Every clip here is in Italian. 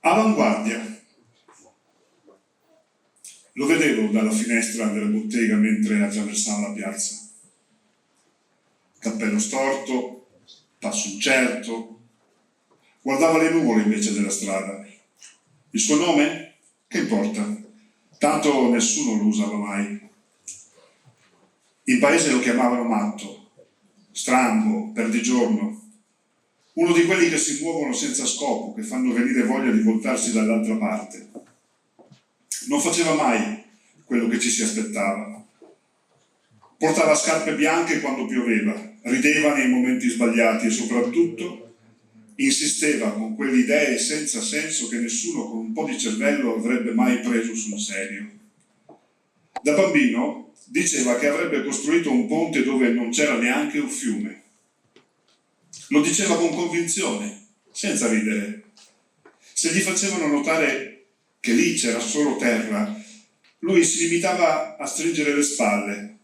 Avanguardia. Lo vedevo dalla finestra della bottega mentre attraversava la piazza. Cappello storto, passo incerto. Guardava le nuvole invece della strada. Il suo nome? Che importa? Tanto nessuno lo usava mai. In paese lo chiamavano matto, strambo, perdigiorno. Uno di quelli che si muovono senza scopo, che fanno venire voglia di voltarsi dall'altra parte. Non faceva mai quello che ci si aspettava. Portava scarpe bianche quando pioveva, rideva nei momenti sbagliati e soprattutto insisteva con quelle idee senza senso che nessuno con un po' di cervello avrebbe mai preso sul serio. Da bambino diceva che avrebbe costruito un ponte dove non c'era neanche un fiume. Lo diceva con convinzione, senza ridere. Se gli facevano notare che lì c'era solo terra, lui si limitava a stringere le spalle.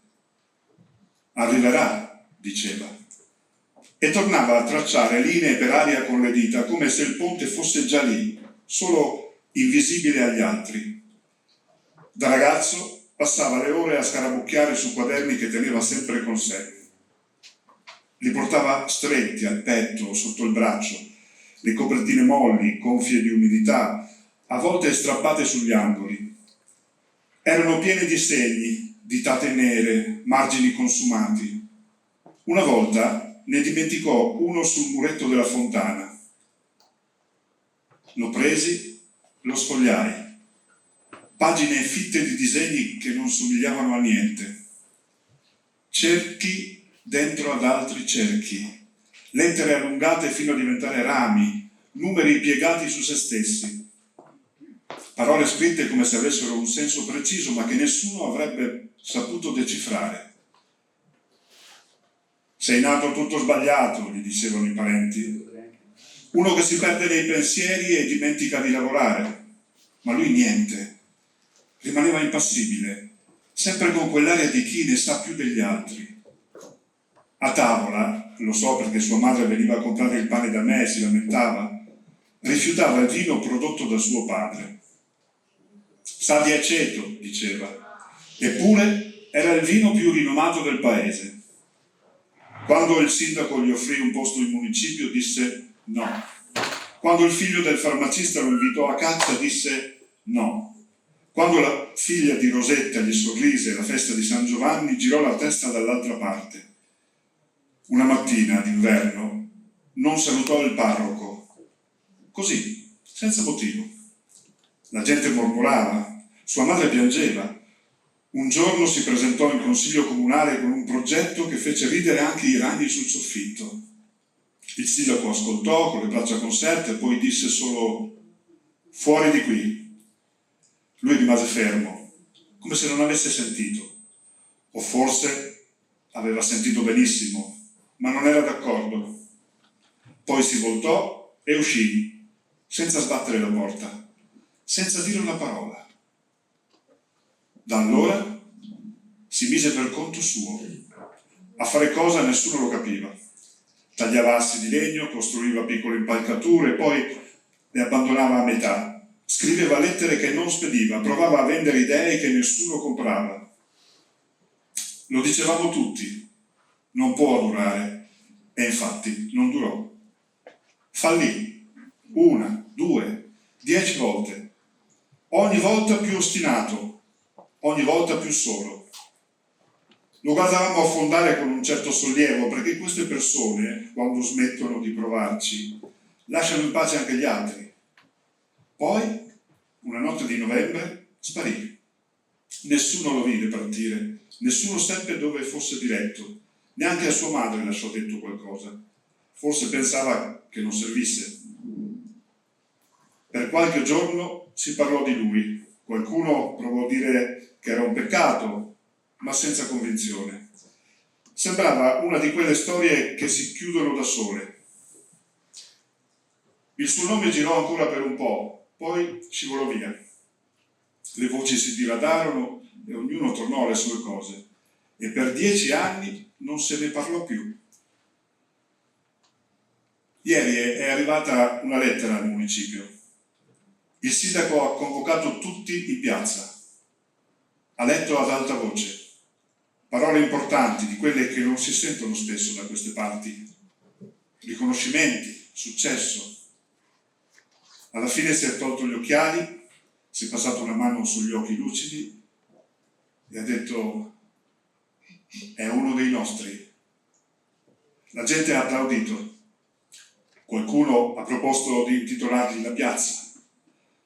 Arriverà, diceva, e tornava a tracciare linee per aria con le dita, come se il ponte fosse già lì, solo invisibile agli altri. Da ragazzo passava le ore a scarabocchiare su quaderni che teneva sempre con sé. Li portava stretti al petto o sotto il braccio, le copertine molli, gonfie di umidità, a volte strappate sugli angoli. Erano piene di segni, di date nere, margini consumati. Una volta ne dimenticò uno sul muretto della fontana. Lo presi, lo sfogliai. Pagine fitte di disegni che non somigliavano a niente. Cerchi dentro ad altri cerchi, lettere allungate fino a diventare rami, numeri piegati su se stessi, parole scritte come se avessero un senso preciso ma che nessuno avrebbe saputo decifrare. Sei nato tutto sbagliato, gli dicevano i parenti. Uno che si perde nei pensieri e dimentica di lavorare, ma lui niente, rimaneva impassibile, sempre con quell'aria di chi ne sa più degli altri. A tavola, lo so perché sua madre veniva a comprare il pane da me e si lamentava, rifiutava il vino prodotto da suo padre. Sa di aceto, diceva, eppure era il vino più rinomato del paese. Quando il sindaco gli offrì un posto in municipio disse no. Quando il figlio del farmacista lo invitò a caccia disse no. Quando la figlia di Rosetta gli sorrise alla festa di San Giovanni girò la testa dall'altra parte. Una mattina d'inverno non salutò il parroco, così, senza motivo. La gente mormorava, sua madre piangeva. Un giorno si presentò in consiglio comunale con un progetto che fece ridere anche i ragni sul soffitto. Il sindaco ascoltò con le braccia conserte e poi disse solo «Fuori di qui». Lui rimase fermo, come se non avesse sentito, o forse aveva sentito benissimo, ma non era d'accordo. Poi si voltò e uscì, senza sbattere la porta, senza dire una parola. Da allora si mise per conto suo. A fare cosa nessuno lo capiva. Tagliava assi di legno, costruiva piccole impalcature, poi le abbandonava a metà, Scriveva lettere che non spediva, provava a vendere idee che nessuno comprava. Lo dicevamo tutti, non può durare, e infatti non durò. Fallì, 1, 2, 10 volte, ogni volta più ostinato, ogni volta più solo. Lo guardavamo affondare con un certo sollievo, perché queste persone, quando smettono di provarci, lasciano in pace anche gli altri. Poi, una notte di novembre, sparì. Nessuno lo vide partire, nessuno seppe dove fosse diretto, neanche a sua madre lasciò detto qualcosa. Forse pensava che non servisse. Per qualche giorno si parlò di lui. Qualcuno provò a dire che era un peccato, ma senza convinzione. Sembrava una di quelle storie che si chiudono da sole. Il suo nome girò ancora per un po', poi scivolò via. Le voci si diradarono e ognuno tornò alle sue cose. E per 10 anni non se ne parlò più. Ieri è arrivata una lettera al municipio. Il sindaco ha convocato tutti in piazza. Ha letto ad alta voce parole importanti, di quelle che non si sentono spesso da queste parti. Riconoscimenti, successo. Alla fine si è tolto gli occhiali, si è passato una mano sugli occhi lucidi e ha detto: è uno dei nostri. La gente ha applaudito. Qualcuno ha proposto di intitolargli la piazza.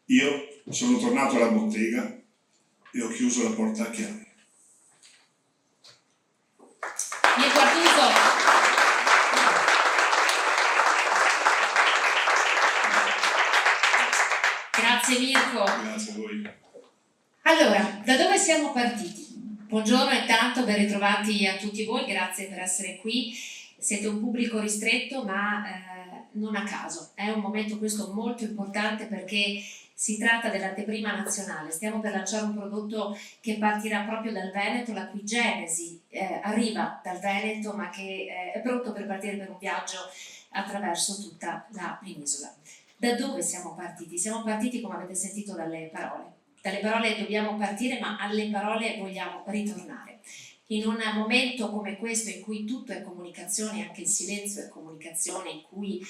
Io sono tornato alla bottega e ho chiuso la porta a chiave. Mirko Artuso. Grazie Mirko. Grazie a voi. Allora, da dove siamo partiti? Buongiorno intanto, ben ritrovati a tutti voi, grazie per essere qui. Siete un pubblico ristretto, ma non a caso. È un momento questo molto importante perché si tratta dell'anteprima nazionale. Stiamo per lanciare un prodotto che partirà proprio dal Veneto, la cui genesi arriva dal Veneto, ma che è pronto per partire per un viaggio attraverso tutta la penisola. Da dove siamo partiti? Siamo partiti, come avete sentito, dalle parole. Dalle parole dobbiamo partire, ma alle parole vogliamo ritornare. In un momento come questo, in cui tutto è comunicazione, anche il silenzio è comunicazione, in cui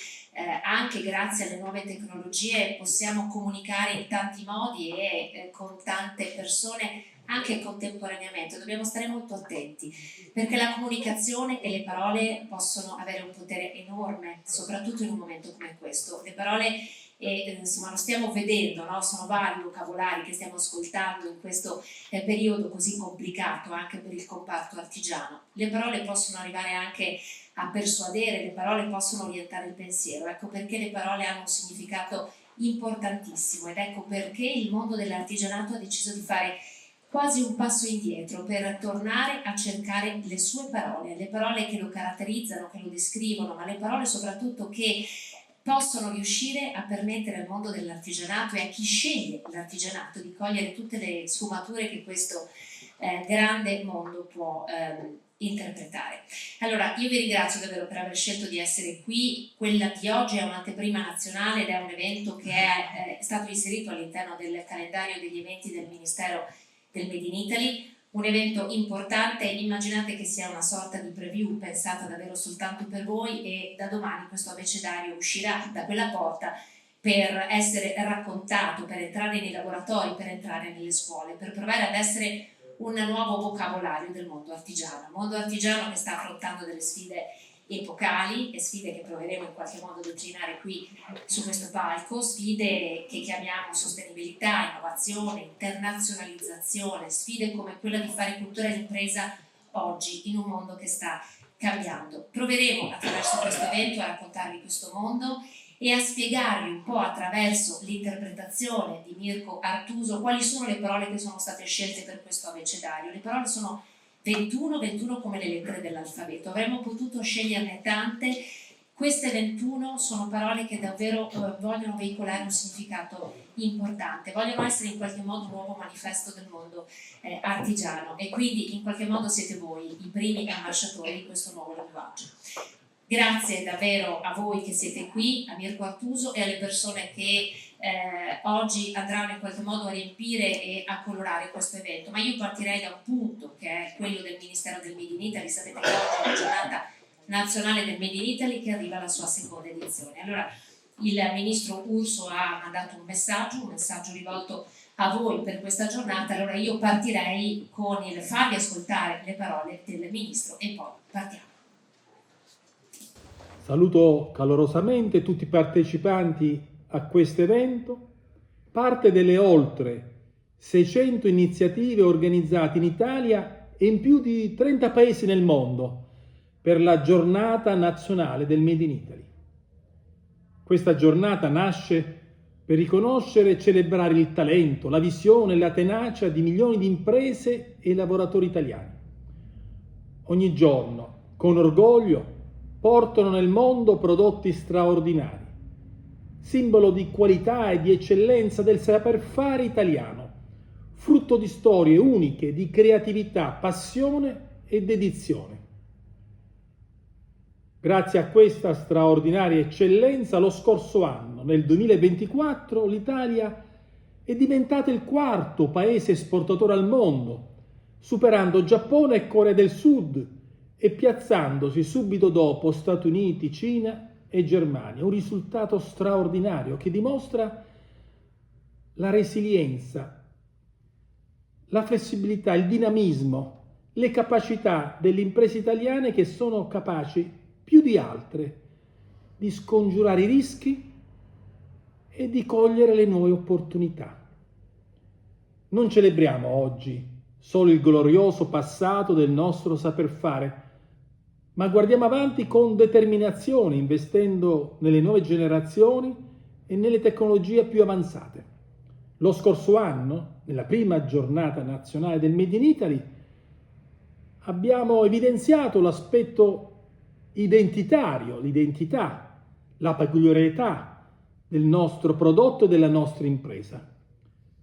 anche grazie alle nuove tecnologie possiamo comunicare in tanti modi e con tante persone anche contemporaneamente, dobbiamo stare molto attenti, perché la comunicazione e le parole possono avere un potere enorme, soprattutto in un momento come questo. Le parole, insomma, lo stiamo vedendo, no? Sono vari vocabolari che stiamo ascoltando in questo periodo così complicato anche per il comparto artigiano. Le parole possono arrivare anche a persuadere, le parole possono orientare il pensiero. Ecco perché le parole hanno un significato importantissimo ed ecco perché il mondo dell'artigianato ha deciso di fare quasi un passo indietro per tornare a cercare le sue parole, le parole che lo caratterizzano, che lo descrivono, ma le parole soprattutto che possono riuscire a permettere al mondo dell'artigianato e a chi sceglie l'artigianato di cogliere tutte le sfumature che questo grande mondo può interpretare. Allora, io vi ringrazio davvero per aver scelto di essere qui. Quella di oggi è un'anteprima nazionale ed è un evento che è stato inserito all'interno del calendario degli eventi del Ministero del Made in Italy, un evento importante. Immaginate che sia una sorta di preview pensata davvero soltanto per voi e da domani questo abecedario uscirà da quella porta per essere raccontato, per entrare nei laboratori, per entrare nelle scuole, per provare ad essere un nuovo vocabolario del mondo artigiano che sta affrontando delle sfide epocali e sfide che proveremo in qualche modo a declinare qui su questo palco, sfide che chiamiamo sostenibilità, innovazione, internazionalizzazione, sfide come quella di fare cultura d'impresa oggi in un mondo che sta cambiando. Proveremo attraverso questo evento a raccontarvi questo mondo e a spiegarvi un po' attraverso l'interpretazione di Mirko Artuso quali sono le parole che sono state scelte per questo abecedario. Le parole sono 21 come le lettere dell'alfabeto, avremmo potuto sceglierne tante. Queste 21 sono parole che davvero vogliono veicolare un significato importante, vogliono essere in qualche modo un nuovo manifesto del mondo artigiano e quindi in qualche modo siete voi i primi ambasciatori di questo nuovo linguaggio. Grazie davvero a voi che siete qui, a Mirko Artuso e alle persone che oggi andranno in qualche modo a riempire e a colorare questo evento, ma io partirei da un punto che è quello del Ministero del Made in Italy. Sapete che oggi è la giornata nazionale del Made in Italy, che arriva alla sua seconda edizione. Allora il ministro Urso ha mandato un messaggio rivolto a voi per questa giornata. Allora io partirei con il farvi ascoltare le parole del ministro e poi partiamo. Saluto calorosamente tutti i partecipanti a questo evento, parte delle oltre 600 iniziative organizzate in Italia e in più di 30 paesi nel mondo per la giornata nazionale del Made in Italy. Questa giornata nasce per riconoscere e celebrare il talento, la visione e la tenacia di milioni di imprese e lavoratori italiani. Ogni giorno, con orgoglio, portano nel mondo prodotti straordinari, simbolo di qualità e di eccellenza del saper fare italiano, frutto di storie uniche, di creatività, passione e dedizione. Grazie a questa straordinaria eccellenza, lo scorso anno, nel 2024, l'Italia è diventata il quarto paese esportatore al mondo, superando Giappone e Corea del Sud e piazzandosi subito dopo Stati Uniti, Cina e Germania. Un risultato straordinario che dimostra la resilienza, la flessibilità, il dinamismo, le capacità delle imprese italiane, che sono capaci più di altre di scongiurare i rischi e di cogliere le nuove opportunità. Non celebriamo oggi solo il glorioso passato del nostro saper fare, ma guardiamo avanti con determinazione, investendo nelle nuove generazioni e nelle tecnologie più avanzate. Lo scorso anno, nella prima giornata nazionale del Made in Italy, abbiamo evidenziato l'aspetto identitario, l'identità, la peculiarità del nostro prodotto e della nostra impresa.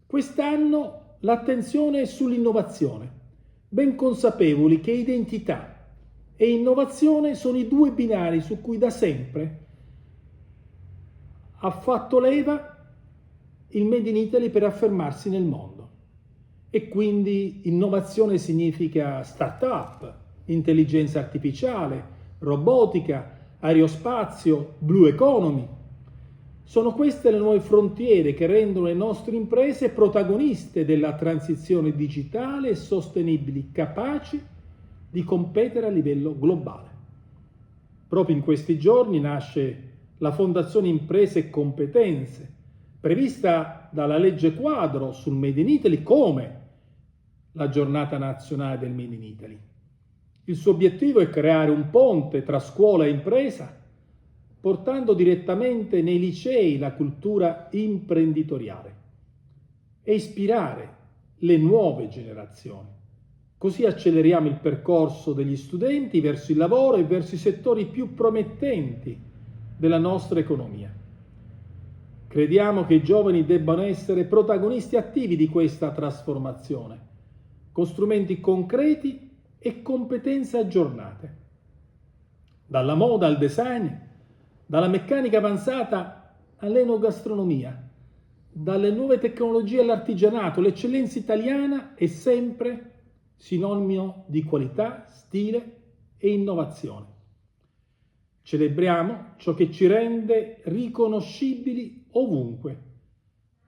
Quest'anno l'attenzione è sull'innovazione, ben consapevoli che identità e innovazione sono i due binari su cui da sempre ha fatto leva il Made in Italy per affermarsi nel mondo. E quindi innovazione significa start-up, intelligenza artificiale, robotica, aerospazio, blue economy. Sono queste le nuove frontiere che rendono le nostre imprese protagoniste della transizione digitale e sostenibili, capaci di competere a livello globale. Proprio in questi giorni nasce la Fondazione Imprese e Competenze, prevista dalla legge quadro sul Made in Italy come la giornata nazionale del Made in Italy. Il suo obiettivo è creare un ponte tra scuola e impresa, portando direttamente nei licei la cultura imprenditoriale e ispirare le nuove generazioni. Così acceleriamo il percorso degli studenti verso il lavoro e verso i settori più promettenti della nostra economia. Crediamo che i giovani debbano essere protagonisti attivi di questa trasformazione, con strumenti concreti e competenze aggiornate. Dalla moda al design, dalla meccanica avanzata all'enogastronomia, dalle nuove tecnologie all'artigianato, l'eccellenza italiana è sempre sinonimo di qualità, stile e innovazione. Celebriamo ciò che ci rende riconoscibili ovunque,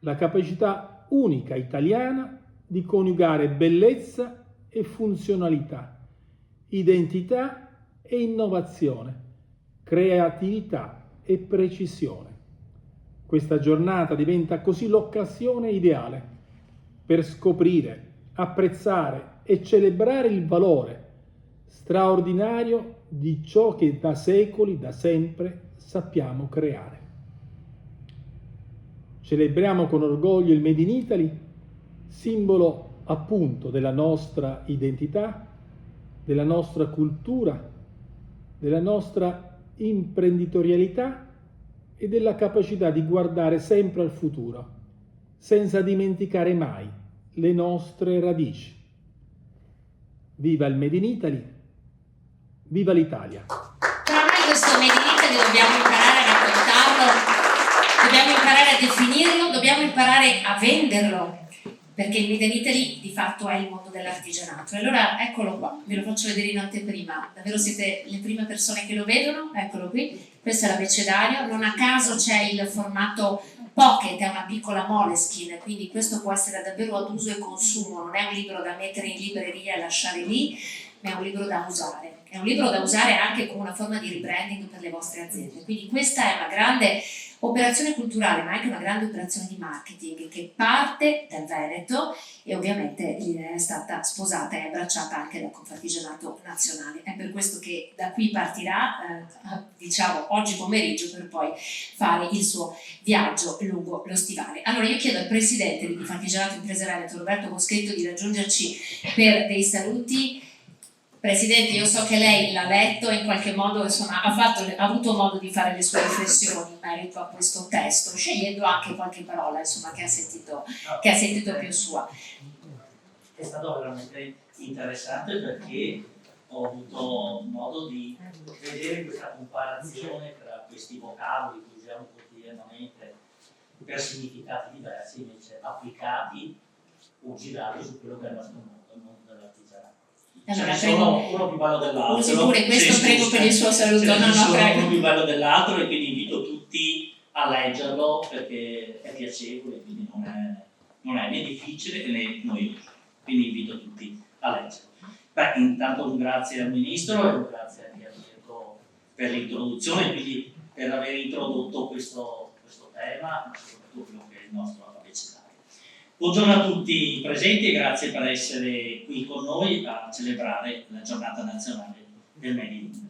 la capacità unica italiana di coniugare bellezza e funzionalità, identità e innovazione, creatività e precisione. Questa giornata diventa così l'occasione ideale per scoprire, apprezzare e celebrare il valore straordinario di ciò che da secoli, da sempre, sappiamo creare. Celebriamo con orgoglio il Made in Italy, simbolo appunto della nostra identità, della nostra cultura, della nostra imprenditorialità e della capacità di guardare sempre al futuro, senza dimenticare mai le nostre radici. Viva il Made in Italy, viva l'Italia! Però noi questo Made in Italy dobbiamo imparare a raccontarlo, dobbiamo imparare a definirlo, dobbiamo imparare a venderlo, perché il Made in Italy di fatto è il mondo dell'artigianato. E allora eccolo qua, ve lo faccio vedere in anteprima, davvero siete le prime persone che lo vedono, eccolo qui, questo è l'abecedario, non a caso c'è il formato pocket, è una piccola Moleskine, quindi questo può essere davvero ad uso e consumo, non è un libro da mettere in libreria e lasciare lì, ma è un libro da usare. È un libro da usare anche come una forma di rebranding per le vostre aziende. Quindi questa è una grande operazione culturale, ma anche una grande operazione di marketing che parte dal Veneto e ovviamente l'idea è stata sposata e abbracciata anche dal Confartigianato Nazionale. È per questo che da qui partirà, diciamo, oggi pomeriggio per poi fare il suo viaggio lungo lo stivale. Allora io chiedo al presidente di Confartigianato Imprese Veneto, Roberto Boschetto, di raggiungerci per dei saluti. Presidente, io so che lei l'ha letto e in qualche modo insomma, ha avuto modo di fare le sue riflessioni in merito a questo testo, scegliendo anche qualche parola insomma, che ha sentito più sua. È stato veramente interessante perché ho avuto modo di vedere questa comparazione tra questi vocaboli che usiamo quotidianamente per significati diversi, invece applicati o girati su quello che è il nostro mondo, il mondo dell'artigianato. Allora, Ce ne sono uno più bello dell'altro. Usi pure questo, prego per il suo saluto. Prego. Uno più bello dell'altro e quindi invito tutti a leggerlo perché è piacevole, quindi non è né difficile né noioso. Quindi invito tutti a leggerlo. Beh, intanto un grazie al Ministro e un grazie anche a Mirko per l'introduzione, quindi per aver introdotto questo tema, ma soprattutto quello che è il nostro abecedario. Buongiorno a tutti i presenti e grazie per essere qui con noi a celebrare la giornata nazionale del Made in Italy.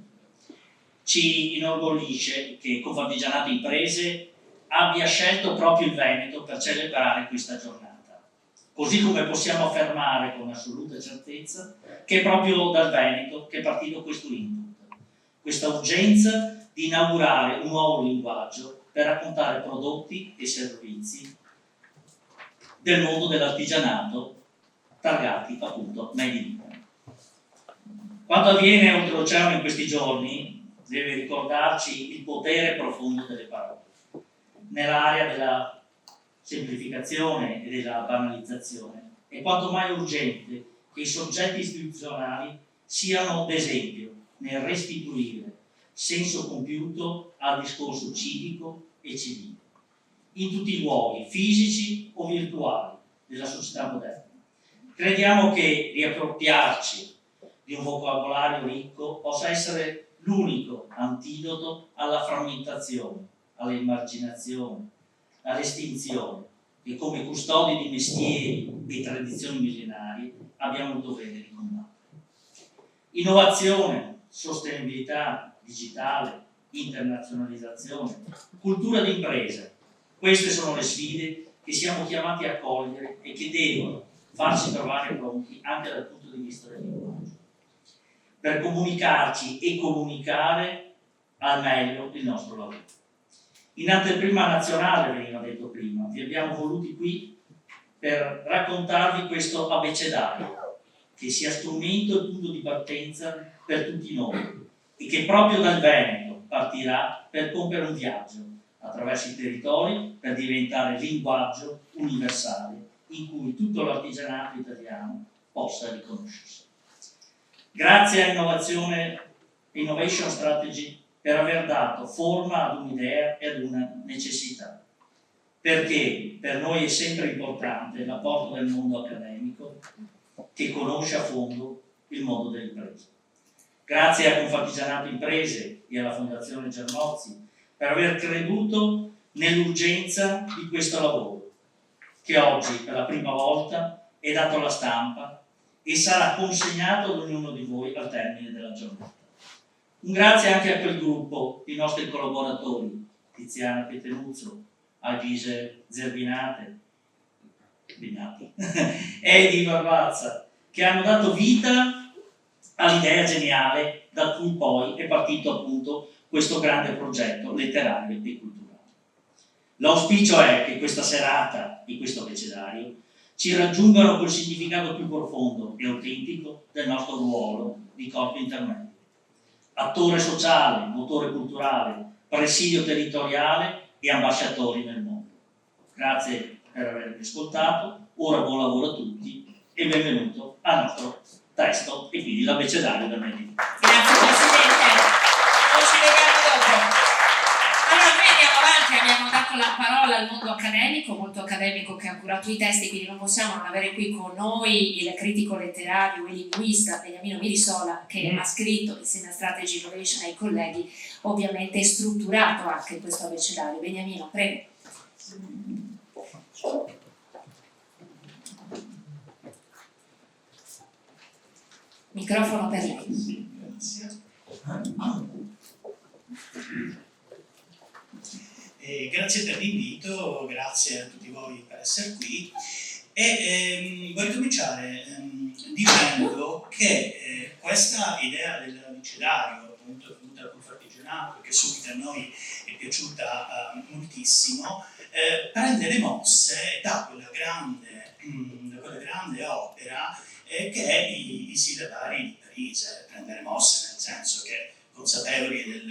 Ci inorgoglisce che Confartigianato Imprese abbia scelto proprio il Veneto per celebrare questa giornata, così come possiamo affermare con assoluta certezza che è proprio dal Veneto che è partito questo input, questa urgenza di inaugurare un nuovo linguaggio per raccontare prodotti e servizi del mondo dell'artigianato targati appunto Made in Italy. Quanto avviene oltreoceano in questi giorni deve ricordarci il potere profondo delle parole nell'area della semplificazione e della banalizzazione. È quanto mai urgente che i soggetti istituzionali siano d'esempio nel restituire senso compiuto al discorso civico e civile in tutti i luoghi, fisici o virtuali, della società moderna. Crediamo che riappropriarci di un vocabolario ricco possa essere l'unico antidoto alla frammentazione, all'emarginazione, all'estinzione, che come custodi di mestieri e tradizioni millenarie abbiamo il dovere di combattere. Innovazione, sostenibilità digitale, internazionalizzazione, cultura d'impresa. Queste sono le sfide che siamo chiamati a cogliere e che devono farci trovare pronti anche dal punto di vista del linguaggio, per comunicarci e comunicare al meglio il nostro lavoro. In anteprima nazionale, veniva detto prima, vi abbiamo voluti qui per raccontarvi questo abecedario, che sia strumento e punto di partenza per tutti noi e che proprio dal Veneto partirà per compiere un viaggio attraverso i territori per diventare linguaggio universale in cui tutto l'artigianato italiano possa riconoscersi. Grazie a Innovation Strategy per aver dato forma ad un'idea e ad una necessità, perché per noi è sempre importante l'apporto del mondo accademico che conosce a fondo il mondo delle imprese. Grazie a Confartigianato Imprese e alla Fondazione Gernozzi per aver creduto nell'urgenza di questo lavoro, che oggi per la prima volta è dato alla stampa e sarà consegnato ad ognuno di voi al termine della giornata. Un grazie anche a quel gruppo di nostri collaboratori, Tiziana Pietenuzzo, Alvise Zerbinati e di Barbazza, che hanno dato vita all'idea geniale da cui poi è partito appunto questo grande progetto letterario e culturale. L'auspicio è che questa serata e questo abecedario ci raggiungano col significato più profondo e autentico del nostro ruolo di corpo intermedio. Attore sociale, motore culturale, presidio territoriale e ambasciatori nel mondo. Grazie per avermi ascoltato, ora buon lavoro a tutti e benvenuto al nostro testo e quindi l'abbecedario del medicino. Grazie Presidente, noi ci vediamo dopo. Allora noi andiamo avanti, abbiamo dato la parola al mondo accademico, molto accademico, che ha curato i testi, quindi non possiamo non avere qui con noi il critico letterario e linguista Beniamino Mirisola, che ha scritto insieme a Strategy Innovation ai colleghi, ovviamente strutturato anche questo abbecedario. Beniamino, prego. Microfono per lei. Grazie. Grazie per l'invito, grazie a tutti voi per essere qui. Vorrei cominciare dicendo che questa idea del abecedario, appunto venuta col Fartigianato, che subito a noi è piaciuta moltissimo, prende le mosse da quella grande opera che è i Sillabari di Parise. Prende le mosse nel senso che, consapevoli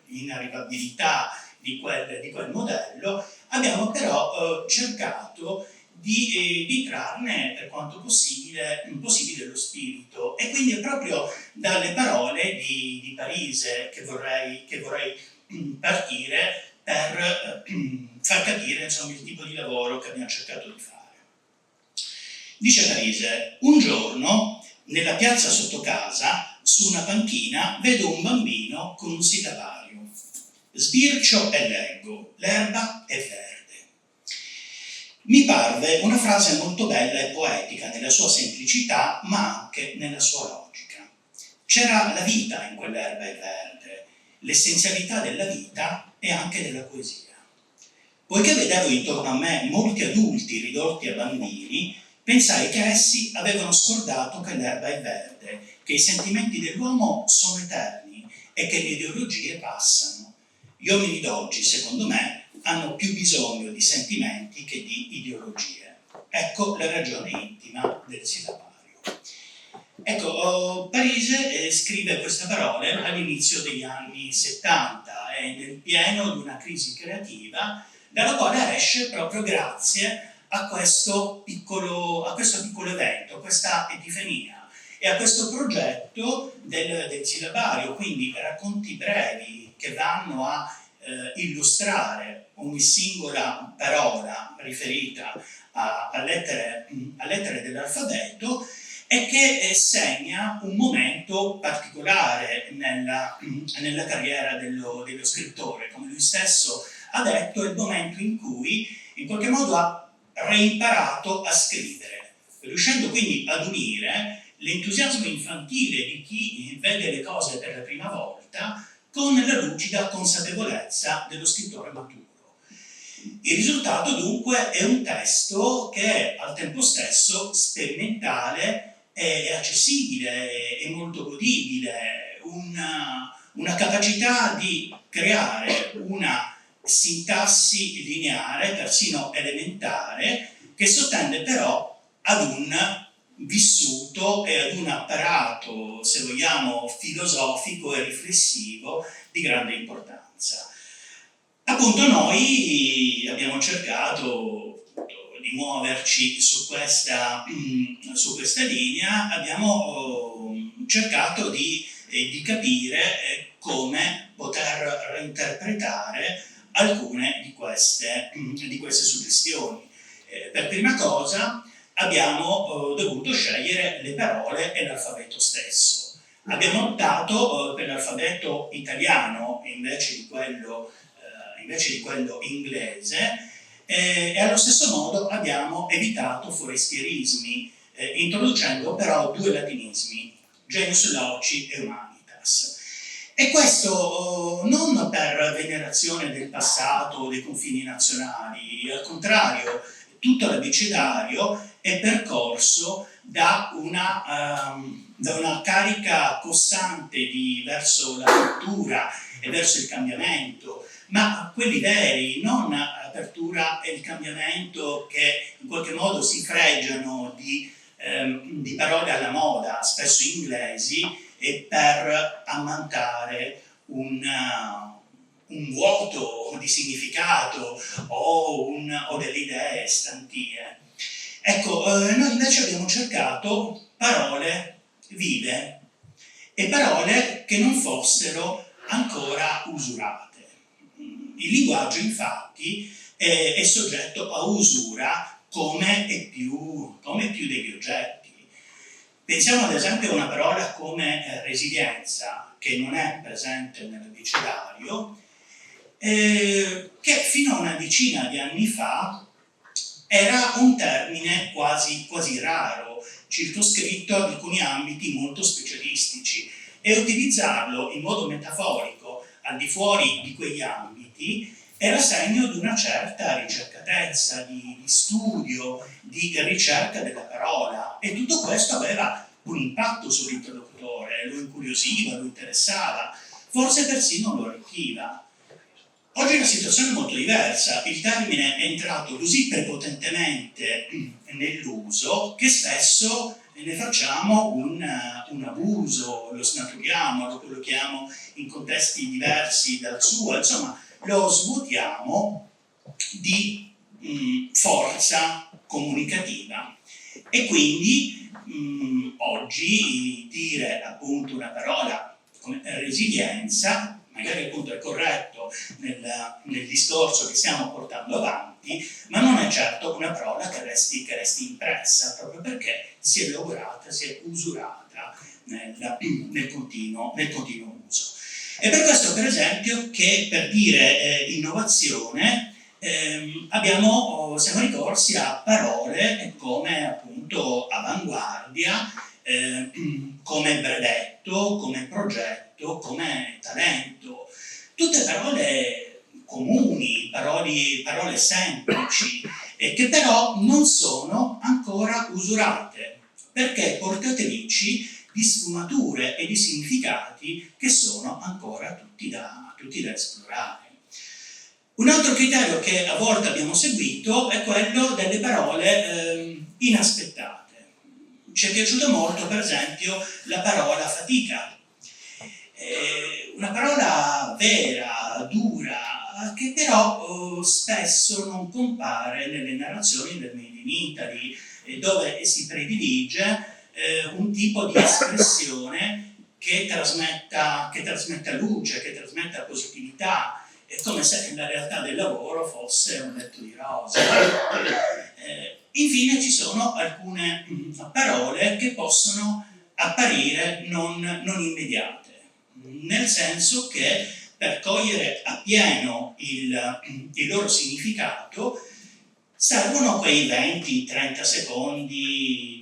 dell'inarrivabilità di quel modello, abbiamo però cercato di trarne per quanto possibile lo spirito, e quindi è proprio dalle parole di Parise che vorrei partire per far capire, insomma, il tipo di lavoro che abbiamo cercato di fare. Dice Parise: un giorno nella piazza sotto casa, su una panchina, vedo un bambino con un sillabario. Sbircio e leggo, l'erba è verde. Mi parve una frase molto bella e poetica nella sua semplicità, ma anche nella sua logica. C'era la vita in quell'erba è verde, l'essenzialità della vita e anche della poesia. Poiché vedevo intorno a me molti adulti ridotti a bambini, pensai che essi avevano scordato che l'erba è verde, che i sentimenti dell'uomo sono eterni e che le ideologie passano. Gli uomini d'oggi, secondo me, hanno più bisogno di sentimenti che di ideologie. Ecco la ragione intima del sillabario. Ecco, Parise scrive queste parole all'inizio degli anni 70, è nel pieno di una crisi creativa dalla quale esce proprio grazie a questo piccolo evento, a questa epifania e a questo progetto del sillabario, quindi racconti brevi che vanno a illustrare ogni singola parola riferita a lettere dell'alfabeto, e che segna un momento particolare nella carriera dello scrittore. Come lui stesso ha detto, è il momento in cui in qualche modo ha reimparato a scrivere, riuscendo quindi ad unire l'entusiasmo infantile di chi vede le cose per la prima volta con la lucida consapevolezza dello scrittore maturo. Il risultato dunque è un testo che è al tempo stesso sperimentale e accessibile e molto godibile, una capacità di creare una sintassi lineare, persino elementare, che sottende però ad un vissuto e ad un apparato, se vogliamo, filosofico e riflessivo di grande importanza. Appunto noi abbiamo cercato di muoverci su questa linea, abbiamo cercato di capire come poter reinterpretare alcune di queste suggestioni. Per prima cosa abbiamo dovuto scegliere le parole e l'alfabeto stesso. Abbiamo optato per l'alfabeto italiano invece di quello inglese, e allo stesso modo abbiamo evitato forestierismi, introducendo però due latinismi, Genius Loci e Humanitas. E questo non per venerazione del passato o dei confini nazionali, al contrario, tutto l'abecedario è percorso da una carica costante verso la cultura e verso il cambiamento, ma quelli veri, non l'apertura e il cambiamento che in qualche modo si fregiano di parole alla moda, spesso inglesi, e per ammantare un vuoto di significato o delle idee stantie. Ecco, noi invece abbiamo cercato parole vive e parole che non fossero ancora usurate. Il linguaggio, infatti, è soggetto a usura come è più degli oggetti. Pensiamo ad esempio a una parola come resilienza, che non è presente nell'abecedario, che fino a una decina di anni fa era un termine quasi raro, circoscritto ad alcuni ambiti molto specialistici, e utilizzarlo in modo metaforico al di fuori di quegli ambiti era segno di una certa ricercatezza, di studio, di ricerca della parola, e tutto questo aveva un impatto sull'interlocutore, lo incuriosiva, lo interessava, forse persino lo arricchiva. Oggi la situazione è molto diversa, il termine è entrato così prepotentemente nell'uso che spesso ne facciamo un abuso, lo snaturiamo, lo collochiamo in contesti diversi dal suo, insomma lo svuotiamo di forza comunicativa. E quindi oggi dire appunto una parola come resilienza magari appunto è corretto nel discorso che stiamo portando avanti, ma non è certo una parola che resti impressa, proprio perché si è lograta, si è usurata nel continuo uso. È per questo, per esempio, che per dire innovazione siamo ricorsi a parole come appunto avanguardia, come brevetto, come progetto, come talento, tutte parole comuni, parole semplici, che però non sono ancora usurate, perché portatrici di sfumature e di significati che sono ancora tutti da esplorare. Un altro criterio che a volte abbiamo seguito è quello delle parole inaspettate. Ci è piaciuta molto, per esempio, la parola fatica. Una parola vera, dura, che però spesso non compare nelle narrazioni del Made in Italy, dove si predilige un tipo di espressione che trasmetta luce, che trasmetta positività. È come se la realtà del lavoro fosse un letto di rose. Infine ci sono alcune parole che possono apparire non immediate, nel senso che per cogliere appieno il loro significato servono quei 20-30 secondi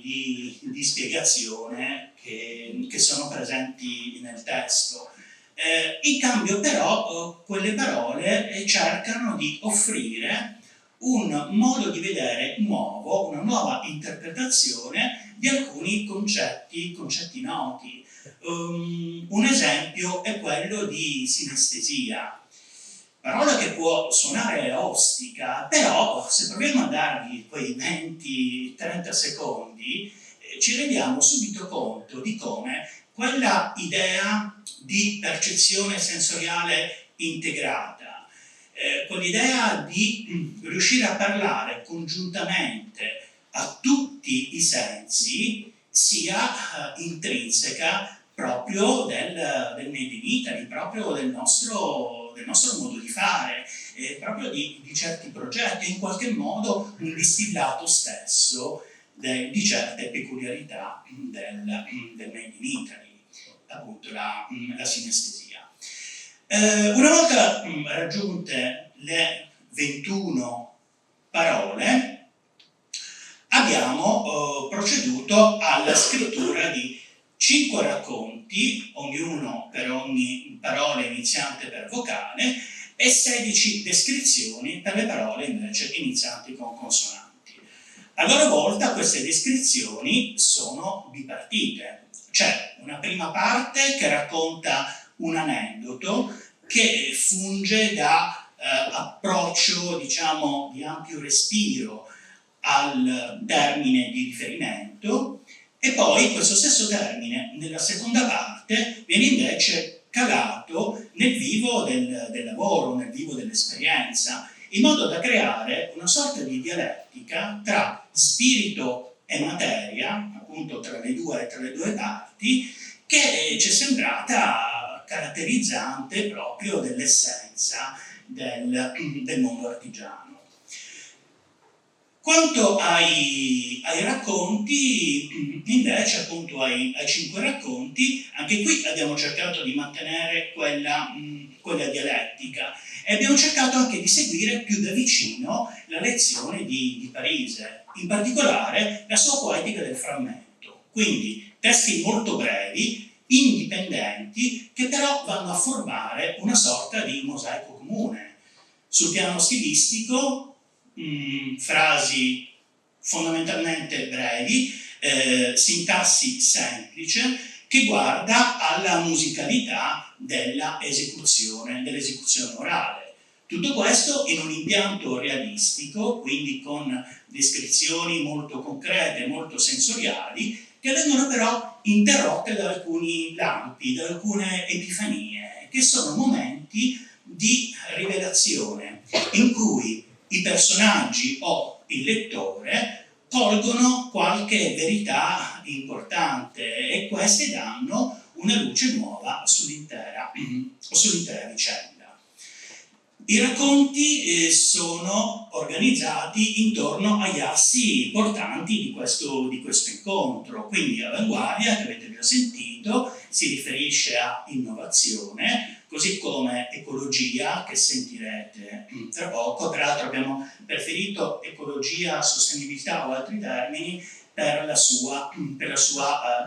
di spiegazione che sono presenti nel testo. In cambio però quelle parole cercano di offrire un modo di vedere nuovo, una nuova interpretazione di alcuni concetti noti. Un esempio è quello di sinestesia, parola che può suonare ostica, però se proviamo a dargli quei 20-30 secondi ci rendiamo subito conto di come quella idea di percezione sensoriale integrata, quell'idea di riuscire a parlare congiuntamente a tutti i sensi sia intrinseca proprio del Made in Italy, proprio del nostro modo di fare, proprio di certi progetti, in qualche modo un distillato stesso di certe peculiarità del Made in Italy, appunto la sinestesia. Una volta raggiunte le 21 parole, abbiamo proceduto alla scrittura di 5 racconti, ognuno per ogni parola iniziante per vocale, e 16 descrizioni per le parole invece inizianti con consonanti. A loro volta queste descrizioni sono bipartite. C'è una prima parte che racconta un aneddoto che funge da approccio, diciamo, di ampio respiro al termine di riferimento, e poi questo stesso termine nella seconda parte viene invece calato nel vivo del lavoro, nel vivo dell'esperienza, in modo da creare una sorta di dialettica tra spirito e materia, appunto tra le due parti, che ci è sembrata caratterizzante proprio dell'essenza del mondo artigiano. Quanto ai racconti, invece, appunto ai 5 racconti, anche qui abbiamo cercato di mantenere quella dialettica e abbiamo cercato anche di seguire più da vicino la lezione di Parise, in particolare la sua poetica del frammento, quindi testi molto brevi, indipendenti, che però vanno a formare una sorta di mosaico comune. Sul piano stilistico, frasi fondamentalmente brevi, sintassi semplice, che guarda alla musicalità dell'esecuzione orale. Tutto questo in un impianto realistico, quindi con descrizioni molto concrete, molto sensoriali, che vengono però interrotte da alcuni lampi, da alcune epifanie, che sono momenti di rivelazione in cui i personaggi o il lettore colgono qualche verità importante e queste danno una luce nuova sull'intera vicenda. I racconti sono organizzati intorno agli assi portanti di questo incontro, quindi Avanguardia, che avete già sentito, si riferisce a innovazione, così come ecologia, che sentirete tra poco. Peraltro abbiamo preferito ecologia, sostenibilità o altri termini per la sua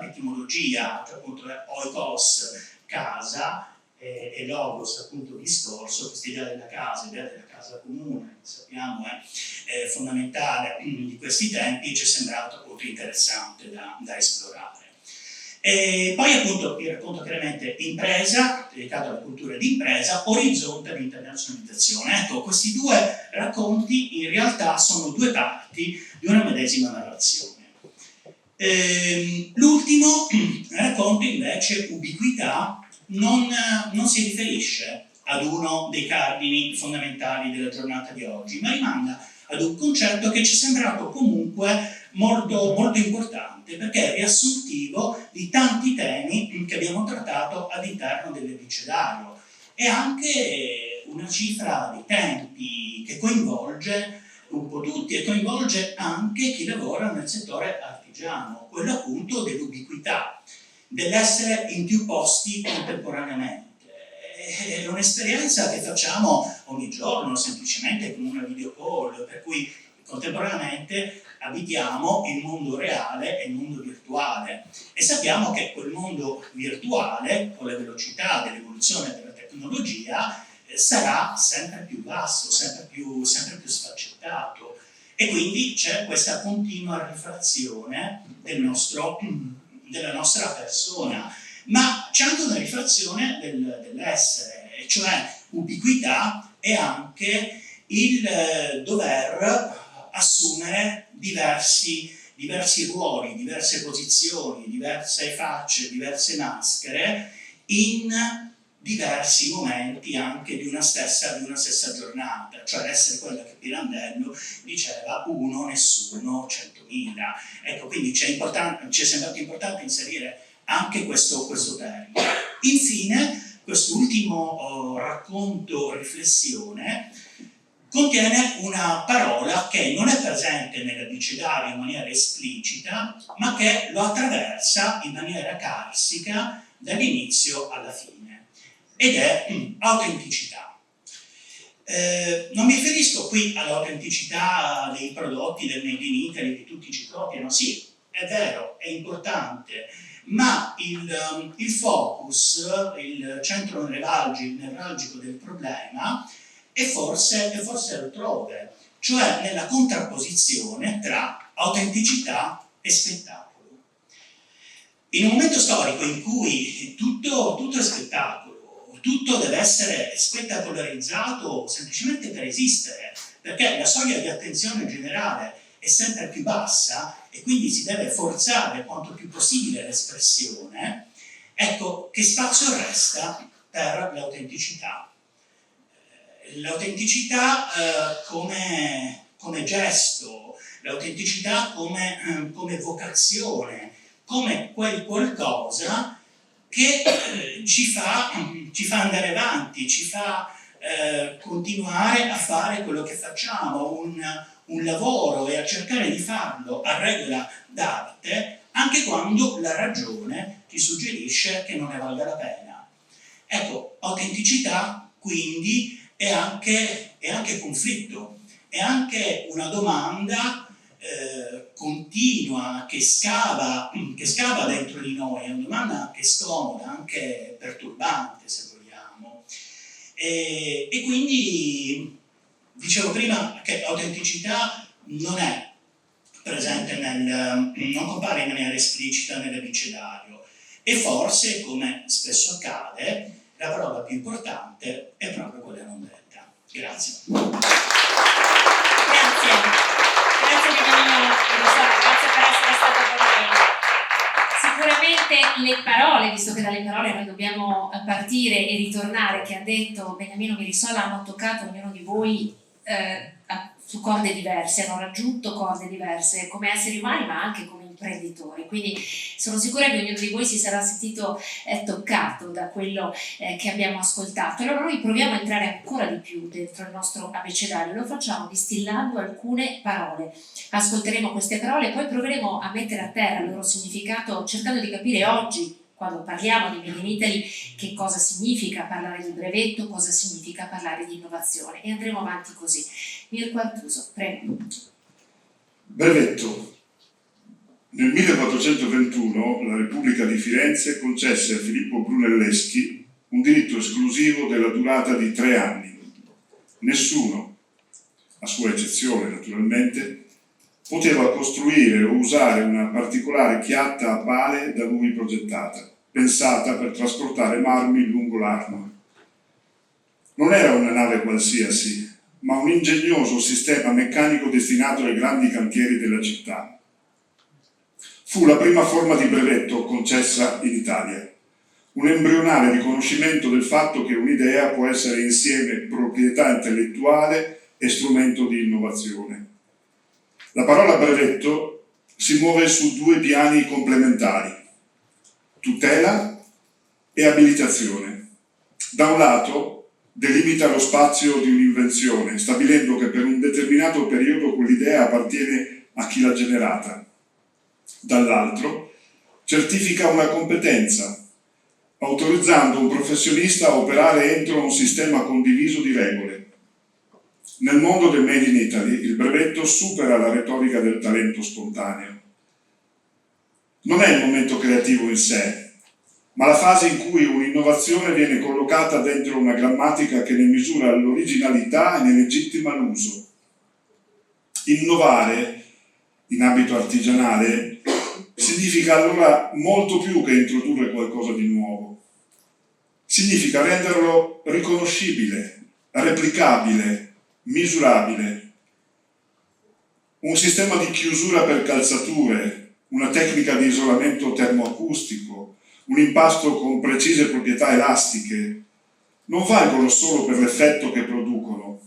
etimologia, cioè appunto oikos, casa, e logos, appunto discorso, questa idea della casa comune, che sappiamo è fondamentale di questi tempi, ci è sembrato molto interessante da esplorare. E poi appunto il racconto chiaramente impresa, dedicato alla cultura di impresa, orizzonte di internazionalizzazione. Ecco, questi 2 racconti in realtà sono 2 parti di una medesima narrazione. L'ultimo racconto invece, ubiquità, non si riferisce ad uno dei cardini fondamentali della giornata di oggi, ma rimanda ad un concetto che ci è sembrato comunque molto, molto importante, perché è riassuntivo di tanti temi che abbiamo trattato all'interno dell'Abecedario e anche una cifra di tempi che coinvolge un po' tutti e coinvolge anche chi lavora nel settore artigiano, quello appunto dell'ubiquità, dell'essere in più posti contemporaneamente. È un'esperienza che facciamo ogni giorno, semplicemente con una video call, per cui contemporaneamente abitiamo il mondo reale e il mondo virtuale e sappiamo che quel mondo virtuale, con la velocità dell'evoluzione della tecnologia, sarà sempre più vasto, sempre più sfaccettato, e quindi c'è questa continua rifrazione della nostra persona, ma c'è anche una rifrazione dell'essere, e cioè ubiquità è anche il dover assumere diversi ruoli, diverse posizioni, diverse facce, diverse maschere in diversi momenti anche di una stessa giornata, cioè essere quella che Pirandello diceva 1, nessuno, 100.000. Ecco, quindi ci è sembrato importante inserire anche questo termine. Infine, quest'ultimo racconto, riflessione, contiene una parola che non è presente nell'Abecedario in maniera esplicita, ma che lo attraversa in maniera carsica dall'inizio alla fine, ed è autenticità. Non mi riferisco qui all'autenticità dei prodotti del Made in Italy che tutti ci copiano, sì, è vero, è importante, ma il focus, il centro nevralgico del problema è forse altrove, cioè nella contrapposizione tra autenticità e spettacolo. In un momento storico in cui tutto è spettacolo, tutto deve essere spettacolarizzato semplicemente per esistere, perché la soglia di attenzione generale è sempre più bassa e quindi si deve forzare quanto più possibile l'espressione, ecco che spazio resta per l'autenticità. L'autenticità come gesto, l'autenticità come vocazione, come quel qualcosa che ci fa andare avanti, ci fa continuare a fare quello che facciamo, un lavoro, e a cercare di farlo a regola d'arte, anche quando la ragione ti suggerisce che non ne valga la pena. Ecco, autenticità quindi è anche conflitto, è anche una domanda continua che scava dentro di noi, è una domanda anche scomoda, anche perturbante, se vogliamo. E quindi dicevo prima che autenticità non è presente non compare in maniera esplicita nell'abecedario, e forse, come spesso accade, la parola più importante è proprio quella non detta. Grazie. Grazie Beniamino Mirisola, grazie per essere stato con noi. Sicuramente le parole, visto che dalle parole noi dobbiamo partire e ritornare, che ha detto Beniamino Mirisola, hanno toccato ognuno di voi su corde diverse, hanno raggiunto corde diverse come esseri umani ma anche come imprenditori, quindi sono sicura che ognuno di voi si sarà sentito toccato da quello che abbiamo ascoltato. Allora noi proviamo a entrare ancora di più dentro il nostro abecedario, lo facciamo distillando alcune parole, ascolteremo queste parole e poi proveremo a mettere a terra il loro significato, cercando di capire oggi, quando parliamo di Made in Italy, che cosa significa parlare di brevetto, cosa significa parlare di innovazione, e andremo avanti così. Mirko Artuso, prego. Brevetto. Nel 1421 la Repubblica di Firenze concesse a Filippo Brunelleschi un diritto esclusivo della durata di 3 anni. Nessuno, a sua eccezione naturalmente, poteva costruire o usare una particolare chiatta a pale da lui progettata, pensata per trasportare marmi lungo l'Arno. Non era una nave qualsiasi, ma un ingegnoso sistema meccanico destinato ai grandi cantieri della città. Fu la prima forma di brevetto concessa in Italia, un embrionale riconoscimento del fatto che un'idea può essere insieme proprietà intellettuale e strumento di innovazione. La parola brevetto si muove su 2 piani complementari: tutela e abilitazione. Da un lato delimita lo spazio di un'invenzione, stabilendo che per un determinato periodo quell'idea appartiene a chi l'ha generata. Dall'altro certifica una competenza, autorizzando un professionista a operare entro un sistema condiviso di regole. Nel mondo del Made in Italy il brevetto supera la retorica del talento spontaneo. Non è il momento creativo in sé, ma la fase in cui un'innovazione viene collocata dentro una grammatica che ne misura l'originalità e ne legittima l'uso. Innovare, in ambito artigianale, significa allora molto più che introdurre qualcosa di nuovo. Significa renderlo riconoscibile, replicabile, misurabile. Un sistema di chiusura per calzature, una tecnica di isolamento termoacustico, un impasto con precise proprietà elastiche, non valgono solo per l'effetto che producono,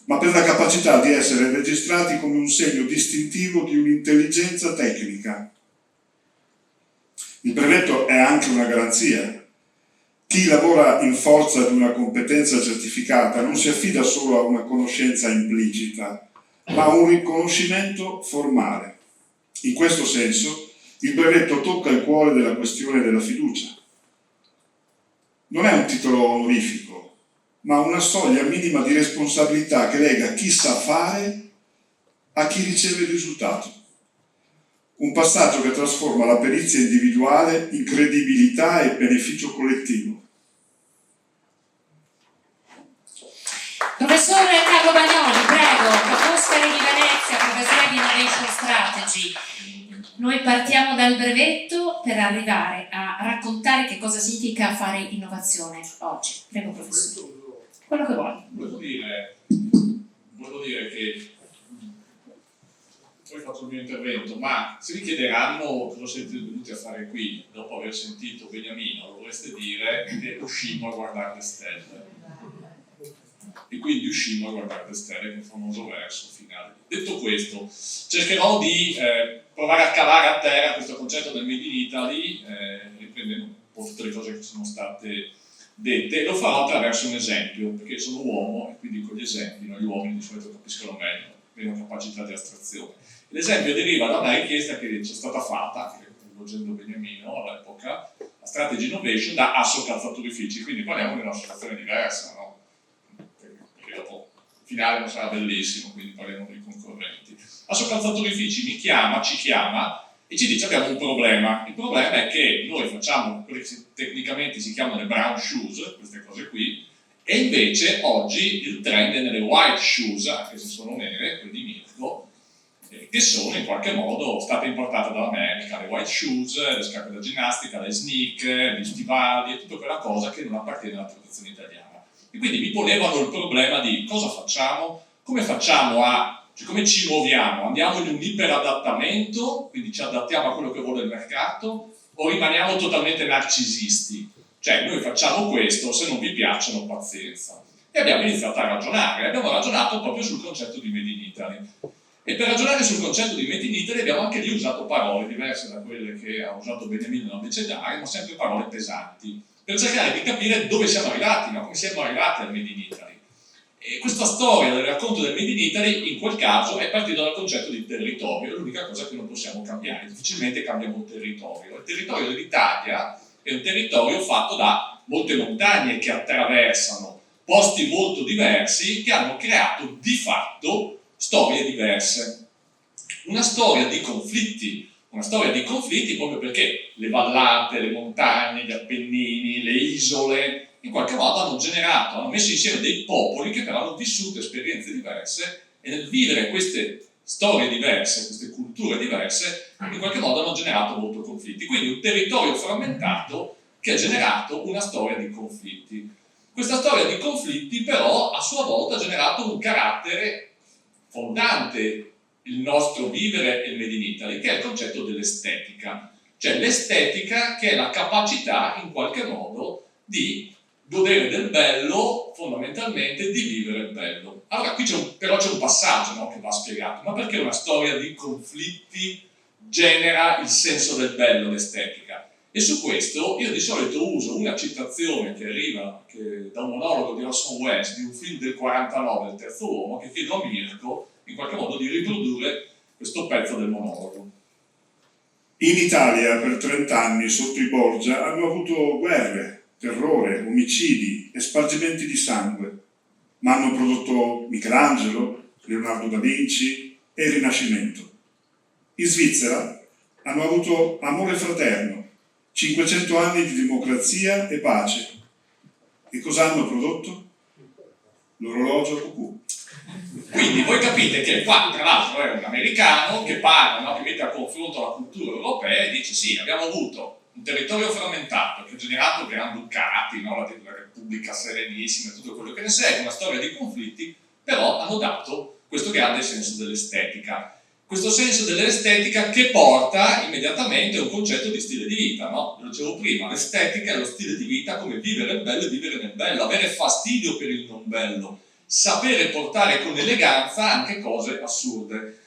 ma per la capacità di essere registrati come un segno distintivo di un'intelligenza tecnica. Il brevetto è anche una garanzia. Chi lavora in forza di una competenza certificata non si affida solo a una conoscenza implicita, ma a un riconoscimento formale. In questo senso, il brevetto tocca il cuore della questione della fiducia. Non è un titolo onorifico, ma una soglia minima di responsabilità che lega chi sa fare a chi riceve il risultato. Un passaggio che trasforma la perizia individuale in credibilità e beneficio collettivo. Professore Carlo Bagnoli, prego, Foscari di Venezia, professore di Innovation Strategy. Noi partiamo dal brevetto per arrivare a raccontare che cosa significa fare innovazione oggi. Prego, professore. Quello che vuoi. Volevo dire che poi faccio il mio intervento, ma se vi chiederanno cosa siete venuti a fare qui dopo aver sentito Beniamino, dovreste dire che uscimmo a guardare le stelle. E quindi uscimmo a guardare le stelle, che è un famoso verso finale. Detto questo, cercherò di provare a calare a terra questo concetto del Made in Italy, riprendendo un po' tutte le cose che sono state dette. Lo farò attraverso un esempio, perché sono uomo e quindi con gli esempi gli uomini di solito capiscono meglio, meno capacità di astrazione. L'esempio deriva da una richiesta che ci è stata fatta, anche coinvolgendo Beniamino all'epoca, la Strategy Innovation da Asso Calzaturifici, quindi parliamo di una situazione diversa, no? Perché dopo il finale non sarà bellissimo, quindi parliamo dei concorrenti. Asso Calzaturifici ci chiama e ci dice abbiamo un problema. Il problema è che noi facciamo quelle che tecnicamente si chiamano le brown shoes, queste cose qui, e invece oggi il trend è nelle white shoes, anche se sono nere, quelle di Mirko, che sono in qualche modo state importate dall'America, le white shoes, le scarpe da ginnastica, le sneaker, gli stivali e tutta quella cosa che non appartiene alla tradizione italiana. E quindi mi ponevano il problema di cosa facciamo, come facciamo cioè come ci muoviamo, andiamo in un iperadattamento, quindi ci adattiamo a quello che vuole il mercato, o rimaniamo totalmente narcisisti, cioè noi facciamo questo, se non vi piacciono pazienza. E abbiamo iniziato a ragionare, abbiamo ragionato proprio sul concetto di Made in Italy. E per ragionare sul concetto di Made in Italy abbiamo anche lì usato parole diverse da quelle che ha usato Beniamino nell'abbecedario, ma sempre parole pesanti, per cercare di capire dove siamo arrivati, come siamo arrivati al Made in Italy. E questa storia del racconto del Made in Italy, in quel caso, è partita dal concetto di territorio, è l'unica cosa che non possiamo cambiare, difficilmente cambiamo il territorio. Il territorio dell'Italia è un territorio fatto da molte montagne che attraversano posti molto diversi che hanno creato di fatto storie diverse. Una storia di conflitti proprio perché le vallate, le montagne, gli Appennini, le isole, in qualche modo hanno messo insieme dei popoli che però hanno vissuto esperienze diverse e nel vivere queste storie diverse, queste culture diverse, in qualche modo hanno generato molti conflitti. Quindi un territorio frammentato che ha generato una storia di conflitti. Questa storia di conflitti però a sua volta ha generato un carattere fondante il nostro vivere e il Made in Italy, che è il concetto dell'estetica, cioè l'estetica che è la capacità in qualche modo di godere del bello, fondamentalmente di vivere il bello. Allora qui c'è un passaggio, no, che va spiegato, ma perché una storia di conflitti genera il senso del bello, l'estetica? E su questo io di solito uso una citazione che arriva da un monologo di Orson Welles, di un film del 49, Il terzo uomo, che chiedo a Mirko in qualche modo di riprodurre questo pezzo del monologo. In Italia per 30 anni sotto i Borgia hanno avuto guerre, terrore, omicidi e spargimenti di sangue, ma hanno prodotto Michelangelo, Leonardo da Vinci e il Rinascimento. In Svizzera hanno avuto amore fraterno, 500 anni di democrazia e pace. E cosa hanno prodotto? L'orologio cucù. Quindi voi capite che qua, tra l'altro, è un americano che parla, no, che mette a confronto la cultura europea e dice sì, abbiamo avuto un territorio frammentato che ha generato granducati, no, la Repubblica Serenissima e tutto quello che ne segue, una storia di conflitti, però hanno dato questo grande senso dell'estetica. Questo senso dell'estetica che porta immediatamente a un concetto di stile di vita, no? Lo dicevo prima, l'estetica è lo stile di vita come vivere il bello e vivere nel bello, avere fastidio per il non bello, sapere portare con eleganza anche cose assurde.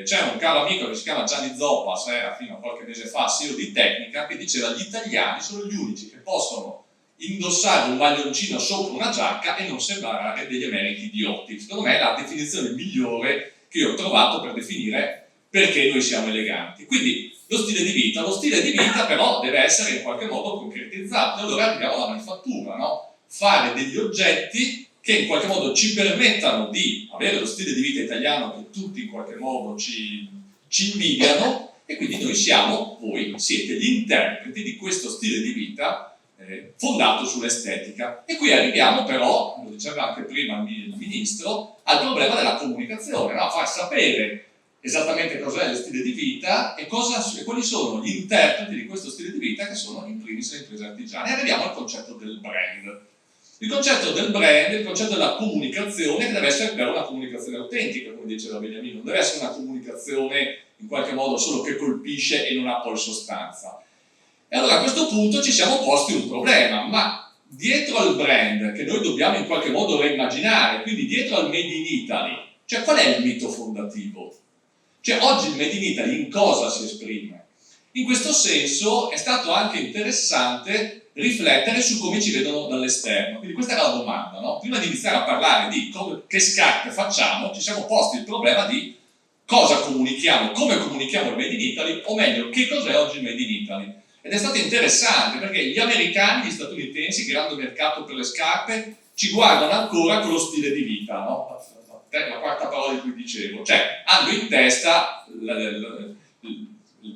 C'è un caro amico che si chiama Gianni Zoppas, fino a qualche mese fa, CEO di Tecnica, che diceva gli italiani sono gli unici che possono indossare un maglioncino sopra una giacca e non sembrare degli emeriti idioti. Secondo me è la definizione migliore che io ho trovato per definire perché noi siamo eleganti. Quindi lo stile di vita però deve essere in qualche modo concretizzato. E allora arriviamo alla manifattura, no? Fare degli oggetti che in qualche modo ci permettano di avere lo stile di vita italiano che tutti in qualche modo ci invidiano, e quindi voi siete gli interpreti di questo stile di vita fondato sull'estetica. E qui arriviamo però, lo diceva anche prima il ministro, al problema della comunicazione, no? Far sapere esattamente cos'è lo stile di vita e quali sono gli interpreti di questo stile di vita, che sono in primis le imprese artigiane. E arriviamo al concetto del brand. Il concetto del brand, il concetto della comunicazione, che deve essere però una comunicazione autentica, come diceva Beniamino, non deve essere una comunicazione in qualche modo solo che colpisce e non ha poi sostanza. E allora a questo punto ci siamo posti un problema, ma dietro al brand che noi dobbiamo in qualche modo reimmaginare, quindi dietro al Made in Italy, cioè qual è il mito fondativo? Cioè oggi il Made in Italy in cosa si esprime? In questo senso è stato anche interessante riflettere su come ci vedono dall'esterno. Quindi questa era la domanda, no? Prima di iniziare a parlare di che scarpe facciamo, ci siamo posti il problema di cosa comunichiamo, come comunichiamo il Made in Italy, o meglio, che cos'è oggi il Made in Italy. Ed è stato interessante perché gli americani, gli statunitensi, grande mercato per le scarpe, ci guardano ancora con lo stile di vita, no? La quarta parola di cui dicevo, cioè hanno in testa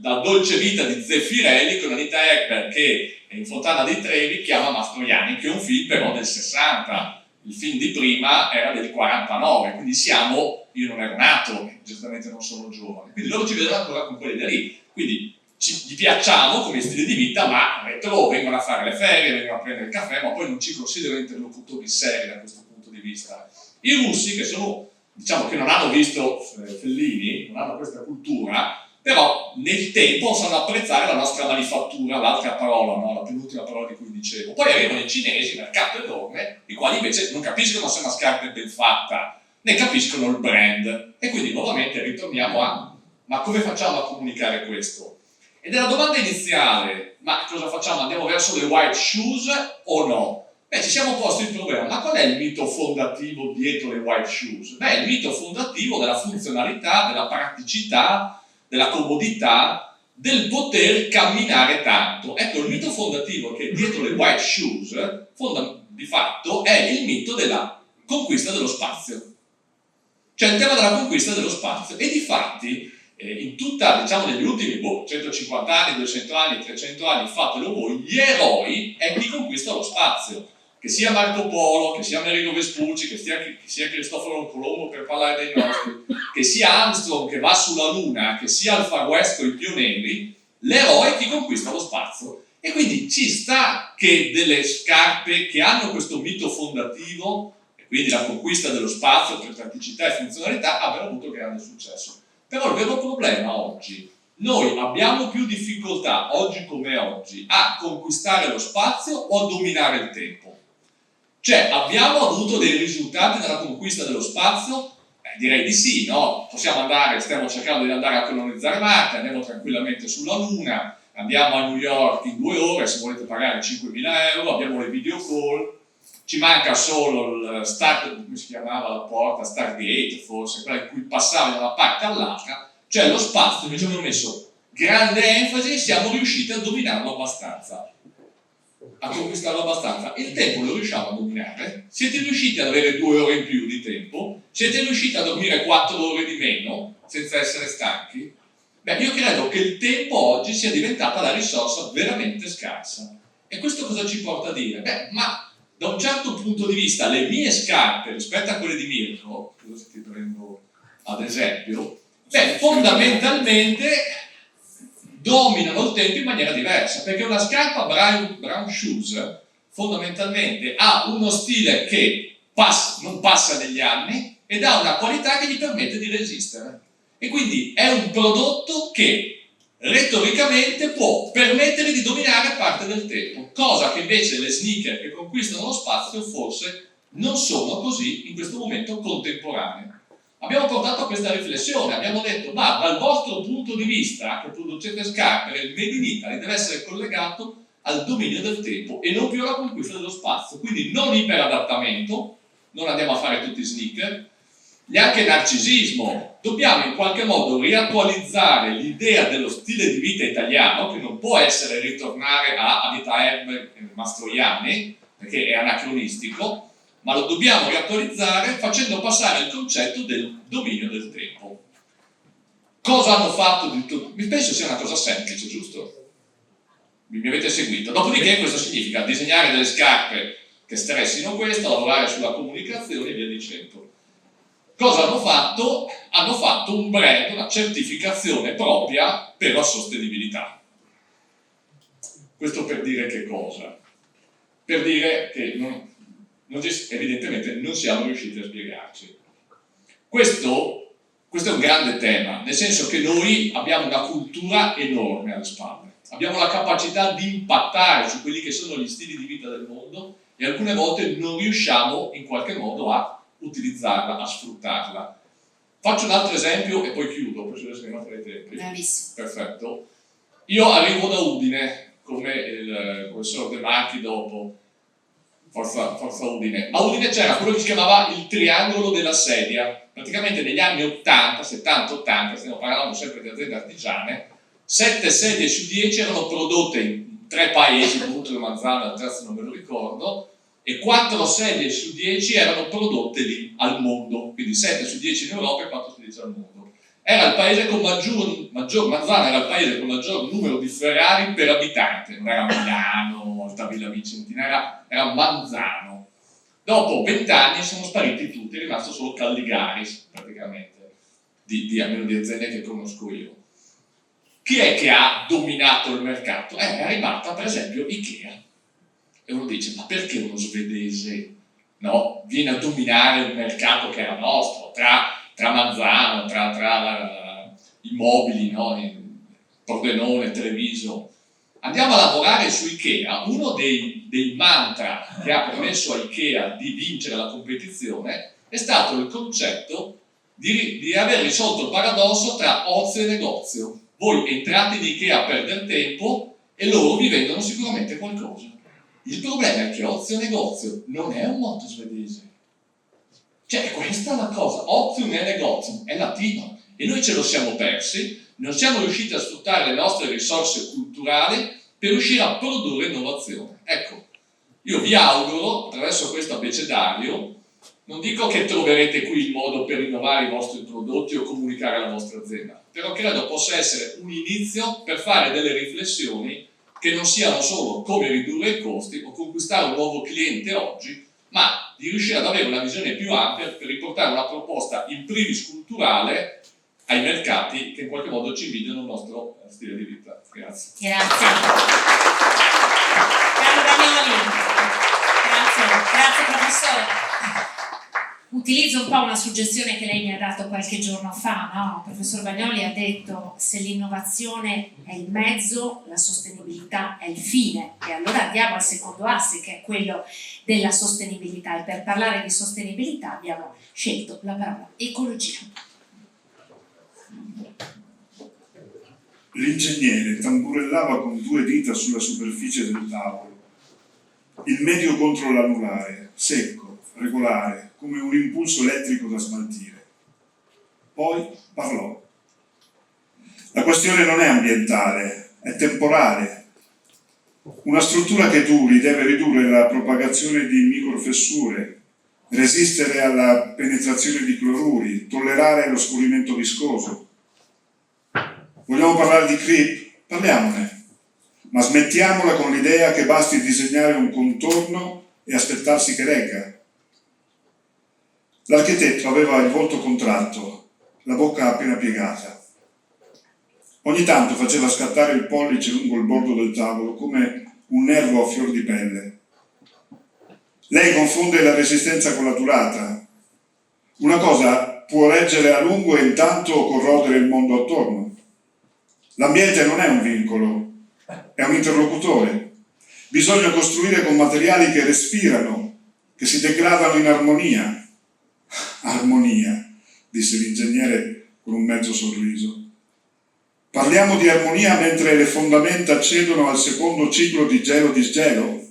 la dolce vita di Zeffirelli con Anita Ekberg che in Fontana dei Trevi chiama Mastroianni, che è un film però del 60, il film di prima era del 49, quindi io non ero nato, giustamente non sono giovane, quindi loro ci vedono ancora con quelle da lì, quindi gli piacciamo come stile di vita, ma vengono a fare le ferie, vengono a prendere il caffè, ma poi non ci considerano interlocutori seri da questo punto di vista. I russi, che sono, diciamo, che non hanno visto Fellini, non hanno questa cultura, però nel tempo sanno apprezzare la nostra manifattura, l'altra parola, no? La penultima parola di cui dicevo. Poi arrivano i cinesi, mercato enorme, i quali invece non capiscono se una scarpa è ben fatta, ne capiscono il brand. E quindi nuovamente ritorniamo ma come facciamo a comunicare questo? Ed è la domanda iniziale, ma cosa facciamo? Andiamo verso le white shoes o no? Ci siamo posti il problema, ma qual è il mito fondativo dietro le white shoes? Il mito fondativo della funzionalità, della praticità, della comodità, del poter camminare tanto. Ecco, il mito fondativo che dietro le white shoes, di fatto, è il mito della conquista dello spazio. Cioè il tema della conquista dello spazio. E difatti, in tutta, diciamo, negli ultimi 150 anni, 200 anni, 300 anni, fatelo voi, gli eroi è chi conquista lo spazio. Che sia Marco Polo, che sia Amerigo Vespucci, che sia Cristoforo Colombo per parlare dei nostri, che sia Armstrong che va sulla Luna, che sia il Far West con i pionieri, l'eroe è chi conquista lo spazio. E quindi ci sta che delle scarpe che hanno questo mito fondativo, e quindi la conquista dello spazio per praticità e funzionalità, abbiano avuto grande successo. Però il vero problema oggi, noi abbiamo più difficoltà, oggi come oggi, a conquistare lo spazio o a dominare il tempo. Cioè, abbiamo avuto dei risultati nella conquista dello spazio? Direi di sì, no? Stiamo cercando di andare a colonizzare Marte, andiamo tranquillamente sulla Luna, andiamo a New York in 2 ore, se volete pagare 5.000 euro, abbiamo le video call, ci manca solo il come si chiamava la porta, Stargate forse, quella in cui passavi da una parte all'altra, cioè lo spazio invece abbiamo messo grande enfasi e siamo riusciti a dominarlo abbastanza. A conquistarlo abbastanza. Il tempo lo riusciamo a dominare? Siete riusciti ad avere 2 ore in più di tempo? Siete riusciti a dormire 4 ore di meno senza essere stanchi? Io credo che il tempo oggi sia diventata la risorsa veramente scarsa. E questo cosa ci porta a dire? Ma da un certo punto di vista le mie scarpe rispetto a quelle di Mirko, cosa ti prendo ad esempio, fondamentalmente dominano il tempo in maniera diversa, perché una scarpa brown shoes fondamentalmente ha uno stile che non passa negli anni ed ha una qualità che gli permette di resistere. E quindi è un prodotto che retoricamente può permettere di dominare parte del tempo, cosa che invece le sneaker che conquistano lo spazio forse non sono così in questo momento contemporanee. Abbiamo portato a questa riflessione, abbiamo detto, ma dal vostro punto di vista, che producete scarpe, il Made in Italy deve essere collegato al dominio del tempo e non più alla conquista dello spazio. Quindi non iperadattamento, non andiamo a fare tutti sneaker, neanche narcisismo. Dobbiamo in qualche modo riattualizzare l'idea dello stile di vita italiano, che non può essere ritornare a Anita Ekberg e Mastroianni, perché è anacronistico, ma lo dobbiamo riattualizzare facendo passare il concetto del dominio del tempo. Cosa hanno fatto di tutto? Penso sia una cosa semplice, giusto? Mi avete seguito? Dopodiché cosa significa? Disegnare delle scarpe che stressino questo, lavorare sulla comunicazione e via dicendo. Cosa hanno fatto? Hanno fatto un brand, una certificazione propria per la sostenibilità. Questo per dire che cosa? Per dire che evidentemente non siamo riusciti a spiegarci. Questo è un grande tema, nel senso che noi abbiamo una cultura enorme alle spalle, abbiamo la capacità di impattare su quelli che sono gli stili di vita del mondo e alcune volte non riusciamo in qualche modo a utilizzarla, a sfruttarla. Faccio un altro esempio e poi chiudo, perché adesso mi fare i tempi. Bravissimo. Perfetto. Io arrivo da Udine, come il professor De Marchi dopo, Forza Udine. A Udine c'era quello che si chiamava il triangolo della sedia. Praticamente negli anni 80, 70, 80, stiamo parlando sempre di aziende artigiane, 7 sedie su 10 erano prodotte in 3 paesi, Budrio, Manzano, il terzo non me lo ricordo, e 4 sedie su 10 erano prodotte lì al mondo, quindi 7 su 10 in Europa e 4 su 10 al mondo. Era il paese con Manzano era il paese con maggior numero di Ferrari per abitante, non era Milano, Altamira Vicentina, era Manzano. Dopo 20 anni sono spariti tutti, è rimasto solo Calligaris praticamente, almeno di aziende che conosco io. Chi è che ha dominato il mercato? È arrivata per esempio Ikea. E uno dice, ma perché uno svedese viene a dominare un mercato che era nostro, tra Manzano, tra i mobili, Pordenone, Treviso. Andiamo a lavorare su Ikea. Uno dei mantra che ha permesso a Ikea di vincere la competizione è stato il concetto di aver risolto il paradosso tra ozio e negozio. Voi entrate in Ikea a perdere tempo e loro vi vendono sicuramente qualcosa. Il problema è che ozio e negozio non è un motto svedese. Cioè, questa è la cosa. Ozium e negozio è latino e noi ce lo siamo persi, non siamo riusciti a sfruttare le nostre risorse culturali per riuscire a produrre innovazione. Ecco, io vi auguro, attraverso questo abbecedario, non dico che troverete qui il modo per innovare i vostri prodotti o comunicare la vostra azienda, però credo possa essere un inizio per fare delle riflessioni che non siano solo come ridurre i costi o conquistare un nuovo cliente oggi, ma di riuscire ad avere una visione più ampia per riportare una proposta in primis culturale ai mercati che in qualche modo ci invidiano il nostro stile di vita. Grazie. Grazie. Caro Bagnoli, grazie professore. Utilizzo un po' una suggestione che lei mi ha dato qualche giorno fa, no? Il professor Bagnoli ha detto se l'innovazione è il mezzo, la sostenibilità è il fine, e allora andiamo al secondo asse che è quello della sostenibilità, e per parlare di sostenibilità abbiamo scelto la parola ecologia. L'ingegnere tamburellava con 2 dita sulla superficie del tavolo, il medio contro l'anulare, secco, regolare, come un impulso elettrico da smaltire. Poi parlò. La questione non è ambientale, è temporale. Una struttura che duri deve ridurre la propagazione di microfessure, resistere alla penetrazione di cloruri, tollerare lo scorrimento viscoso. Vogliamo parlare di creep? Parliamone, ma smettiamola con l'idea che basti disegnare un contorno e aspettarsi che regga. L'architetto aveva il volto contratto, la bocca appena piegata. Ogni tanto faceva scattare il pollice lungo il bordo del tavolo come un nervo a fior di pelle. Lei confonde la resistenza con la durata. Una cosa può reggere a lungo e intanto corrodere il mondo attorno. L'ambiente non è un vincolo, è un interlocutore. Bisogna costruire con materiali che respirano, che si degradano in armonia. Armonia, disse l'ingegnere con un mezzo sorriso. Parliamo di armonia mentre le fondamenta accedono al secondo ciclo di gelo-disgelo?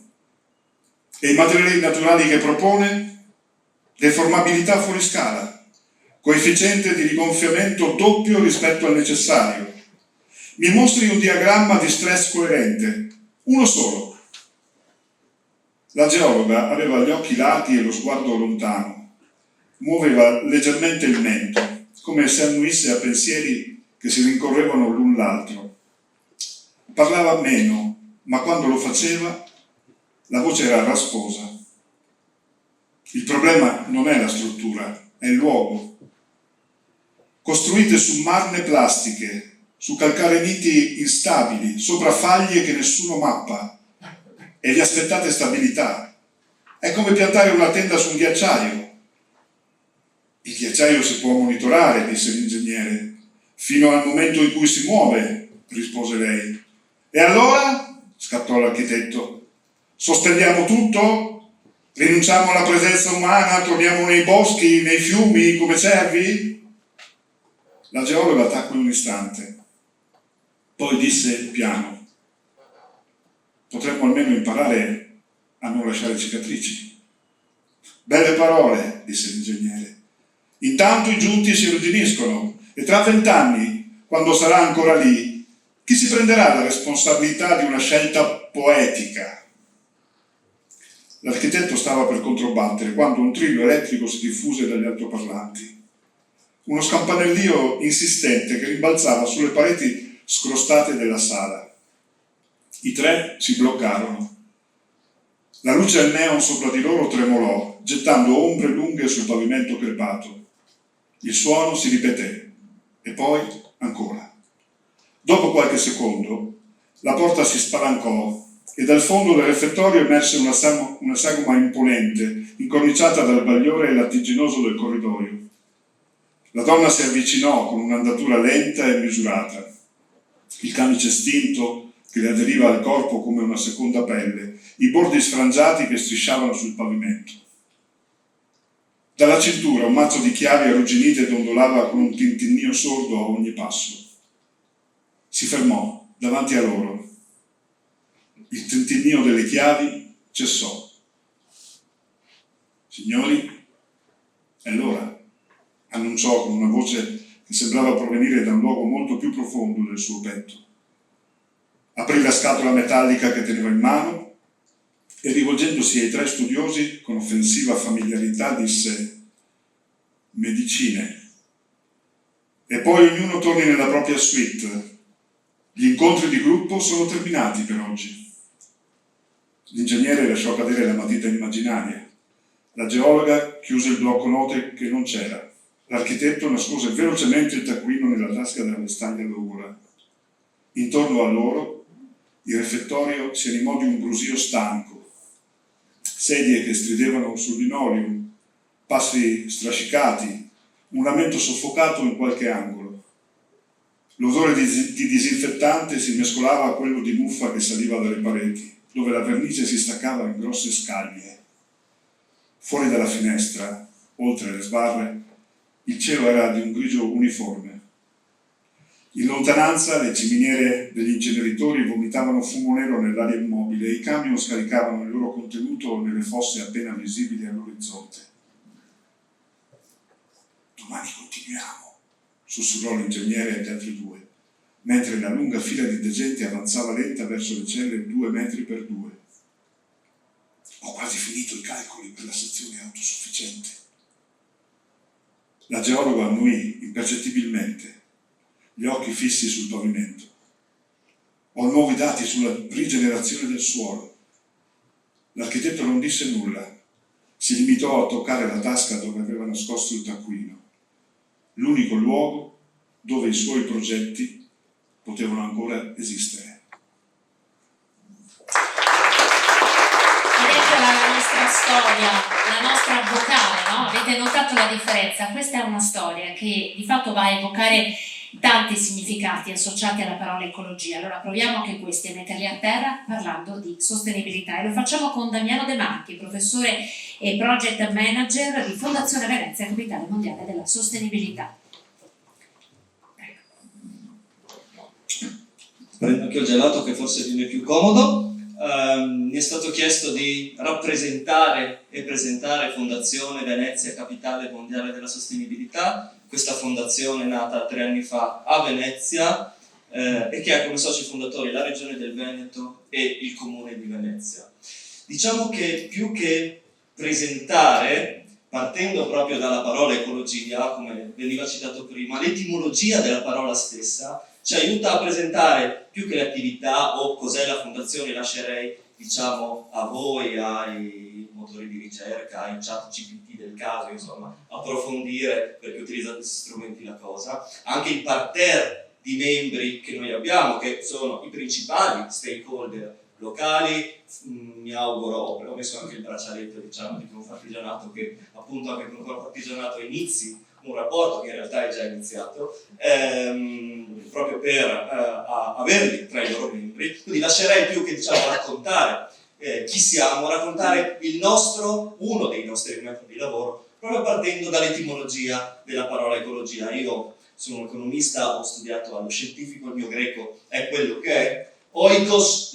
E i materiali naturali che propone? Deformabilità fuori scala, coefficiente di rigonfiamento doppio rispetto al necessario. Mi mostri un diagramma di stress coerente, uno solo. La geologa aveva gli occhi larghi e lo sguardo lontano. Muoveva leggermente il mento, come se annuisse a pensieri che si rincorrevano l'un l'altro. Parlava meno, ma quando lo faceva, la voce era rasposa. Il problema non è la struttura, è il luogo. Costruite su marne plastiche, su calcareniti instabili, sopra faglie che nessuno mappa, e vi aspettate stabilità. È come piantare una tenda su un ghiacciaio. Il ghiacciaio si può monitorare, disse l'ingegnere. Fino al momento in cui si muove, rispose lei. E allora? Scattò l'architetto. Sospendiamo tutto? Rinunciamo alla presenza umana? Torniamo nei boschi, nei fiumi, come cervi? La geologa tacque un istante. Poi disse piano. Potremmo almeno imparare a non lasciare cicatrici. Belle parole, disse l'ingegnere. Intanto i giunti si irrigidiniscono e tra 20 anni, quando sarà ancora lì, chi si prenderà la responsabilità di una scelta poetica? L'architetto stava per controbattere quando un trillo elettrico si diffuse dagli altoparlanti. Uno scampanellio insistente che rimbalzava sulle pareti scrostate della sala. I tre si bloccarono. La luce al neon sopra di loro tremolò, gettando ombre lunghe sul pavimento crepato. Il suono si ripeté, e poi ancora. Dopo qualche secondo, la porta si spalancò e dal fondo del refettorio emerse una sagoma imponente, incorniciata dal bagliore lattiginoso del corridoio. La donna si avvicinò con un'andatura lenta e misurata. Il camice stinto che le aderiva al corpo come una seconda pelle, i bordi sfrangiati che strisciavano sul pavimento. Dalla cintura un mazzo di chiavi arrugginite dondolava con un tintinnio sordo a ogni passo. Si fermò davanti a loro. Il tintinnio delle chiavi cessò. Signori, è l'ora, annunciò con una voce che sembrava provenire da un luogo molto più profondo del suo petto. Aprì la scatola metallica che teneva in mano e rivolgendosi ai tre studiosi con offensiva familiarità disse: medicine. E poi ognuno torni nella propria suite. Gli incontri di gruppo sono terminati per oggi. L'ingegnere lasciò cadere la matita immaginaria. La geologa chiuse il blocco note che non c'era. L'architetto nascose velocemente il taccuino nella tasca della vestaglia d'ora. Intorno a loro il refettorio si animò di un brusio stanco. Sedie che stridevano sul linoleum, passi strascicati, un lamento soffocato in qualche angolo. L'odore di disinfettante si mescolava a quello di muffa che saliva dalle pareti, dove la vernice si staccava in grosse scaglie. Fuori dalla finestra, oltre le sbarre, il cielo era di un grigio uniforme. In lontananza le ciminiere degli inceneritori vomitavano fumo nero nell'aria immobile e i camion scaricavano il loro contenuto nelle fosse appena visibili all'orizzonte. Domani continuiamo, sussurrò l'ingegnere agli altri due, mentre la lunga fila di degenti avanzava lenta verso le celle 2 metri per 2. Ho quasi finito i calcoli per la sezione autosufficiente. La geologa annuì impercettibilmente, gli occhi fissi sul pavimento. Ho nuovi dati sulla rigenerazione del suolo. L'architetto non disse nulla, si limitò a toccare la tasca dove aveva nascosto il taccuino, l'unico luogo dove i suoi progetti potevano ancora esistere. Vedete la nostra storia, la nostra vocale, no? Avete notato la differenza? Questa è una storia che di fatto va a evocare tanti significati associati alla parola ecologia. Allora proviamo anche questi a metterli a terra parlando di sostenibilità e lo facciamo con Damiano De Marchi, professore e project manager di Fondazione Venezia, capitale mondiale della sostenibilità. Prendo anche il gelato che forse viene più comodo. Mi è stato chiesto di rappresentare e presentare Fondazione Venezia, capitale mondiale della sostenibilità. Questa fondazione è nata 3 anni fa a Venezia e che ha come soci fondatori la Regione del Veneto e il Comune di Venezia. Diciamo che più che presentare, partendo proprio dalla parola ecologia, come veniva citato prima, l'etimologia della parola stessa ci aiuta a presentare più che le attività o cos'è la fondazione. Lascerei, diciamo, a voi, ai motori di ricerca, ai chat GPT del caso, insomma, approfondire, perché utilizzate questi strumenti la cosa. Anche il parterre di membri che noi abbiamo, che sono i principali stakeholder locali. Mi auguro, ho messo anche il braccialetto, diciamo, di Confartigianato, che appunto anche con Confartigianato inizi un rapporto che in realtà è già iniziato, proprio per averli tra i loro membri. Quindi lascerei più che, diciamo, raccontare chi siamo, raccontare uno dei nostri metodi di lavoro, proprio partendo dall'etimologia della parola ecologia. Io sono un economista, ho studiato allo scientifico, il mio greco è quello che è, oikos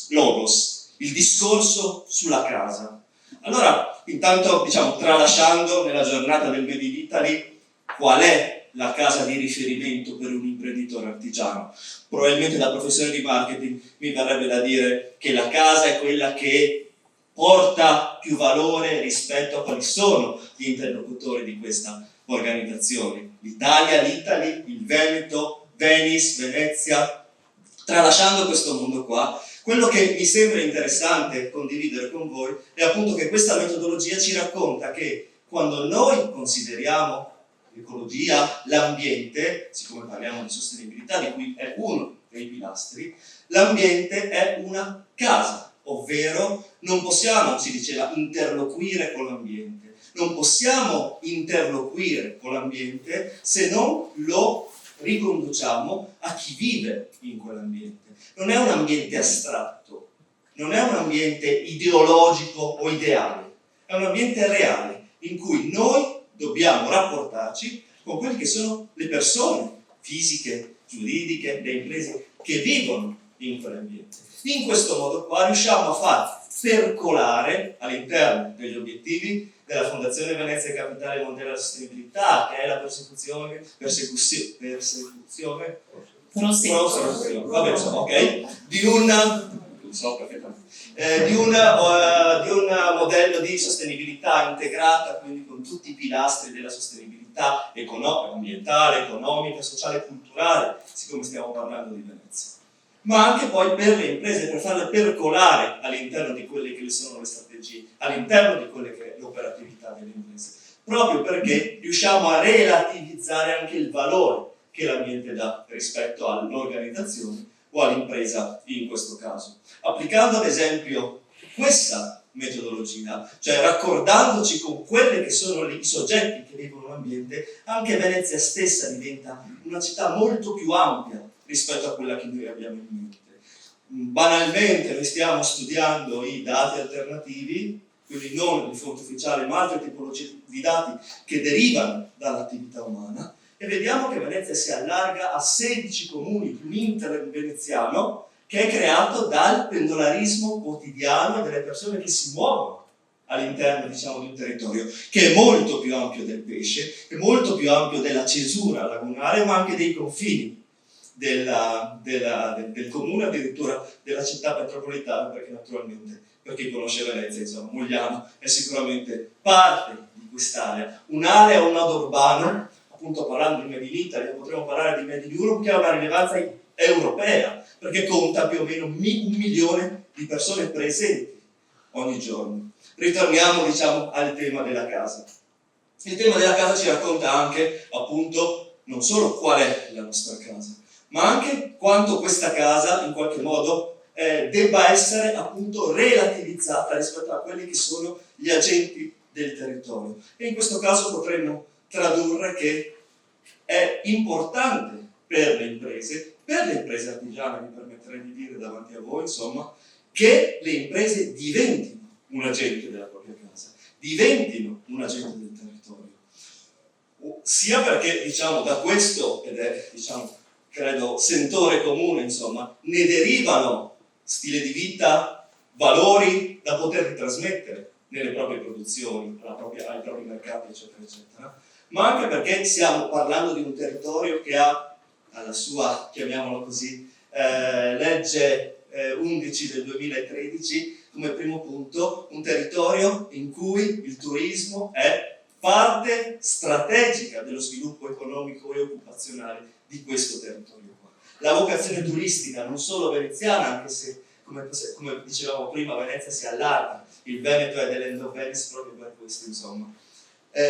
logos, il discorso sulla casa. Allora, intanto, diciamo, tralasciando nella giornata del Made in Italy qual è la casa di riferimento per un imprenditore artigiano. Probabilmente da professione di marketing mi verrebbe da dire che la casa è quella che porta più valore rispetto a quali sono gli interlocutori di questa organizzazione. L'Italia, l'Italy, il Veneto, Venice, Venezia. Tralasciando questo mondo qua, quello che mi sembra interessante condividere con voi è appunto che questa metodologia ci racconta che quando noi consideriamo l'ecologia, l'ambiente, siccome parliamo di sostenibilità, di cui è uno dei pilastri, l'ambiente è una casa, ovvero non possiamo, si diceva, interloquire con l'ambiente. Non possiamo interloquire con l'ambiente se non lo riconduciamo a chi vive in quell'ambiente. Non è un ambiente astratto, non è un ambiente ideologico o ideale, è un ambiente reale in cui noi dobbiamo rapportarci con quelle che sono le persone fisiche, giuridiche, le imprese che vivono in quell'ambiente. In questo modo qua riusciamo a far percolare all'interno degli obiettivi della Fondazione Venezia Capitale Mondiale della Sostenibilità, che è la persecuzione, vabbè, ok, di un modello di sostenibilità integrata, quindi con tutti i pilastri della sostenibilità ambientale, economica, sociale e culturale, siccome stiamo parlando di Venezia. Ma anche poi per le imprese, per farle percolare all'interno di quelle che sono le strategie, all'interno di quelle che è l'operatività delle imprese, proprio perché riusciamo a relativizzare anche il valore che l'ambiente dà rispetto all'organizzazione o all'impresa in questo caso. Applicando ad esempio questa metodologia, cioè raccordandoci con quelli che sono i soggetti che vivono l'ambiente, anche Venezia stessa diventa una città molto più ampia rispetto a quella che noi abbiamo in mente. Banalmente noi stiamo studiando i dati alternativi, quindi non le fonti ufficiali, ma altre tipologie di dati che derivano dall'attività umana, e vediamo che Venezia si allarga a 16 comuni, più l'Inter veneziano, che è creato dal pendolarismo quotidiano delle persone che si muovono all'interno, diciamo, di un territorio che è molto più ampio del pesce, è molto più ampio della cesura lagunare, ma anche dei confini del comune, addirittura della città metropolitana, perché naturalmente, per chi conosce Venezia, insomma, Mogliano è sicuramente parte di quest'area, un'area, un nodo urbano, appunto parlando di Made in Italy, potremmo parlare di Made in Europe, che ha una rilevanza europea, perché conta più o meno 1 milione di persone presenti ogni giorno. Ritorniamo, diciamo, al tema della casa. Il tema della casa ci racconta anche, appunto, non solo qual è la nostra casa, ma anche quanto questa casa, in qualche modo, debba essere, appunto, relativizzata rispetto a quelli che sono gli agenti del territorio. E in questo caso potremmo tradurre che è importante per le imprese artigiane, mi permetterei di dire davanti a voi, insomma, che le imprese diventino un agente della propria casa, diventino un agente del territorio. Sia perché, diciamo, da questo, ed è, diciamo, credo, sentore comune, insomma, ne derivano stile di vita, valori da poter trasmettere nelle proprie produzioni, ai propri mercati, eccetera, eccetera. Ma anche perché stiamo parlando di un territorio che ha, alla sua, chiamiamolo così, legge 11 del 2013, come primo punto, un territorio in cui il turismo è parte strategica dello sviluppo economico e occupazionale di questo territorio qua. La vocazione turistica, non solo veneziana, anche se, come dicevamo prima, Venezia si allarga, il Veneto è dell'End of Venice proprio per questo, insomma.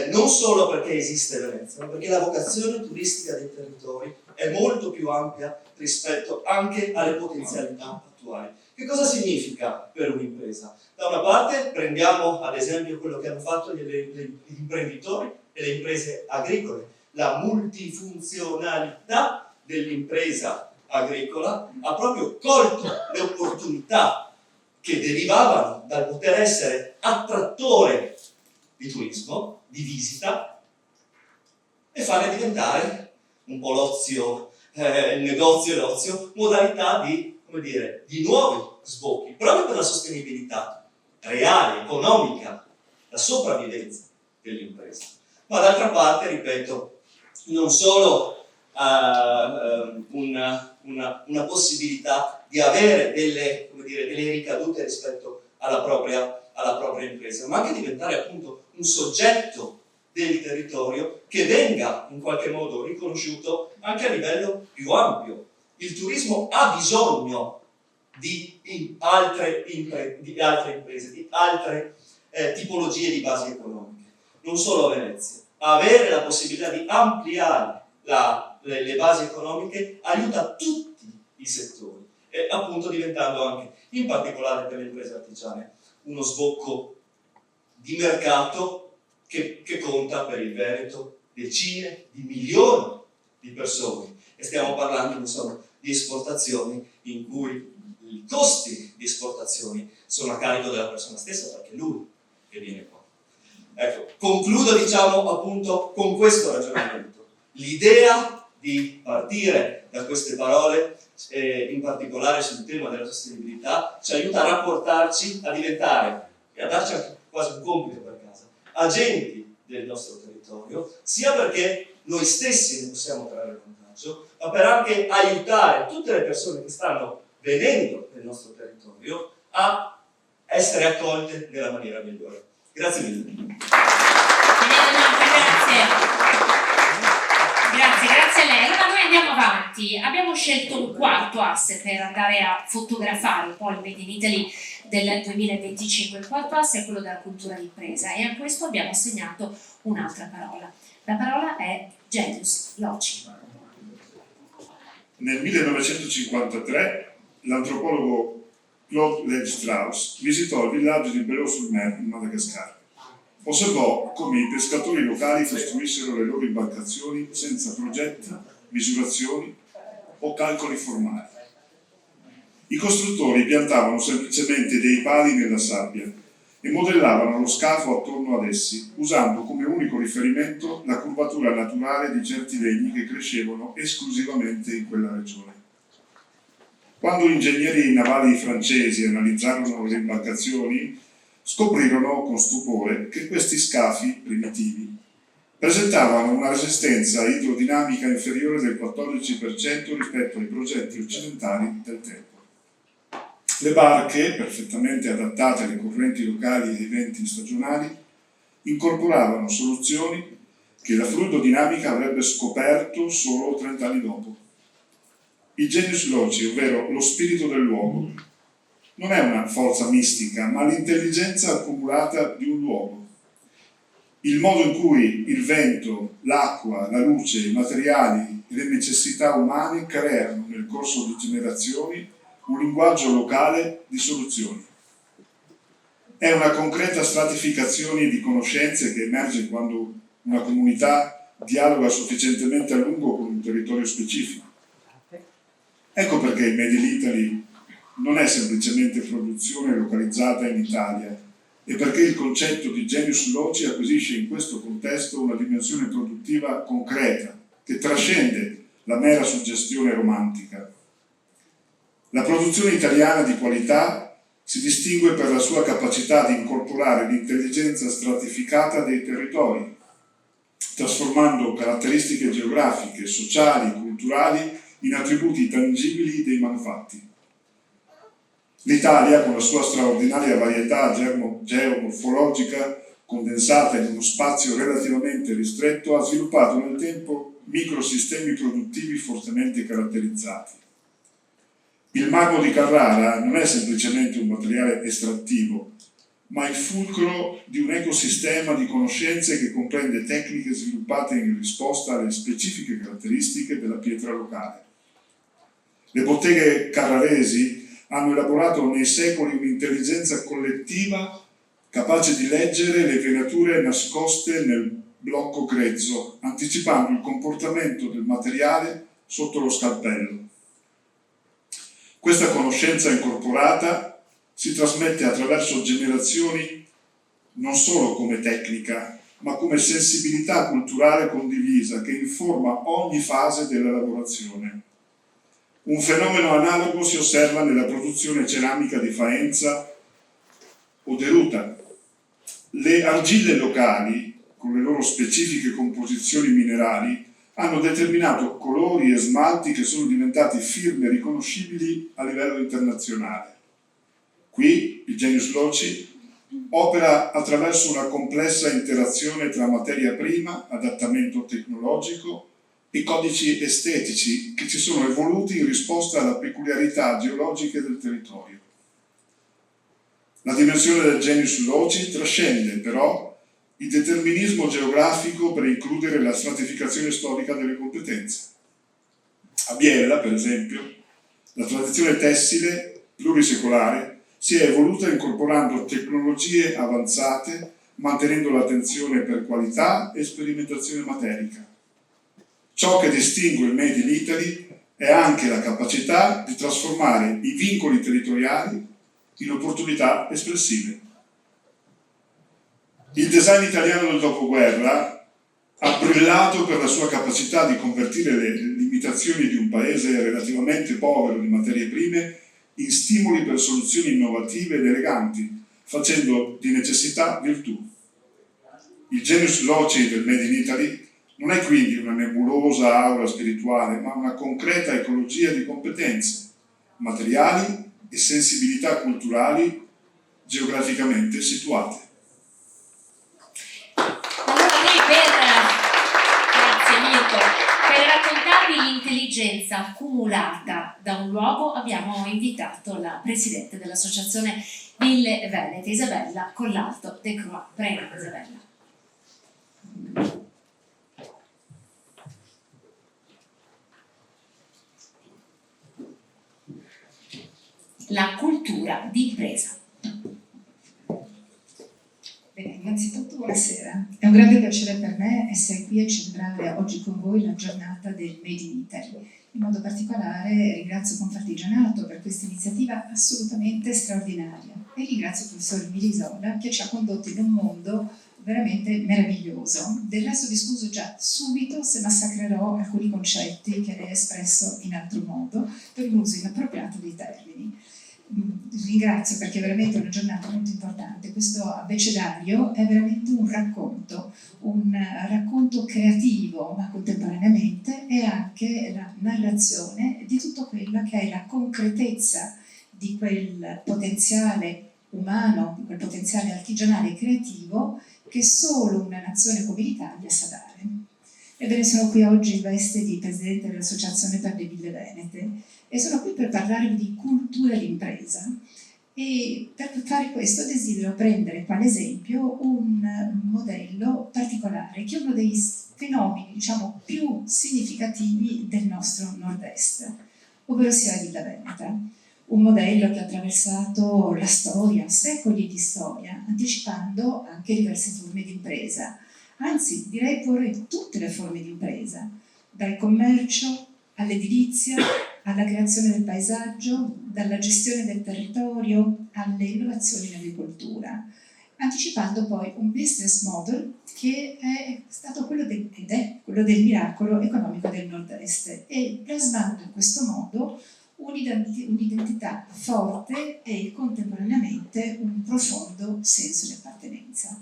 Non solo perché esiste Venezia, ma perché la vocazione turistica dei territori è molto più ampia rispetto anche alle potenzialità attuali Che cosa significa per un'impresa? Da una parte prendiamo ad esempio quello che hanno fatto gli imprenditori e le imprese agricole, la multifunzionalità dell'impresa agricola ha proprio colto le opportunità che derivavano dal poter essere attrattore di turismo, di visita, e farne diventare un po' l'ozio, il negozio e l'ozio, modalità di, come dire, di nuovi sbocchi, proprio per la sostenibilità reale, economica, la sopravvivenza dell'impresa. Ma d'altra parte, ripeto, non solo una possibilità di avere delle, come dire, delle ricadute rispetto alla propria impresa, ma anche diventare appunto un soggetto del territorio che venga in qualche modo riconosciuto anche a livello più ampio. Il turismo ha bisogno di altre imprese, di altre tipologie di basi economiche, non solo a Venezia. Avere la possibilità di ampliare le basi economiche aiuta tutti i settori, e appunto diventando anche, in particolare per le imprese artigiane, uno sbocco di mercato che conta per il Veneto decine di milioni di persone, e stiamo parlando insomma di esportazioni in cui i costi di esportazioni sono a carico della persona stessa, perché lui che viene qua. Ecco, concludo diciamo appunto con questo ragionamento. L'idea di partire da queste parole, in particolare sul tema della sostenibilità, ci aiuta a rapportarci, a diventare, e a darci anche quasi un compito per casa, agenti del nostro territorio, sia perché noi stessi ne possiamo trarre vantaggio, ma per anche aiutare tutte le persone che stanno venendo nel nostro territorio a essere accolte nella maniera migliore. Grazie mille. Grazie a lei, ma noi andiamo avanti. Abbiamo scelto un quarto asse per andare a fotografare un po' il Made in Italy del 2025. Il quarto asse è quello della cultura d'impresa, e a questo abbiamo assegnato un'altra parola. La parola è Genius Loci. Nel 1953 l'antropologo Claude Lévi-Strauss visitò il villaggio di Belleau-sur-Mer in Madagascar. Osservò come i pescatori locali costruissero le loro imbarcazioni senza progetti, misurazioni o calcoli formali. I costruttori piantavano semplicemente dei pali nella sabbia e modellavano lo scafo attorno ad essi, usando come unico riferimento la curvatura naturale di certi legni che crescevano esclusivamente in quella regione. Quando gli ingegneri navali francesi analizzarono le imbarcazioni, scoprirono con stupore che questi scafi primitivi presentavano una resistenza idrodinamica inferiore del 14% rispetto ai progetti occidentali del tempo. Le barche, perfettamente adattate alle correnti locali e ai venti stagionali, incorporavano soluzioni che la fluidodinamica avrebbe scoperto solo 30 anni dopo. Il genius loci, ovvero lo spirito del luogo, non è una forza mistica, ma l'intelligenza accumulata di un luogo. Il modo in cui il vento, l'acqua, la luce, i materiali e le necessità umane creano nel corso di generazioni un linguaggio locale di soluzioni. È una concreta stratificazione di conoscenze che emerge quando una comunità dialoga sufficientemente a lungo con un territorio specifico. Ecco perché il Made in Italy non è semplicemente produzione localizzata in Italia, e perché il concetto di genius loci acquisisce in questo contesto una dimensione produttiva concreta che trascende la mera suggestione romantica. La produzione italiana di qualità si distingue per la sua capacità di incorporare l'intelligenza stratificata dei territori, trasformando caratteristiche geografiche, sociali, culturali in attributi tangibili dei manufatti. L'Italia, con la sua straordinaria varietà geomorfologica condensata in uno spazio relativamente ristretto, ha sviluppato nel tempo microsistemi produttivi fortemente caratterizzati. Il marmo di Carrara non è semplicemente un materiale estrattivo, ma il fulcro di un ecosistema di conoscenze che comprende tecniche sviluppate in risposta alle specifiche caratteristiche della pietra locale. Le botteghe carraresi hanno elaborato nei secoli un'intelligenza collettiva capace di leggere le venature nascoste nel blocco grezzo, anticipando il comportamento del materiale sotto lo scalpello. Questa conoscenza incorporata si trasmette attraverso generazioni non solo come tecnica, ma come sensibilità culturale condivisa che informa ogni fase della lavorazione. Un fenomeno analogo si osserva nella produzione ceramica di Faenza o Deruta. Le argille locali, con le loro specifiche composizioni minerali, hanno determinato colori e smalti che sono diventati firme riconoscibili a livello internazionale. Qui il Genius Loci opera attraverso una complessa interazione tra materia prima, adattamento tecnologico e codici estetici che ci sono evoluti in risposta alle peculiarità geologiche del territorio. La dimensione del Genius Loci trascende però il determinismo geografico per includere la stratificazione storica delle competenze. A Biella, per esempio, la tradizione tessile plurisecolare si è evoluta incorporando tecnologie avanzate, mantenendo l'attenzione per qualità e sperimentazione materica. Ciò che distingue il Made in Italy è anche la capacità di trasformare i vincoli territoriali in opportunità espressive. Il design italiano del dopoguerra ha brillato per la sua capacità di convertire le limitazioni di un paese relativamente povero di materie prime in stimoli per soluzioni innovative ed eleganti, facendo di necessità virtù. Il Genius Loci del Made in Italy non è quindi una nebulosa aura spirituale, ma una concreta ecologia di competenze, materiali e sensibilità culturali geograficamente situate. Allora noi grazie Mirko, per raccontarvi l'intelligenza accumulata da un luogo abbiamo invitato la presidente dell'associazione Ville Venete, Isabella Collalto De Croix. Prego Isabella. La cultura di impresa. Bene, innanzitutto buonasera. È un grande piacere per me essere qui a celebrare oggi con voi la giornata del Made in Italy. In modo particolare ringrazio Confartigianato per questa iniziativa assolutamente straordinaria e ringrazio il professor Milisola che ci ha condotto in un mondo veramente meraviglioso. Del resto vi scuso già subito se massacrerò alcuni concetti che lei ha espresso in altro modo per un uso inappropriato dei termini. Ringrazio perché è veramente una giornata molto importante. Questo abbecedario è veramente un racconto creativo, ma contemporaneamente è anche la narrazione di tutto quella che è la concretezza di quel potenziale umano, di quel potenziale artigianale e creativo che solo una nazione come l'Italia sa dare. Ebbene, sono qui oggi in veste di presidente dell'Associazione per le Ville Venete e sono qui per parlarvi di cultura d'impresa e per fare questo desidero prendere quale esempio un modello particolare che è uno dei fenomeni, diciamo, più significativi del nostro nord-est, ovvero sia la Villa Veneta. Un modello che ha attraversato la storia, secoli di storia, anticipando anche diverse forme di impresa, anzi direi pure tutte le forme di impresa, dal commercio all'edilizia, alla creazione del paesaggio, dalla gestione del territorio alle innovazioni in agricoltura, anticipando poi un business model che è stato quello del miracolo economico del nord-est e plasmando in questo modo un'identità forte e contemporaneamente un profondo senso di appartenenza.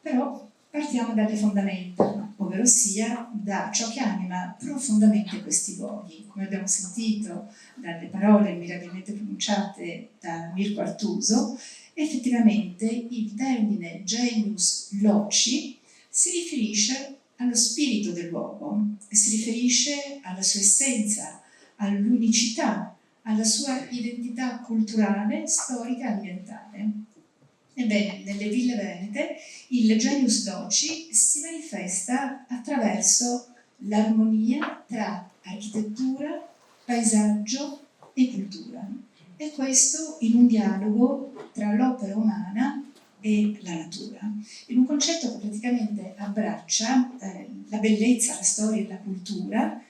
Però partiamo dalle fondamenta, ovvero sia da ciò che anima profondamente questi luoghi. Come abbiamo sentito dalle parole mirabilmente pronunciate da Mirko Artuso, effettivamente il termine Genius Loci si riferisce allo spirito del luogo, si riferisce alla sua essenza, all'unicità, alla sua identità culturale, storica e ambientale. Ebbene, nelle Ville Venete il Genius Loci si manifesta attraverso l'armonia tra architettura, paesaggio e cultura. e questo in un dialogo tra l'opera umana e la natura, in un concetto che praticamente abbraccia la bellezza, la storia e la cultura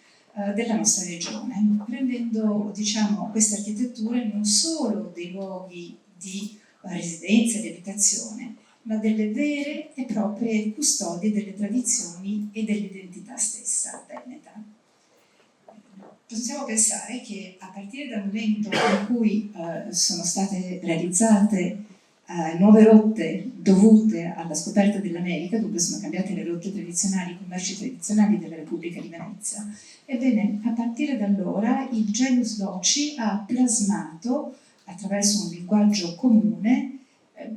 della nostra regione, rendendo, diciamo, queste architetture non solo dei luoghi di residenza e di abitazione, ma delle vere e proprie custodie delle tradizioni e dell'identità stessa veneta. Possiamo pensare che a partire dal momento in cui sono state realizzate nuove rotte dovute alla scoperta dell'America, dunque sono cambiate le rotte tradizionali, i commerci tradizionali della Repubblica di Venezia, ebbene, a partire da allora il Genius Loci ha plasmato, attraverso un linguaggio comune,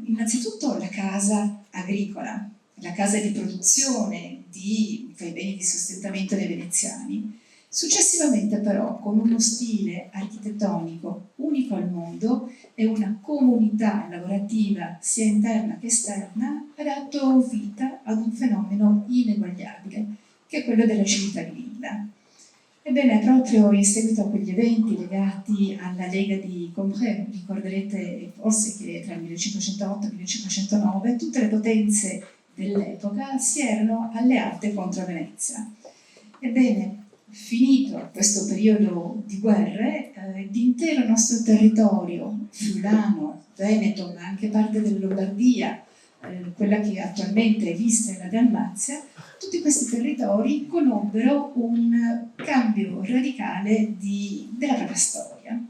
innanzitutto la casa agricola, la casa di produzione di quei beni di sostentamento dei veneziani. Successivamente però, con uno stile architettonico unico al mondo e una comunità lavorativa sia interna che esterna, ha dato vita ad un fenomeno ineguagliabile, che è quello della civiltà di villa. Ebbene, proprio in seguito a quegli eventi legati alla Lega di Cambrai, ricorderete forse che tra il 1508 e il 1509 tutte le potenze dell'epoca si erano alleate contro Venezia. Ebbene, finito questo periodo di guerre, l'intero nostro territorio friulano, veneto, ma anche parte della Lombardia, quella che attualmente è vista nella Dalmazia, tutti questi territori conobbero un cambio radicale della propria storia,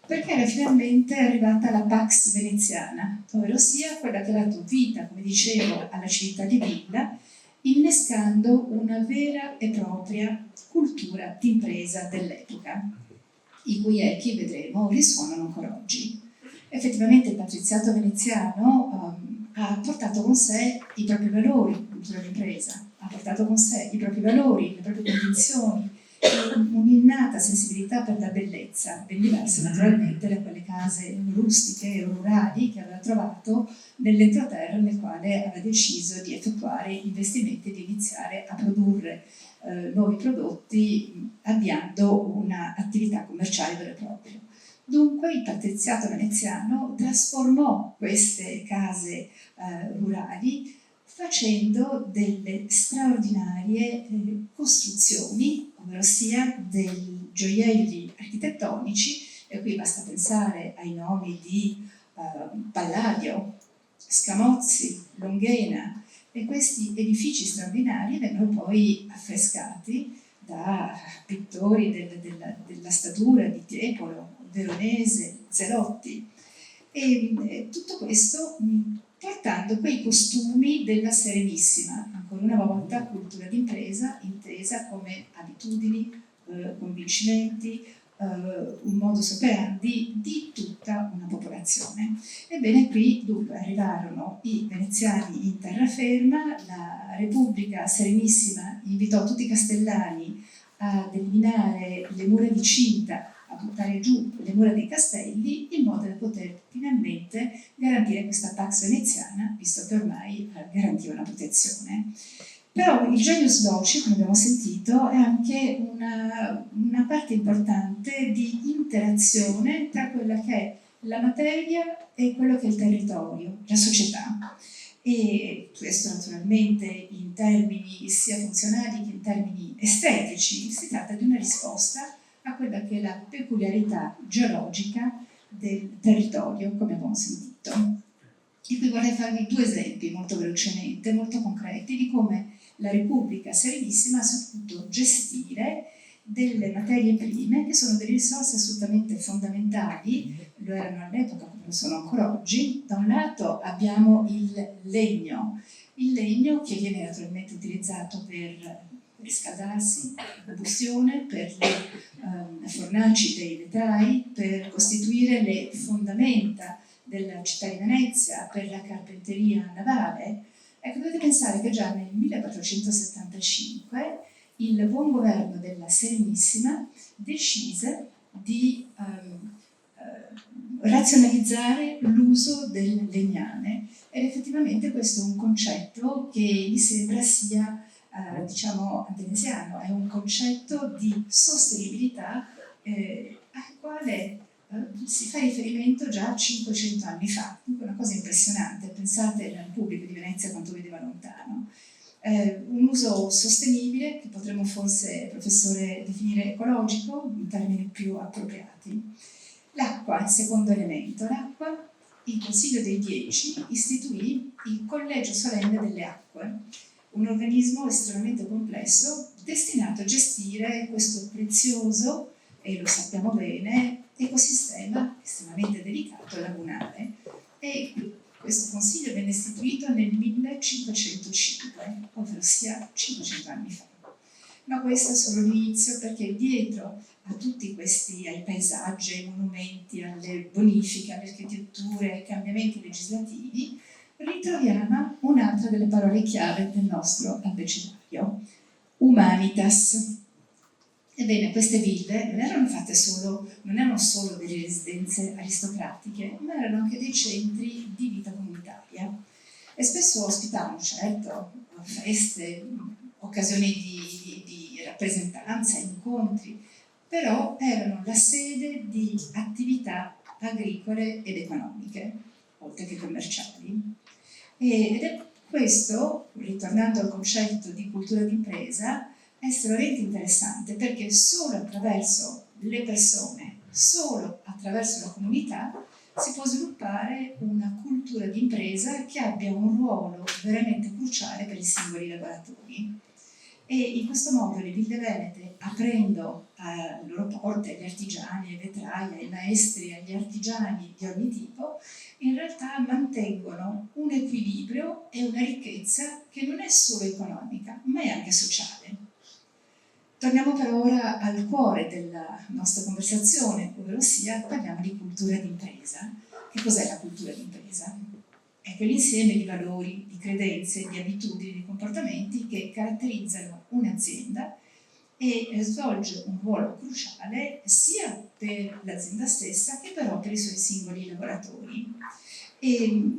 perché era finalmente arrivata la Pax Veneziana, ovvero sia quella che ha dato vita, come dicevo, alla civiltà di villa, innescando una vera e propria cultura d'impresa dell'epoca, i cui echi, vedremo, risuonano ancora oggi. Effettivamente il patriziato veneziano ha portato con sé i propri valori, la cultura d'impresa, ha portato con sé i propri valori, le proprie convinzioni, un'innata sensibilità per la bellezza, ben diversa naturalmente da quelle case rustiche e rurali che aveva trovato nell'entroterra, nel quale aveva deciso di effettuare investimenti e di iniziare a produrre nuovi prodotti, avviando un'attività commerciale vera e propria. Dunque il patriziato veneziano trasformò queste case rurali facendo delle straordinarie costruzioni, ovvero sia dei gioielli architettonici, e qui basta pensare ai nomi di Palladio, Scamozzi, Longhena, e questi edifici straordinari vennero poi affrescati da pittori della statura di Tiepolo, Veronese, Zelotti, e tutto questo portando quei costumi della Serenissima, ancora una volta cultura d'impresa intesa come abitudini, convincimenti, un modus operandi di tutta una popolazione. Ebbene, qui dunque arrivarono i veneziani in terraferma, la Repubblica Serenissima invitò tutti i castellani ad eliminare le mura di cinta, a buttare giù le mura dei castelli, in modo da poter finalmente garantire questa Pax veneziana, visto che ormai garantiva una protezione. Però il Genius Loci, come abbiamo sentito, è anche una parte importante di interazione tra quella che è la materia e quello che è il territorio, la società. E questo naturalmente in termini sia funzionali che in termini estetici. Si tratta di una risposta a quella che è la peculiarità geologica del territorio, come abbiamo sentito. E qui vorrei farvi due esempi molto velocemente, molto concreti, di come la Repubblica Serenissima ha saputo gestire delle materie prime che sono delle risorse assolutamente fondamentali, lo erano all'epoca come lo sono ancora oggi. Da un lato abbiamo il legno che viene naturalmente utilizzato per riscaldarsi, la combustione, per le fornaci dei vetrai, per costituire le fondamenta della città di Venezia, per la carpenteria navale. Ecco, dovete pensare che già nel 1475 il buon governo della Serenissima decise di razionalizzare l'uso del legname, ed effettivamente questo è un concetto che mi sembra sia diciamo ateniesiano, è un concetto di sostenibilità al quale si fa riferimento già a 500 anni fa, dunque una cosa impressionante, pensate al pubblico di Venezia quanto vedeva lontano. Un uso sostenibile, che potremmo forse, professore, definire ecologico, in termini più appropriati. L'acqua, il secondo elemento. L'acqua, il Consiglio dei 10 istituì il Collegio Solenne delle Acque, un organismo estremamente complesso destinato a gestire questo prezioso, e lo sappiamo bene, ecosistema estremamente delicato e lagunare. E questo consiglio venne istituito nel 1505, ovvero sia 500 anni fa. Ma questo è solo l'inizio, perché dietro a tutti questi, ai paesaggi, ai monumenti, alle bonifiche, alle architetture, ai cambiamenti legislativi, ritroviamo un'altra delle parole chiave del nostro abbecedario, humanitas. Ebbene, queste ville non erano solo delle residenze aristocratiche, ma erano anche dei centri di vita comunitaria. E spesso ospitavano, certo, feste, occasioni di rappresentanza, incontri, però erano la sede di attività agricole ed economiche, oltre che commerciali. Ed è questo, ritornando al concetto di cultura d'impresa, è estremamente interessante, perché solo attraverso le persone, solo attraverso la comunità, si può sviluppare una cultura d'impresa che abbia un ruolo veramente cruciale per i singoli lavoratori. E in questo modo le ville venete, aprendo alle loro porte agli artigiani, ai vetrai, ai maestri, agli artigiani di ogni tipo, in realtà mantengono un equilibrio e una ricchezza che non è solo economica, ma è anche sociale. Torniamo per ora al cuore della nostra conversazione, ovvero sia parliamo di cultura d'impresa. Che cos'è la cultura d'impresa? È quell'insieme di valori, di credenze, di abitudini, di comportamenti che caratterizzano un'azienda e svolge un ruolo cruciale sia per l'azienda stessa che però per i suoi singoli lavoratori. E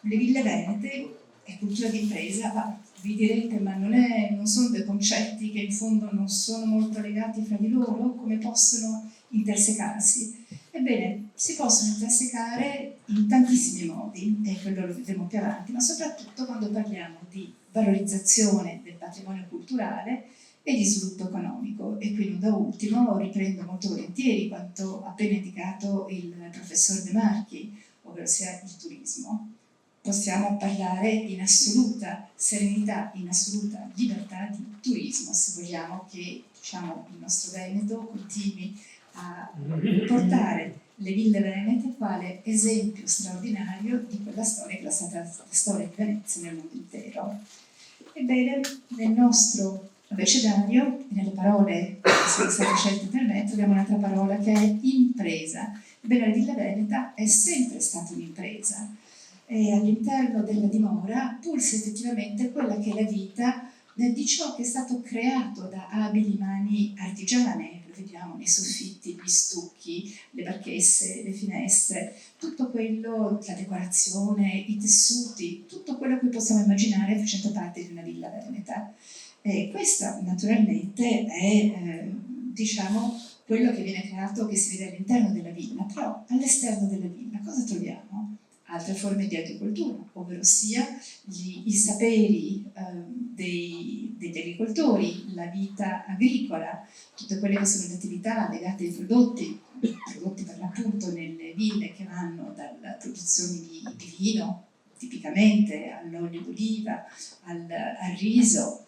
le ville venete e cultura d'impresa, ma vi direte, ma non sono due concetti che in fondo non sono molto legati fra di loro? Come possono intersecarsi? Ebbene, si possono intersecare in tantissimi modi, e quello lo vedremo più avanti, ma soprattutto quando parliamo di valorizzazione del patrimonio culturale e di sviluppo economico. E qui non da ultimo riprendo molto volentieri quanto appena indicato il professor De Marchi, ovvero sia il turismo. Possiamo parlare in assoluta serenità, in assoluta libertà di turismo, se vogliamo che il nostro Veneto continui a portare le ville venete quale esempio straordinario di quella storia che è stata la storia di Venezia nel mondo intero. Ebbene, nel nostro abbecedario, nelle parole che sono state scelte per me, troviamo un'altra parola che è impresa. Ebbene, la Villa Veneta è sempre stata un'impresa. E all'interno della dimora pulsa effettivamente quella che è la vita di ciò che è stato creato da abili mani artigiane. Lo vediamo nei soffitti, gli stucchi, le barchesse, le finestre, tutto quello, la decorazione, i tessuti, tutto quello che possiamo immaginare facendo parte di una villa veneta. E questa naturalmente è quello che viene creato, che si vede all'interno della villa, però all'esterno della villa cosa troviamo? Altre forme di agricoltura, ovvero sia i saperi degli agricoltori, la vita agricola, tutte quelle che sono le attività legate ai prodotti per l'appunto nelle ville, che vanno dalla produzione di vino, tipicamente, all'olio d'oliva, al riso,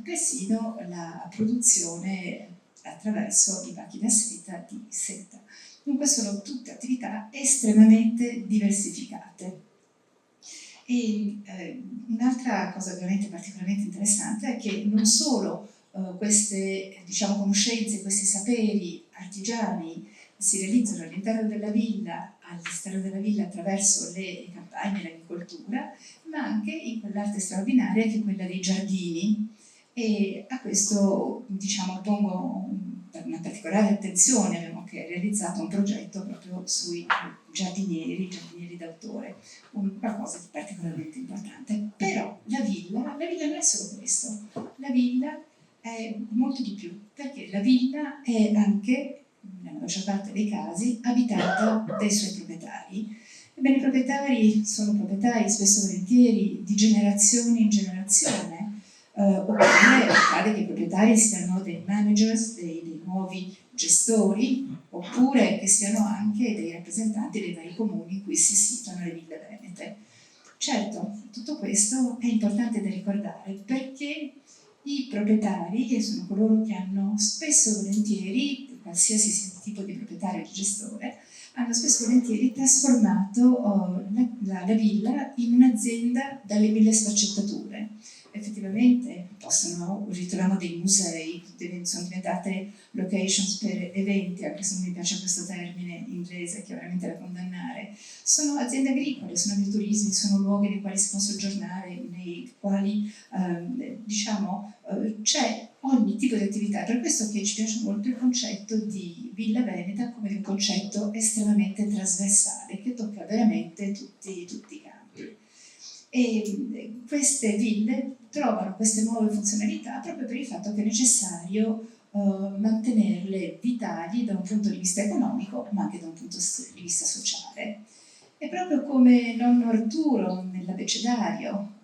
persino la produzione attraverso i bachi da seta di seta. Dunque sono tutte attività estremamente diversificate. E un'altra cosa veramente particolarmente interessante è che non solo queste conoscenze, questi saperi artigiani si realizzano all'interno della villa, attraverso le campagne e l'agricoltura, ma anche in quell'arte straordinaria che è quella dei giardini. E a questo pongo una particolare attenzione. Abbiamo anche realizzato un progetto proprio sui giardinieri d'autore, qualcosa di particolarmente importante. Però la villa non è solo questo, la villa è molto di più, perché la villa è anche, nella maggior parte dei casi, abitata dai suoi proprietari. Ebbene, i proprietari sono proprietari spesso e volentieri di generazione in generazione, oppure accade che i proprietari siano dei managers, dei nuovi gestori, oppure che siano anche dei rappresentanti dei vari comuni in cui si situano le ville venete. Certo, tutto questo è importante da ricordare perché i proprietari sono coloro che hanno spesso e volentieri, qualsiasi sia il tipo di proprietario o di gestore, hanno spesso e volentieri trasformato la villa in un'azienda dalle mille sfaccettature. Effettivamente ritroviamo dei musei, sono diventate locations per eventi, anche se non mi piace questo termine inglese che è veramente da condannare. Sono aziende agricole, sono agriturismi, sono luoghi nei quali si può soggiornare, nei quali c'è ogni tipo di attività. Per questo che ci piace molto il concetto di Villa Veneta come un concetto estremamente trasversale che tocca veramente tutti i campi. E queste ville trovano queste nuove funzionalità proprio per il fatto che è necessario mantenerle vitali da un punto di vista economico ma anche da un punto di vista sociale. E proprio come nonno Arturo nell'Abbecedario,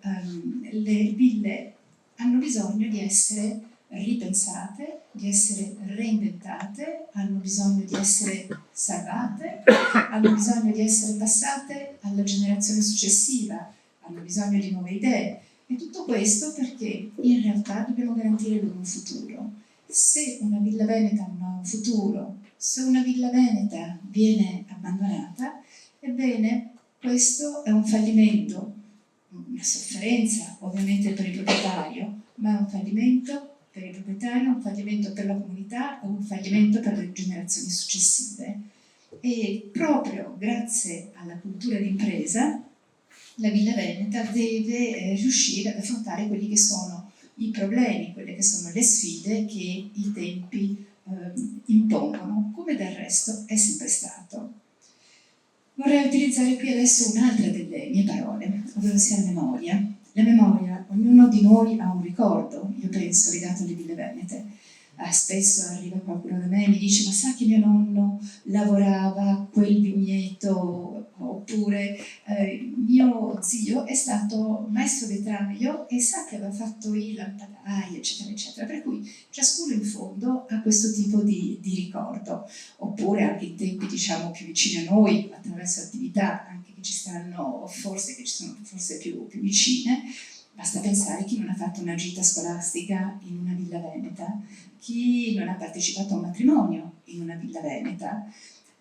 le ville hanno bisogno di essere ripensate, di essere reinventate, hanno bisogno di essere salvate, hanno bisogno di essere passate alla generazione successiva, hanno bisogno di nuove idee. E tutto questo perché in realtà dobbiamo garantire loro un futuro. Se una villa veneta non ha un futuro, se una villa veneta viene abbandonata, ebbene questo è un fallimento, una sofferenza ovviamente per il proprietario, ma è un fallimento per il proprietario, un fallimento per la comunità e un fallimento per le generazioni successive. E proprio grazie alla cultura d'impresa la Villa Veneta deve riuscire ad affrontare quelli che sono i problemi, quelle che sono le sfide che i tempi impongono, come del resto è sempre stato. Vorrei utilizzare qui adesso un'altra delle mie parole, ovvero sia la memoria. La memoria, ognuno di noi ha un ricordo, io penso, legato alle Ville Venete. Spesso arriva qualcuno da me e mi dice: ma sa che mio nonno lavorava a quel vigneto, oppure mio zio è stato maestro vetraio e sa che aveva fatto i lampadai, eccetera eccetera. Per cui ciascuno in fondo ha questo tipo di ricordo, oppure anche in tempi diciamo più vicini a noi, attraverso attività anche che ci stanno forse, che ci sono forse più vicine. Basta pensare chi non ha fatto una gita scolastica in una villa veneta, chi non ha partecipato a un matrimonio in una villa veneta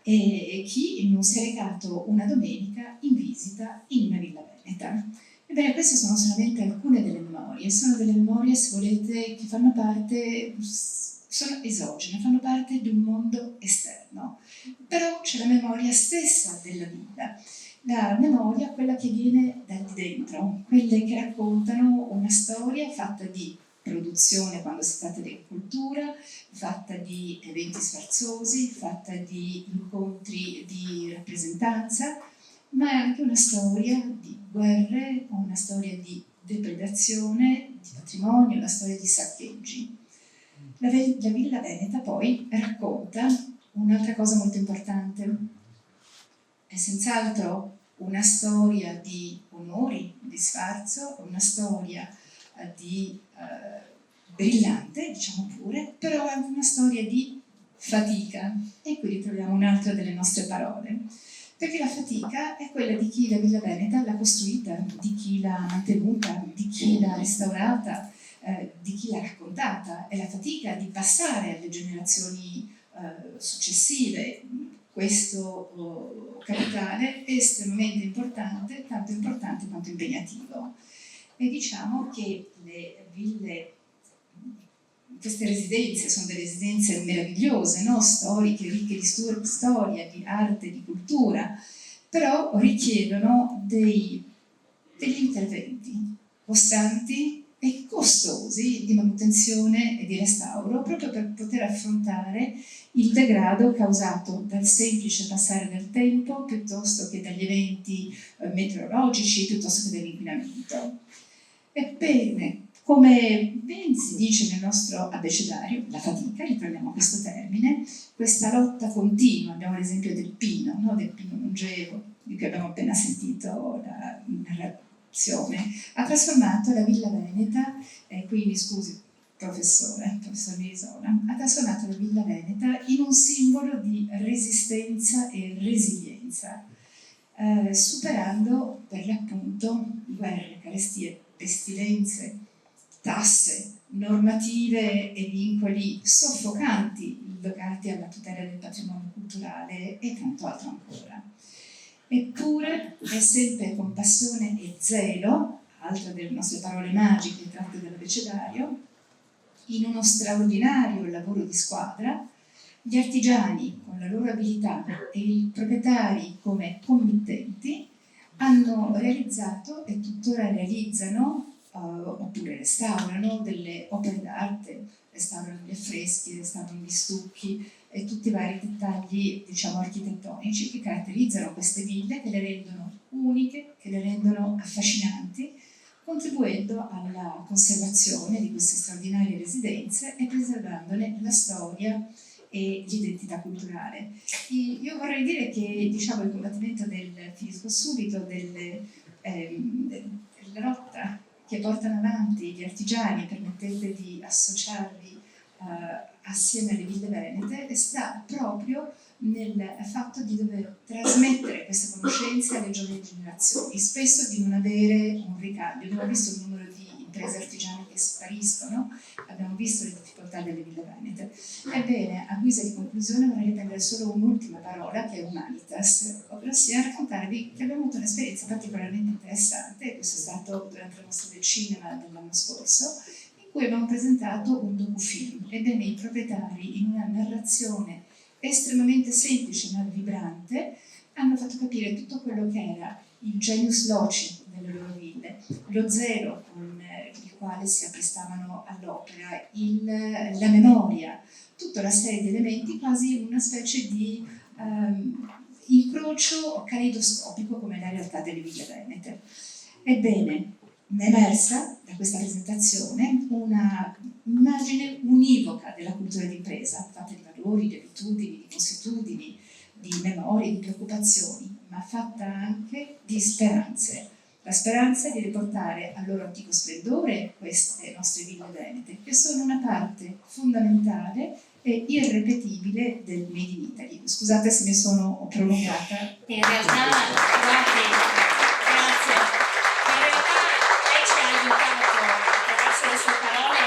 e chi non si è recato una domenica in visita in una villa veneta. Ebbene, queste sono solamente alcune delle memorie, sono delle memorie, se volete, che fanno parte, sono esogene, fanno parte di un mondo esterno, però c'è la memoria stessa della villa. La memoria, quella che viene da di dentro, quelle che raccontano una storia fatta di produzione quando si tratta di agricoltura, fatta di eventi sfarzosi, fatta di incontri di rappresentanza, ma è anche una storia di guerre, una storia di depredazione, di patrimonio, una storia di saccheggi. La Villa Veneta poi racconta un'altra cosa molto importante. È senz'altro una storia di onori, di sfarzo, una storia di brillante, diciamo pure, però è anche una storia di fatica. E qui ritroviamo un'altra delle nostre parole. Perché la fatica è quella di chi la Villa Veneta l'ha costruita, di chi l'ha mantenuta, di chi l'ha restaurata, di chi l'ha raccontata. È la fatica di passare alle generazioni successive questo capitale è estremamente importante, tanto importante quanto impegnativo. E diciamo che le ville, queste residenze sono delle residenze meravigliose, no? Storiche, ricche di storia, di arte, di cultura, però richiedono degli interventi costanti e costosi di manutenzione e di restauro proprio per poter affrontare il degrado causato dal semplice passare del tempo piuttosto che dagli eventi meteorologici, piuttosto che dall'inquinamento. Ebbene, Come ben si dice nel nostro abbecedario, la fatica, riprendiamo questo termine, questa lotta continua, abbiamo l'esempio del pino, no? Del pino longevo, di cui abbiamo appena sentito la narrazione, ha trasformato la Villa Veneta, qui mi scusi professor Mirisola, ha trasformato la Villa Veneta in un simbolo di resistenza e resilienza, superando per l'appunto guerre, carestie, pestilenze, tasse, normative e vincoli soffocanti legati alla tutela del patrimonio culturale e tanto altro ancora. Eppure è sempre con passione e zelo, altra delle nostre parole magiche tratte dall'abbecedario, in uno straordinario lavoro di squadra, gli artigiani con la loro abilità e i proprietari come committenti hanno realizzato e tuttora realizzano oppure restaurano delle opere d'arte, restaurano gli affreschi, restaurano gli stucchi e tutti i vari dettagli, diciamo, architettonici che caratterizzano queste ville, che le rendono uniche, che le rendono affascinanti, contribuendo alla conservazione di queste straordinarie residenze e preservandone la storia e l'identità culturale. Io vorrei dire che, diciamo, il combattimento finisco subito, della lotta che portano avanti gli artigiani, permettete di associarvi assieme alle ville venete, sta proprio nel fatto di dover trasmettere queste conoscenze alle giovani generazioni, spesso di non avere un ricambio. Abbiamo visto il numero di imprese artigiane che spariscono, abbiamo visto le difficoltà delle ville venete. Ebbene, a guisa di conclusione vorrei prendere solo un'ultima parola, che è humanitas, ovvero sia raccontarvi che abbiamo avuto un'esperienza particolarmente interessante, questo è stato durante la mostra del cinema dell'anno scorso, in cui abbiamo presentato un docufilm. Ebbene, i proprietari, in una narrazione estremamente semplice ma vibrante, hanno fatto capire tutto quello che era il genius loci delle loro ville, lo zelo con il quale si apprestavano all'opera, la memoria, tutta una serie di elementi, quasi una specie di incrocio caleidoscopico come la realtà delle ville venete. Ebbene, ne è emersa da questa presentazione una immagine univoca della cultura d'impresa, fatta di valori, di abitudini, di consuetudini, di memorie, di preoccupazioni, ma fatta anche di speranze. La speranza di riportare al loro antico splendore queste nostre ville venete, che sono una parte fondamentale e irrepetibile del Made in Italy. Scusate se mi sono prolungata. In realtà, guardi, grazie. In realtà lei ci ha aiutato attraverso le sue parole,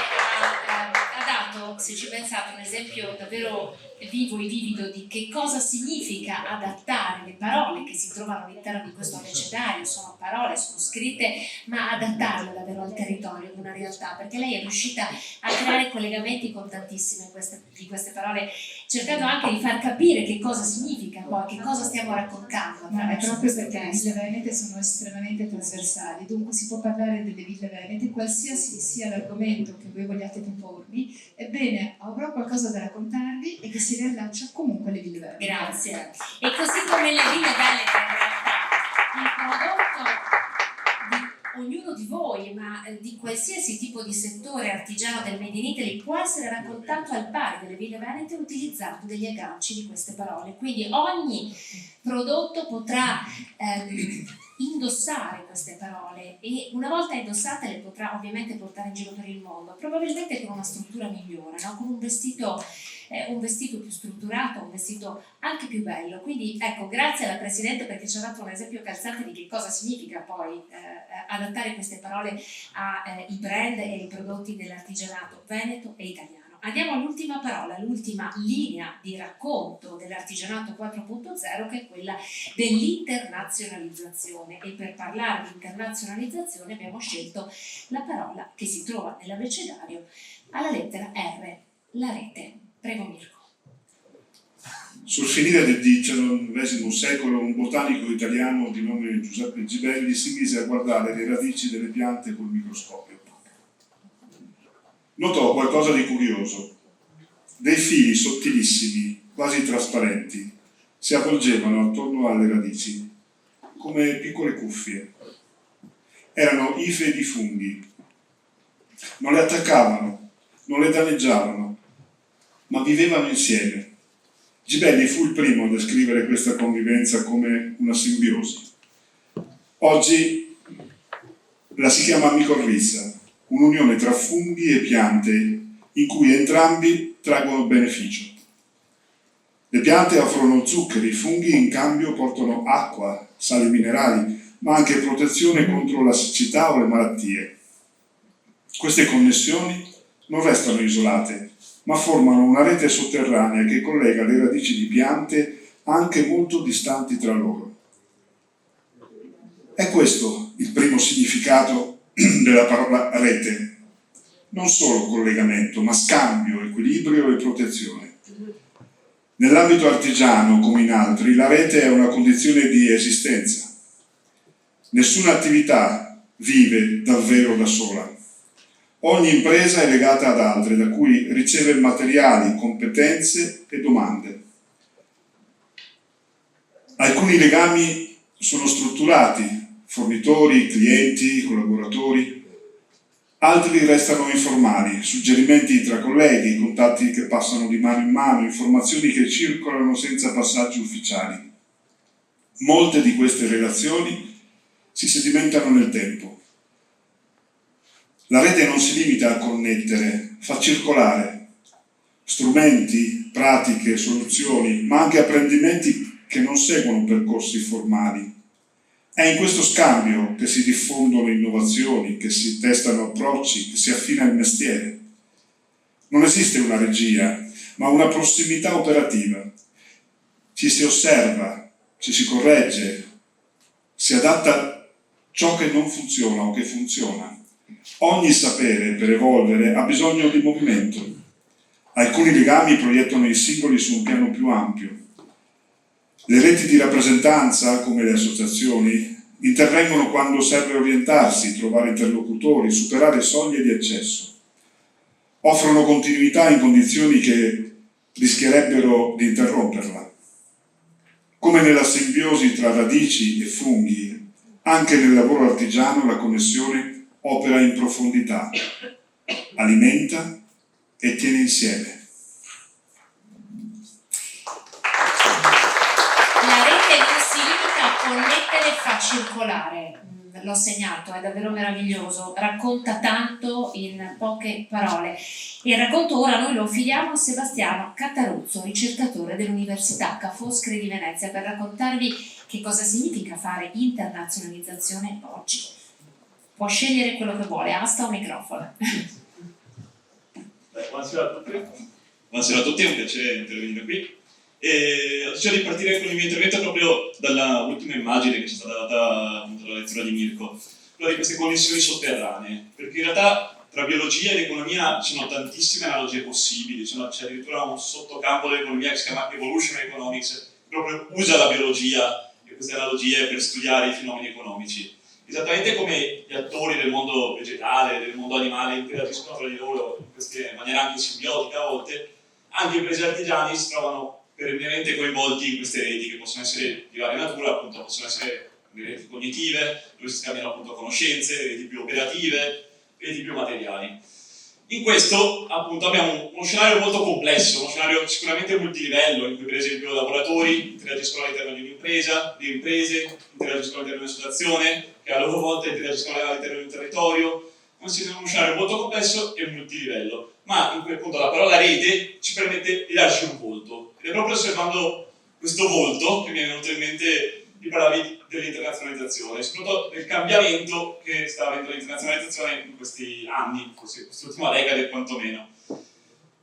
ha dato, se ci pensate, un esempio davvero vivo e vivido di che cosa significa adattare le parole che si trovano all'interno di questo abbecedario. Sono parole, sono scritte, ma adattarle davvero al territorio, ad una realtà, perché lei è riuscita a creare collegamenti con tantissime di queste parole, cercando anche di far capire che cosa significa poi, che cosa stiamo raccontando. Ma è proprio perché le ville venete sono estremamente trasversali, dunque si può parlare delle ville venete, qualsiasi sia l'argomento che voi vogliate propormi. Ebbene, avrò qualcosa da raccontarvi e che si riallaccia comunque alle ville venete. Grazie. E così come le ville venete, in realtà, il prodotto di ognuno di voi, ma di qualsiasi tipo di settore artigiano del Made in Italy, può essere raccontato al pari delle ville venete utilizzando degli agganci di queste parole. Quindi ogni prodotto potrà indossare queste parole e una volta indossate le potrà ovviamente portare in giro per il mondo, probabilmente con una struttura migliore, no? Con un vestito più strutturato, un vestito anche più bello. Quindi ecco, grazie alla Presidente perché ci ha dato un esempio calzante di che cosa significa poi adattare queste parole ai brand e ai prodotti dell'artigianato veneto e italiano. Andiamo all'ultima parola, l'ultima linea di racconto dell'artigianato 4.0, che è quella dell'internazionalizzazione, e per parlare di internazionalizzazione abbiamo scelto la parola che si trova nell'abbecedario alla lettera R, la rete. Prego Mirko. Sul finire del XIX secolo un botanico italiano di nome Giuseppe Gibelli si mise a guardare le radici delle piante col microscopio. Notò qualcosa di curioso. Dei fili sottilissimi, quasi trasparenti, si avvolgevano attorno alle radici, come piccole cuffie. Erano ife di funghi. non le attaccavano, non le danneggiavano, ma vivevano insieme. Gibelli fu il primo a descrivere questa convivenza come una simbiosi. Oggi la si chiama micorriza, un'unione tra funghi e piante in cui entrambi traggono beneficio. Le piante offrono zuccheri, i funghi in cambio portano acqua, sali minerali, ma anche protezione contro la siccità o le malattie. Queste connessioni non restano isolate, ma formano una rete sotterranea che collega le radici di piante anche molto distanti tra loro. È questo il primo significato della parola rete. Non solo collegamento, ma scambio, equilibrio e protezione. Nell'ambito artigiano, come in altri, la rete è una condizione di esistenza. Nessuna attività vive davvero da sola. Ogni impresa è legata ad altre, da cui riceve materiali, competenze e domande. Alcuni legami sono strutturati, fornitori, clienti, collaboratori. Altri restano informali, suggerimenti tra colleghi, contatti che passano di mano in mano, informazioni che circolano senza passaggi ufficiali. Molte di queste relazioni si sedimentano nel tempo. La rete non si limita a connettere, fa circolare strumenti, pratiche, soluzioni, ma anche apprendimenti che non seguono percorsi formali. È in questo scambio che si diffondono innovazioni, che si testano approcci, che si affina il mestiere. Non esiste una regia, ma una prossimità operativa. Ci si osserva, ci si corregge, si adatta ciò che non funziona o che funziona. Ogni sapere per evolvere ha bisogno di movimento. Alcuni legami proiettano i singoli su un piano più ampio. Le reti di rappresentanza, come le associazioni, intervengono quando serve orientarsi, trovare interlocutori, superare soglie di accesso. Offrono continuità in condizioni che rischierebbero di interromperla. Come nella simbiosi tra radici e funghi, anche nel lavoro artigiano la connessione opera in profondità, alimenta e tiene insieme. La rete non si limita a connettere e fa circolare. L'ho segnato, è davvero meraviglioso, racconta tanto in poche parole. E il racconto ora noi lo affidiamo a Sebastiano Cattaruzzo, ricercatore dell'Università Ca' Foscari di Venezia, per raccontarvi che cosa significa fare internazionalizzazione oggi. Può scegliere quello che vuole, asta o microfono. Buonasera a tutti. Buonasera a tutti, è un piacere intervenire qui. Ho deciso di partire con il mio intervento proprio dalla ultima immagine che ci è stata data appunto dalla lettura di Mirko, quella di queste connessioni sotterranee, perché in realtà tra biologia ed economia ci sono tantissime analogie possibili, c'è addirittura un sottocampo dell'economia che si chiama Evolution Economics, che proprio usa la biologia e queste analogie per studiare i fenomeni economici. Esattamente come gli attori del mondo vegetale, del mondo animale interagiscono tra di loro in maniera anche simbiotica a volte, anche i imprese artigiani si trovano perennemente coinvolti in queste reti che possono essere di varia natura, appunto possono essere reti cognitive, dove si scambiano appunto conoscenze, reti più operative, reti più materiali. In questo appunto abbiamo uno scenario molto complesso, uno scenario sicuramente multilivello, in cui per esempio lavoratori interagiscono all'interno di un'impresa, le imprese interagiscono all'interno di un'associazione, che a loro volta interagiscono all'interno di un territorio. Uno scenario molto complesso e multilivello, ma in cui appunto la parola rete ci permette di darci un volto. Ed è proprio osservando questo volto che mi è venuto in mente di parlare dell'internazionalizzazione, soprattutto del cambiamento che sta avendo l'internazionalizzazione in questi anni, quest'ultima decade quantomeno.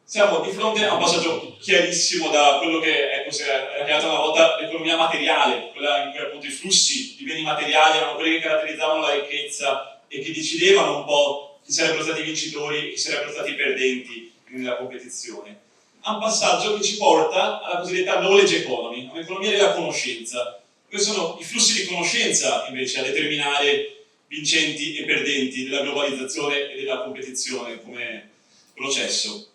Siamo di fronte a un passaggio chiarissimo da quello che è chiamata una volta l'economia materiale, quella in cui appunto i flussi di beni materiali erano quelli che caratterizzavano la ricchezza e che decidevano un po' chi sarebbero stati vincitori e chi sarebbero stati perdenti nella competizione. A un passaggio che ci porta alla cosiddetta knowledge economy, un'economia della conoscenza. Questi sono i flussi di conoscenza invece a determinare vincenti e perdenti della globalizzazione e della competizione come processo.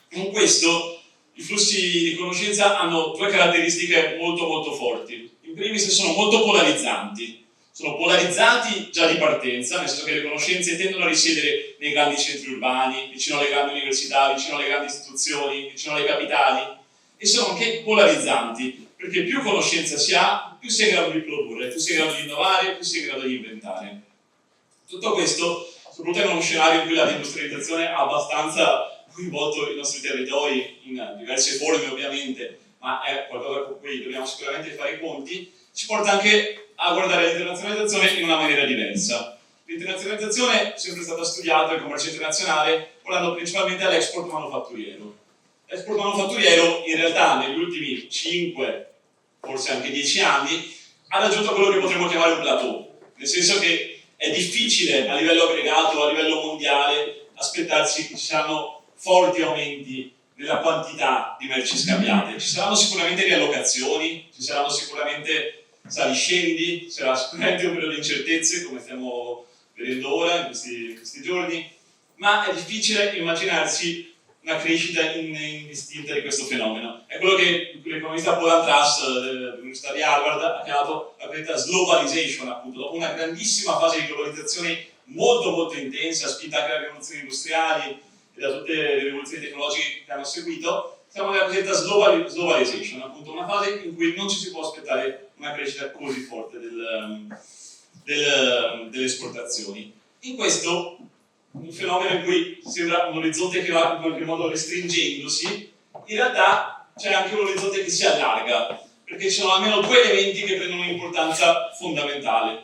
Con questo i flussi di conoscenza hanno due caratteristiche molto molto forti. In primis sono molto polarizzanti, sono polarizzati già di partenza, nel senso che le conoscenze tendono a risiedere nei grandi centri urbani, vicino alle grandi università, vicino alle grandi istituzioni, vicino alle capitali, e sono anche polarizzanti, perché più conoscenza si ha, più si è in grado di produrre, più si è in grado di innovare, più si è in grado di inventare. Tutto questo, soprattutto in uno scenario in cui la deindustrializzazione ha abbastanza coinvolto i nostri territori in diverse forme ovviamente, ma è qualcosa con cui dobbiamo sicuramente fare i conti, ci porta anche a guardare l'internazionalizzazione in una maniera diversa. L'internazionalizzazione è sempre stata studiata, il commercio internazionale, guardando principalmente all'export manufatturiero. L'export manufatturiero in realtà negli ultimi 5, forse anche 10 anni, ha raggiunto quello che potremmo chiamare un plateau, nel senso che è difficile a livello aggregato, a livello mondiale, aspettarsi che ci siano forti aumenti nella quantità di merci scambiate. Ci saranno sicuramente riallocazioni, ci saranno sicuramente saliscendi, ci sarà sicuramente un periodo di incertezze come stiamo vedendo ora in questi giorni, ma è difficile immaginarsi una crescita indistinta di questo fenomeno. È quello che l'economista Paul Antrax dell'Università di Harvard ha chiamato la cosiddetta globalization, appunto, dopo una grandissima fase di globalizzazione molto molto intensa, spinta anche dalle rivoluzioni industriali e da tutte le rivoluzioni tecnologiche che hanno seguito, siamo nella cosiddetta globalization, appunto una fase in cui non ci si può aspettare una crescita così forte delle esportazioni. In questo, un fenomeno in cui sembra un orizzonte che va in qualche modo restringendosi, in realtà c'è anche un orizzonte che si allarga, perché ci sono almeno 2 elementi che prendono un'importanza fondamentale.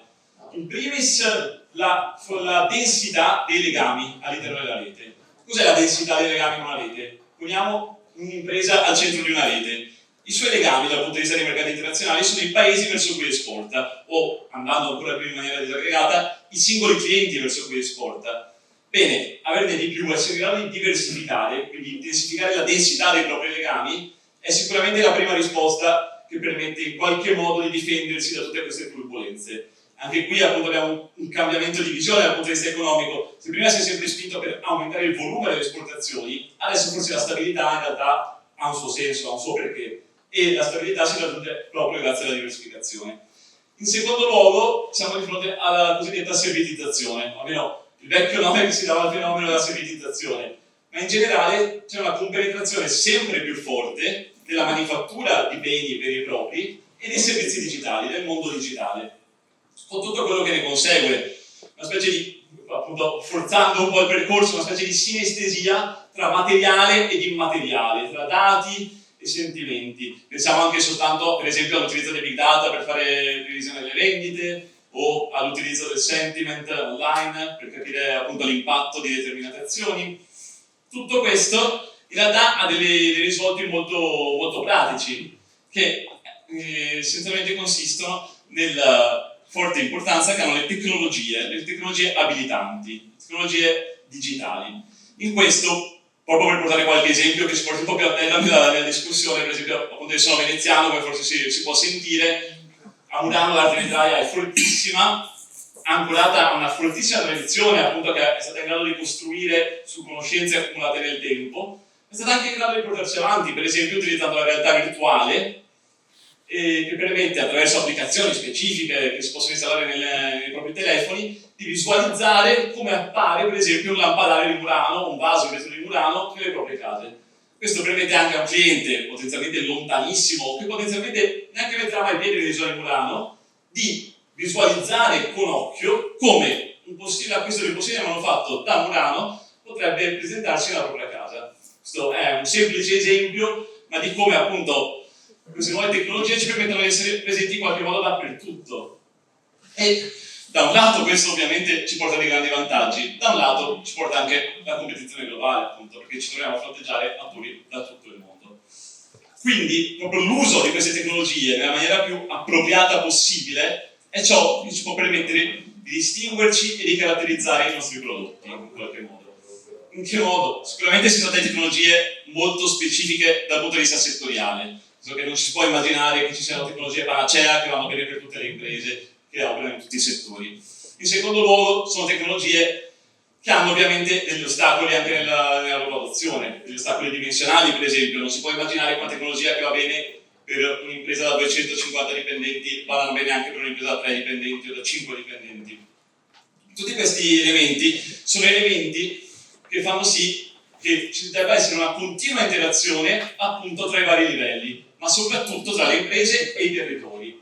In primis, la densità dei legami all'interno della rete. Cos'è la densità dei legami in una rete? Poniamo un'impresa al centro di una rete. I suoi legami dal punto di vista dei mercati internazionali sono i paesi verso cui esporta, o, andando ancora più in maniera disaggregata, i singoli clienti verso cui esporta. Bene, averne di più, essere in grado di diversificare, quindi intensificare la densità dei propri legami, è sicuramente la prima risposta che permette in qualche modo di difendersi da tutte queste turbolenze. Anche qui appunto abbiamo un cambiamento di visione dal punto di vista economico. Se prima si è sempre spinto per aumentare il volume delle esportazioni, adesso forse la stabilità in realtà ha un suo senso, ha un suo perché. E la stabilità si raggiunge proprio grazie alla diversificazione. In secondo luogo siamo di fronte alla cosiddetta servitizzazione, o almeno il vecchio nome che si dava al fenomeno della servitizzazione, ma in generale c'è una compenetrazione sempre più forte della manifattura di beni veri e propri e dei servizi digitali, del mondo digitale, con tutto quello che ne consegue, una specie di, appunto, forzando un po' il percorso, una specie di sinestesia tra materiale ed immateriale, tra dati e sentimenti. Pensiamo anche soltanto, per esempio, all'utilizzo dei big data per fare previsione delle vendite o all'utilizzo del sentiment online per capire appunto l'impatto di determinate azioni. Tutto questo in realtà ha dei risvolti molto, molto pratici che essenzialmente consistono nella forte importanza che hanno le tecnologie abilitanti, le tecnologie digitali. In questo, proprio per portare qualche esempio che si porta un po' più a terra nella discussione, per esempio, appunto io sono veneziano, come forse si può sentire, a Murano l'arte letteraria è fortissima, ancorata a una fortissima tradizione, appunto, che è stata in grado di costruire su conoscenze accumulate nel tempo, è stata anche in grado di portarsi avanti, per esempio utilizzando la realtà virtuale, che permette attraverso applicazioni specifiche che si possono installare nei propri telefoni di visualizzare come appare per esempio un lampadario di Murano, un vaso in vetro di Murano nelle proprie case. Questo permette anche a un cliente potenzialmente lontanissimo, che potenzialmente neanche metterà mai piede nell'isola di Murano, di visualizzare con occhio come un possibile acquisto di un possibile manufatto da Murano potrebbe presentarsi nella propria casa. Questo è un semplice esempio, ma di come appunto queste nuove tecnologie ci permettono di essere presenti in qualche modo dappertutto. E da un lato questo ovviamente ci porta dei grandi vantaggi, da un lato ci porta anche la competizione globale, appunto, perché ci troviamo a fronteggiare attori da tutto il mondo. Quindi proprio l'uso di queste tecnologie nella maniera più appropriata possibile è ciò che ci può permettere di distinguerci e di caratterizzare i nostri prodotti in qualche modo. In che modo? Sicuramente si tratta di tecnologie molto specifiche dal punto di vista settoriale, che non si può immaginare che ci siano tecnologie panacea che vanno bene per tutte le imprese che operano in tutti i settori. In secondo luogo sono tecnologie che hanno ovviamente degli ostacoli anche nella loro adozione, degli ostacoli dimensionali per esempio. Non si può immaginare che una tecnologia che va bene per un'impresa da 250 dipendenti vadano bene anche per un'impresa da 3 dipendenti o da 5 dipendenti. Tutti questi elementi sono elementi che fanno sì che ci debba essere una continua interazione appunto tra i vari livelli, ma soprattutto tra le imprese e i territori.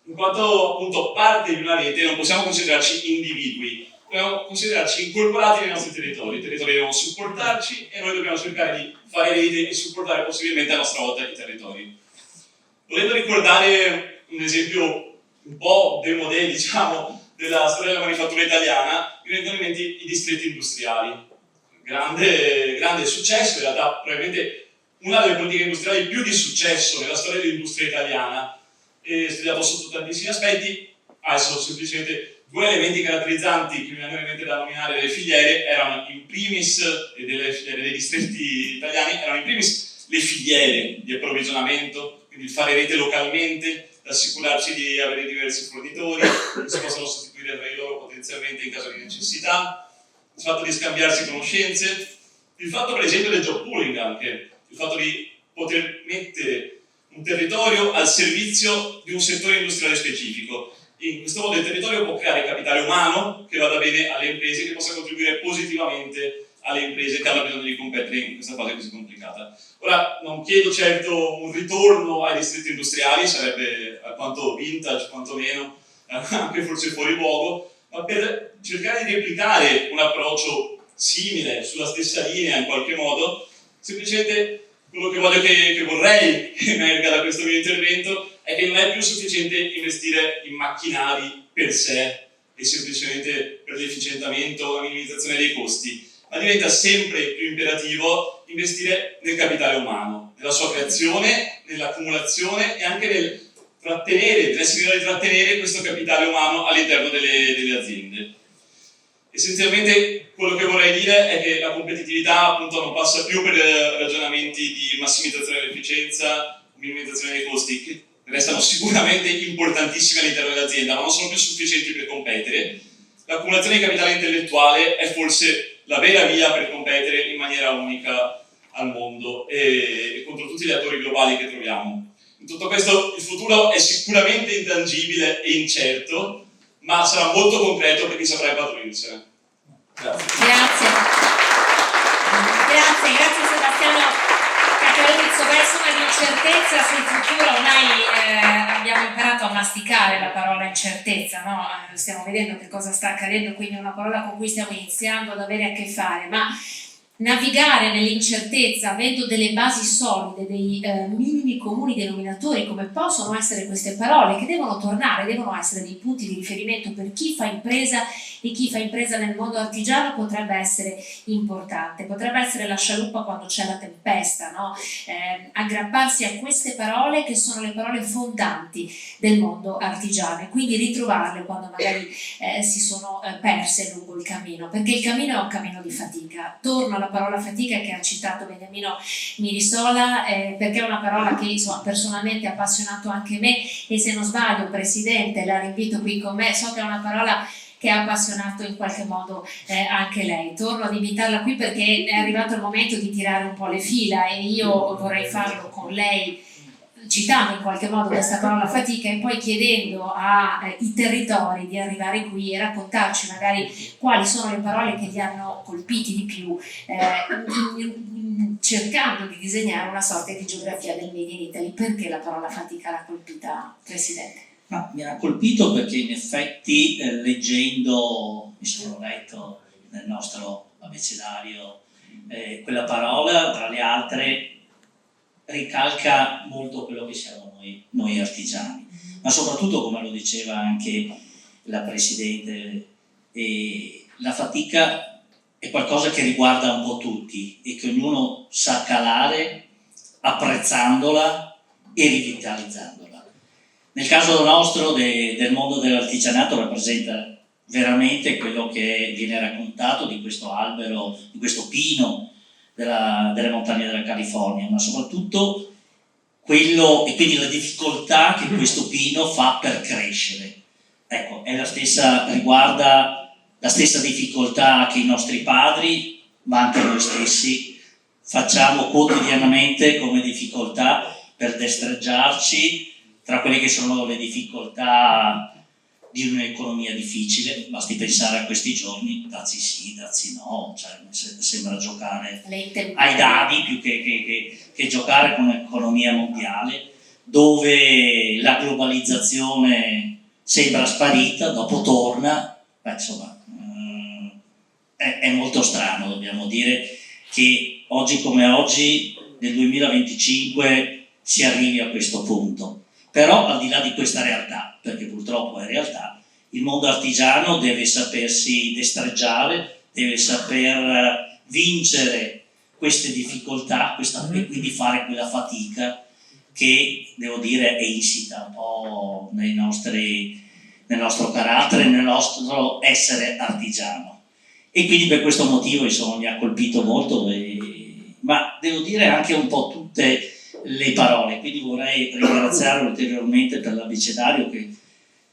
In quanto appunto parte di una rete non possiamo considerarci individui, dobbiamo considerarci incorporati nei nostri territori. I territori devono supportarci e noi dobbiamo cercare di fare rete e supportare possibilmente a nostra volta i territori. Volendo ricordare un esempio un po' démodé, diciamo, della storia della manifattura italiana, mi vengono in mente i distretti industriali. Grande successo, in realtà probabilmente una delle politiche industriali più di successo nella storia dell'industria italiana, studiato sotto tantissimi aspetti. Adesso semplicemente due elementi caratterizzanti che mi vengono in mente da nominare delle filiere erano in primis, e delle filiere dei distretti italiani, erano in primis le filiere di approvvigionamento, quindi il fare rete localmente, assicurarci di avere diversi fornitori che si possono sostituire tra di loro potenzialmente in caso di necessità, il fatto di scambiarsi conoscenze, il fatto per esempio del job pooling anche, il fatto di poter mettere un territorio al servizio di un settore industriale specifico. In questo modo il territorio può creare capitale umano che vada bene alle imprese, che possa contribuire positivamente alle imprese che hanno bisogno di competere in questa fase così complicata. Ora, non chiedo certo un ritorno ai distretti industriali, sarebbe alquanto vintage, quantomeno, anche forse fuori luogo, ma per cercare di replicare un approccio simile, sulla stessa linea in qualche modo, semplicemente quello che voglio che vorrei che emerga da questo mio intervento è che non è più sufficiente investire in macchinari per sé e semplicemente per l'efficientamento o la minimizzazione dei costi, ma diventa sempre più imperativo investire nel capitale umano, nella sua creazione, nell'accumulazione e anche nel essere in grado di trattenere questo capitale umano all'interno delle aziende. Essenzialmente quello che vorrei dire è che la competitività appunto non passa più per ragionamenti di massimizzazione dell'efficienza, minimizzazione dei costi, che restano sicuramente importantissimi all'interno dell'azienda, ma non sono più sufficienti per competere. L'accumulazione di capitale intellettuale è forse la vera via per competere in maniera unica al mondo e contro tutti gli attori globali che troviamo. In tutto questo il futuro è sicuramente intangibile e incerto, ma sarà molto concreto per chi saprà impadronirsene. Grazie. Grazie Sebastiano Cataruzzo. Beh, insomma, di incertezza sul futuro ormai abbiamo imparato a masticare la parola incertezza, no? Stiamo vedendo che cosa sta accadendo, quindi è una parola con cui stiamo iniziando ad avere a che fare, ma navigare nell'incertezza avendo delle basi solide, dei minimi comuni denominatori come possono essere queste parole che devono tornare, devono essere dei punti di riferimento per chi fa impresa e chi fa impresa nel mondo artigiano potrebbe essere importante, potrebbe essere la scialuppa quando c'è la tempesta, no? Aggrapparsi a queste parole che sono le parole fondanti del mondo artigiano e quindi ritrovarle quando magari si sono perse lungo il cammino, perché il cammino è un cammino di fatica. Torno alla parola fatica che ha citato Beniamino Mirisola, perché è una parola che insomma, personalmente ha appassionato anche me e se non sbaglio, Presidente, la invito qui con me, so che è una parola che ha appassionato in qualche modo anche lei. Torno ad invitarla qui perché è arrivato il momento di tirare un po' le fila e io vorrei farlo con lei, citando in qualche modo questa parola fatica e poi chiedendo ai territori di arrivare qui e raccontarci magari quali sono le parole che li hanno colpiti di più, cercando di disegnare una sorta di geografia del Made in Italy. Perché la parola fatica l'ha colpita, Presidente? Ma mi ha colpito perché in effetti leggendo, mi sono letto nel nostro abecedario quella parola, tra le altre ricalca molto quello che siamo noi artigiani, ma soprattutto, come lo diceva anche la Presidente, la fatica è qualcosa che riguarda un po' tutti e che ognuno sa calare apprezzandola e rivitalizzandola. Nel caso nostro del mondo dell'artigianato rappresenta veramente quello che viene raccontato di questo albero, di questo pino delle montagne della California, ma soprattutto quello e quindi la difficoltà che questo pino fa per crescere. Ecco, riguarda la stessa difficoltà che i nostri padri, ma anche noi stessi, facciamo quotidianamente come difficoltà per destreggiarci tra quelle che sono le difficoltà di un'economia difficile. Basti pensare a questi giorni, dazi sì, dazi no, cioè sembra giocare ai dadi più che giocare con un'economia mondiale, dove la globalizzazione sembra sparita, dopo torna. Insomma, è molto strano, dobbiamo dire, che oggi come oggi, nel 2025, si arrivi a questo punto. Però al di là di questa realtà, perché purtroppo è realtà, il mondo artigiano deve sapersi destreggiare, deve saper vincere queste difficoltà, e quindi fare quella fatica che, devo dire, è insita un po' nel nostro carattere, nel nostro essere artigiano. E quindi per questo motivo, insomma, mi ha colpito molto, ma devo dire anche un po' tutte le parole, quindi vorrei ringraziare ulteriormente per l'abecedario, che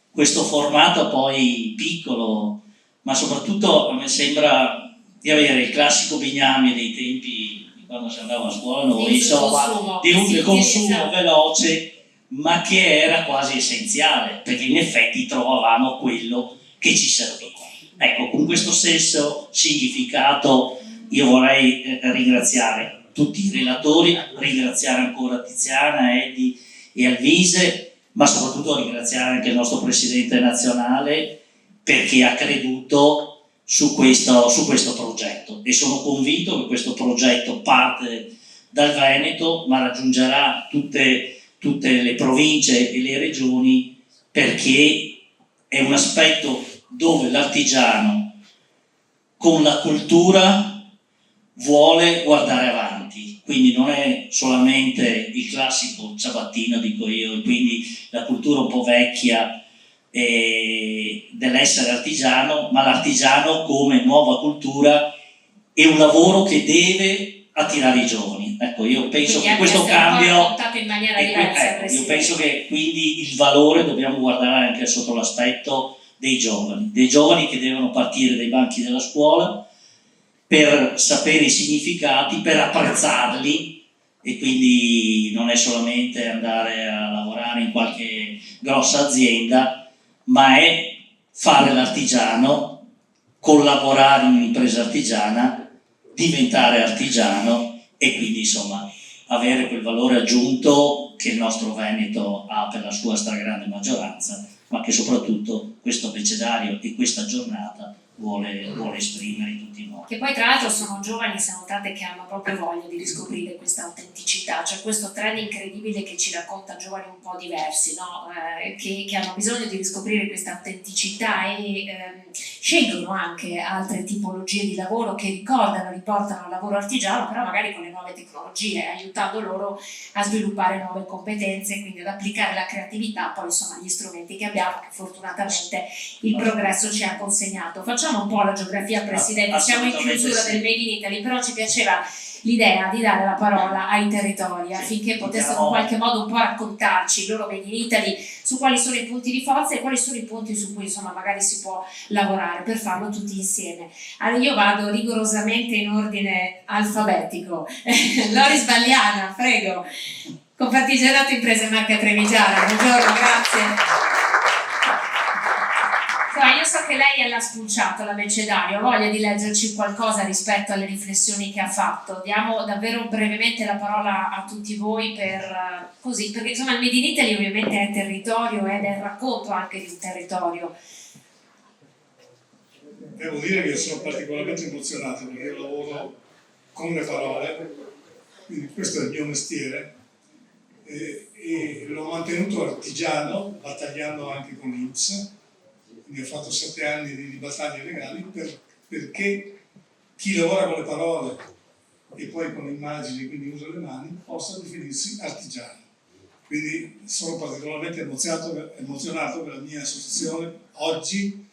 questo formato poi piccolo, ma soprattutto a me sembra di avere il classico bignami dei tempi di quando si andava a scuola noi, insomma, di un consumo veloce, ma che era quasi essenziale, perché in effetti trovavamo quello che ci serviva. Ecco, con questo senso significato io vorrei ringraziare tutti i relatori, ringraziare ancora Tiziana, Eddie e Alvise, ma soprattutto ringraziare anche il nostro presidente nazionale, perché ha creduto su questo progetto, e sono convinto che questo progetto parte dal Veneto ma raggiungerà tutte le province e le regioni, perché è un aspetto dove l'artigiano con la cultura vuole guardare avanti, quindi non è solamente il classico ciabattino, dico io, e quindi la cultura un po' vecchia dell'essere artigiano, ma l'artigiano come nuova cultura e un lavoro che deve attirare i giovani. Ecco, io penso che questo cambio in maniera diversa, io penso che quindi il valore dobbiamo guardare anche sotto l'aspetto dei giovani che devono partire dai banchi della scuola per sapere i significati, per apprezzarli, e quindi non è solamente andare a lavorare in qualche grossa azienda, ma è fare l'artigiano, collaborare in un'impresa artigiana, diventare artigiano e quindi insomma avere quel valore aggiunto che il nostro Veneto ha per la sua stragrande maggioranza, ma che soprattutto questo abecedario e questa giornata vuole esprimere in tutti i modi. Che poi tra l'altro sono giovani, se notate, che hanno proprio voglia di riscoprire questa autenticità, cioè questo trend incredibile che ci racconta giovani un po' diversi, no? Che hanno bisogno di riscoprire questa autenticità e scelgono anche altre tipologie di lavoro che riportano al lavoro artigiano, però magari con le nuove tecnologie, aiutando loro a sviluppare nuove competenze e quindi ad applicare la creatività, poi insomma gli strumenti che abbiamo, che fortunatamente il progresso ci ha consegnato. Facciamo un po' la geografia, Presidente, siamo in chiusura del Made in Italy, però ci piaceva l'idea di dare la parola ai territori affinché potessero in qualche modo un po' raccontarci il loro Made in Italy, su quali sono i punti di forza e quali sono i punti su cui insomma magari si può lavorare per farlo tutti insieme. Allora io vado rigorosamente in ordine alfabetico. Loris Bagliana, prego. Confartigianato Imprese Marche Trevigiana, buongiorno, grazie. Io so che lei l'ha spulciato l'abecedario, ha voglia di leggerci qualcosa rispetto alle riflessioni che ha fatto. Diamo davvero brevemente la parola a tutti voi perché insomma il Made in Italy ovviamente è territorio ed è il racconto anche di un territorio. Devo dire che sono particolarmente emozionato perché io lavoro con le parole, quindi questo è il mio mestiere e l'ho mantenuto artigiano, battagliando anche con l'INPS. Quindi ho fatto 7 anni di battaglie legali perché chi lavora con le parole e poi con le immagini, quindi usa le mani, possa definirsi artigiano. Quindi sono particolarmente emozionato che la mia associazione oggi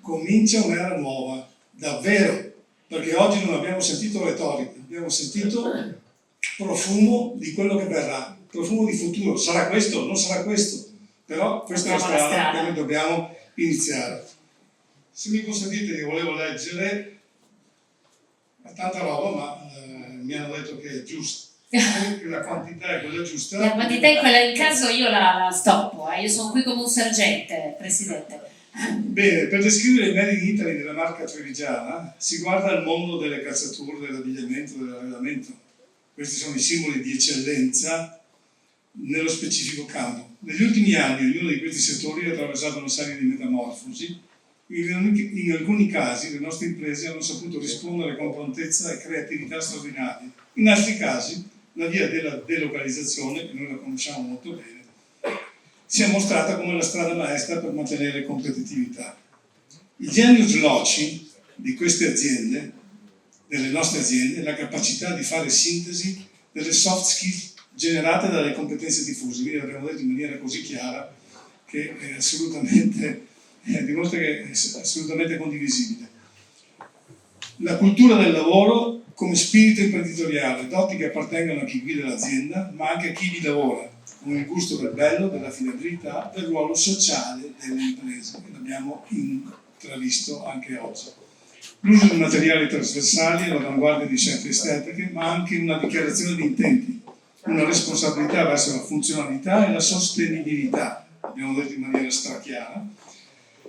comincia un'era nuova, davvero, perché oggi non abbiamo sentito retorica, abbiamo sentito profumo di quello che verrà, profumo di futuro. Sarà questo? Non sarà questo? Però questa è la strada che noi dobbiamo iniziare. Se mi consentite, io volevo leggere tanta roba, ma mi hanno detto che è giusto. la quantità è quella giusta. La quantità è quella, in caso io la stoppo, io sono qui come un sergente, Presidente. Bene, per descrivere il Made in Italy della marca trevigiana si guarda al mondo delle calzature, dell'abbigliamento, dell'arredamento. Questi sono i simboli di eccellenza nello specifico campo. Negli ultimi anni ognuno di questi settori ha attraversato una serie di metamorfosi. In alcuni casi le nostre imprese hanno saputo rispondere con prontezza e creatività straordinarie. In altri casi la via della delocalizzazione, che noi la conosciamo molto bene, si è mostrata come la strada maestra per mantenere competitività. Il genius loci di queste aziende, delle nostre aziende, è la capacità di fare sintesi delle soft skills generate dalle competenze diffuse. Quindi l'abbiamo detto in maniera così chiara che è assolutamente, dimostra che è assolutamente condivisibile. La cultura del lavoro come spirito imprenditoriale, doti che appartengono a chi guida l'azienda, ma anche a chi vi lavora, con il gusto del bello, della fiabilità, del ruolo sociale delle imprese, che l'abbiamo intravisto anche oggi. L'uso di materiali trasversali, all'avanguardia di scelte estetiche, ma anche una dichiarazione di intenti, una responsabilità verso la funzionalità e la sostenibilità, abbiamo detto in maniera strachiara,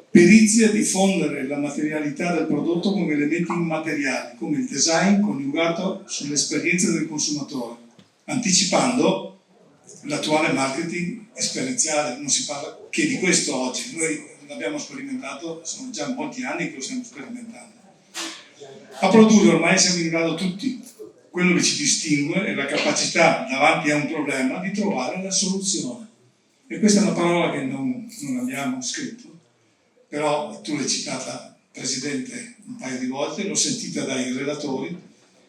perizia di fondere la materialità del prodotto con elementi immateriali, come il design coniugato sull'esperienza del consumatore, anticipando l'attuale marketing esperienziale. Non si parla che di questo oggi, noi l'abbiamo sperimentato, sono già molti anni che lo stiamo sperimentando. A produrre ormai siamo in grado tutti, quello che ci distingue è la capacità davanti a un problema di trovare la soluzione. E questa è una parola che non abbiamo scritto, però tu l'hai citata, Presidente, un paio di volte, l'ho sentita dai relatori.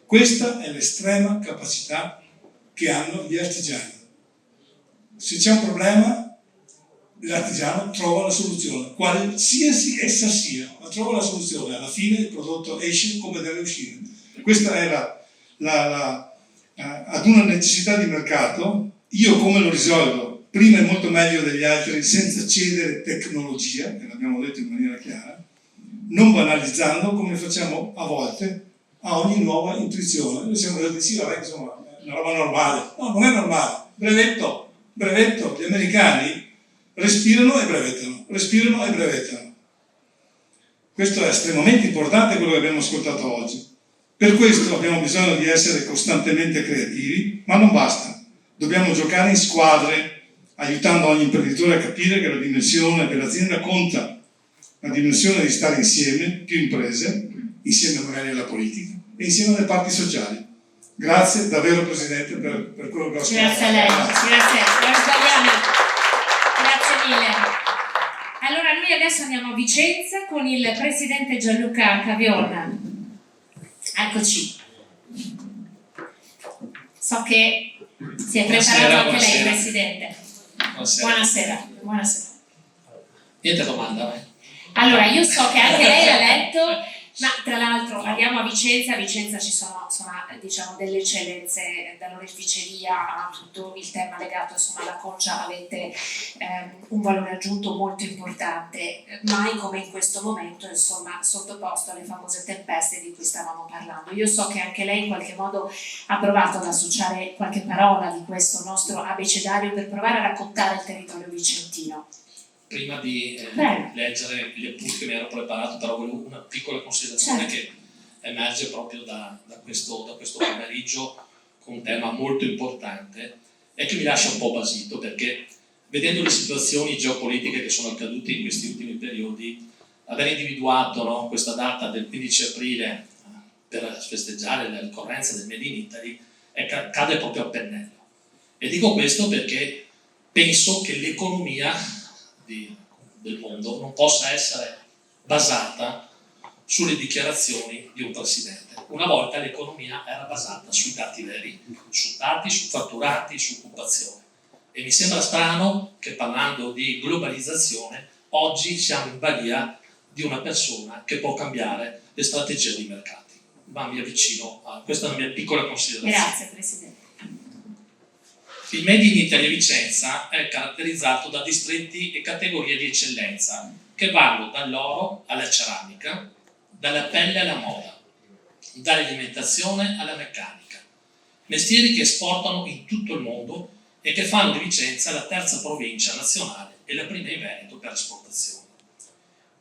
Questa è l'estrema capacità che hanno gli artigiani. Se c'è un problema, l'artigiano trova la soluzione, qualsiasi essa sia, ma trova la soluzione. Alla fine il prodotto esce come deve uscire. Questa è ad una necessità di mercato. Io come lo risolvo? Prima è molto meglio degli altri, senza cedere tecnologia, che l'abbiamo detto in maniera chiara, non banalizzando come facciamo a volte a ogni nuova intuizione. Noi siamo detti, sì, vabbè, insomma, è una roba normale. No, non è normale. Brevetto. Gli americani respirano e brevettano. Questo è estremamente importante, quello che abbiamo ascoltato oggi. Per questo abbiamo bisogno di essere costantemente creativi, ma non basta. Dobbiamo giocare in squadre, aiutando ogni imprenditore a capire che la dimensione dell'azienda conta, la dimensione di stare insieme, più imprese, insieme magari alla politica e insieme alle parti sociali. Grazie davvero Presidente per quello che ho ascoltato. Grazie a lei, grazie mille. Allora noi adesso andiamo a Vicenza con il Presidente Gianluca Caviona. Eccoci. So che si è preparato anche lei, Presidente. Buonasera. Niente domanda, Allora, io so che anche lei l'ha letto, ma tra l'altro andiamo a Vicenza ci sono diciamo delle eccellenze, dall'oreficeria a tutto il tema legato insomma alla concia, avete un valore aggiunto molto importante, mai come in questo momento insomma sottoposto alle famose tempeste di cui stavamo parlando. Io so che anche lei in qualche modo ha provato ad associare qualche parola di questo nostro abecedario per provare a raccontare il territorio vicentino. Prima di leggere gli appunti che mi ero preparato, però volevo una piccola considerazione che emerge proprio da questo pomeriggio con un tema molto importante e che mi lascia un po' basito, perché vedendo le situazioni geopolitiche che sono accadute in questi ultimi periodi, aver individuato questa data del 15 aprile per festeggiare la ricorrenza del Made in Italy cade proprio a pennello. E dico questo perché penso che l'economia del mondo non possa essere basata sulle dichiarazioni di un presidente. Una volta l'economia era basata sui dati veri, su fatturati, su occupazione. E mi sembra strano che parlando di globalizzazione oggi siamo in balia di una persona che può cambiare le strategie dei mercati. Ma mi avvicino a questa è la mia piccola considerazione. Grazie Presidente. Il Made in Italy a Vicenza è caratterizzato da distretti e categorie di eccellenza che vanno dall'oro alla ceramica, dalla pelle alla moda, dall'alimentazione alla meccanica. mestieri che esportano in tutto il mondo e che fanno di Vicenza la terza provincia nazionale e la prima in Veneto per esportazione.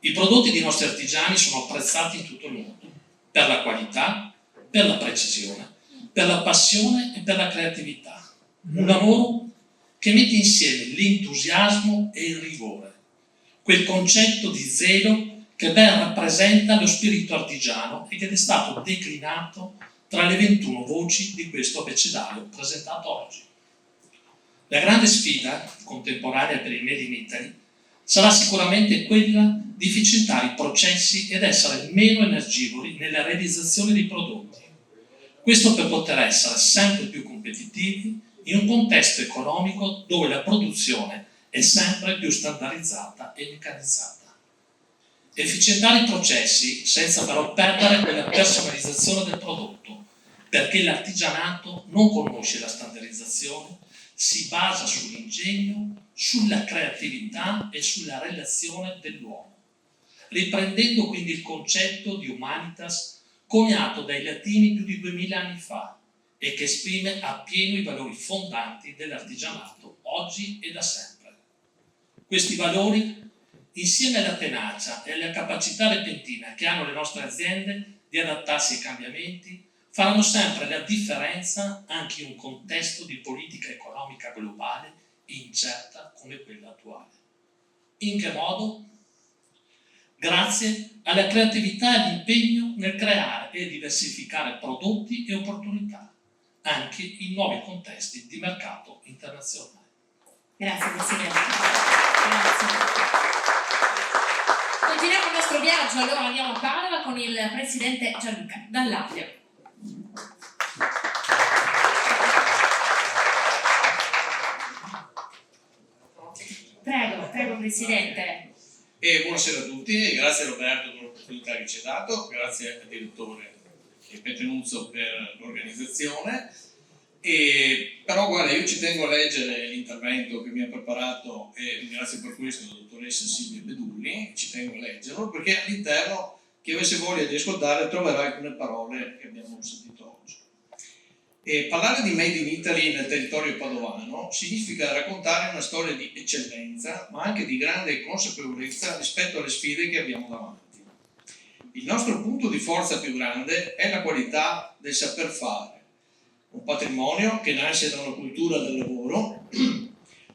I prodotti dei nostri artigiani sono apprezzati in tutto il mondo per la qualità, per la precisione, per la passione e per la creatività. Un lavoro che mette insieme l'entusiasmo e il rigore, quel concetto di zelo che ben rappresenta lo spirito artigiano e che è stato declinato tra le 21 voci di questo abecedario presentato oggi. La grande sfida contemporanea per il Made in Italy sarà sicuramente quella di efficientare i processi ed essere meno energivori nella realizzazione dei prodotti. Questo per poter essere sempre più competitivi in un contesto economico dove la produzione è sempre più standardizzata e meccanizzata. Efficientare i processi senza però perdere quella personalizzazione del prodotto, perché l'artigianato non conosce la standardizzazione, si basa sull'ingegno, sulla creatività e sulla relazione dell'uomo, riprendendo quindi il concetto di humanitas coniato dai latini più di 2000 anni fa e che esprime appieno i valori fondanti dell'artigianato oggi e da sempre. Questi valori, insieme alla tenacia e alla capacità repentina che hanno le nostre aziende di adattarsi ai cambiamenti, faranno sempre la differenza anche in un contesto di politica economica globale incerta come quella attuale. In che modo? Grazie alla creatività e all'impegno nel creare e diversificare prodotti e opportunità, anche in nuovi contesti di mercato internazionale. Grazie Presidente. Grazie. Continuiamo il nostro viaggio, allora andiamo a Padova con il Presidente Gianluca Dall'Aglio. Prego Presidente. Buonasera a tutti, grazie Roberto per l'opportunità che ci ha dato, grazie al direttore Pettenuzzo per l'organizzazione. Però guarda, io ci tengo a leggere l'intervento che mi ha preparato e ringrazio per questo la dottoressa Silvia Bedulli, ci tengo a leggerlo perché all'interno, chi avesse voglia di ascoltare, troverà alcune parole che abbiamo sentito oggi. Parlare di Made in Italy nel territorio padovano significa raccontare una storia di eccellenza, ma anche di grande consapevolezza rispetto alle sfide che abbiamo davanti. Il nostro punto di forza più grande è la qualità del saper fare, un patrimonio che nasce da una cultura del lavoro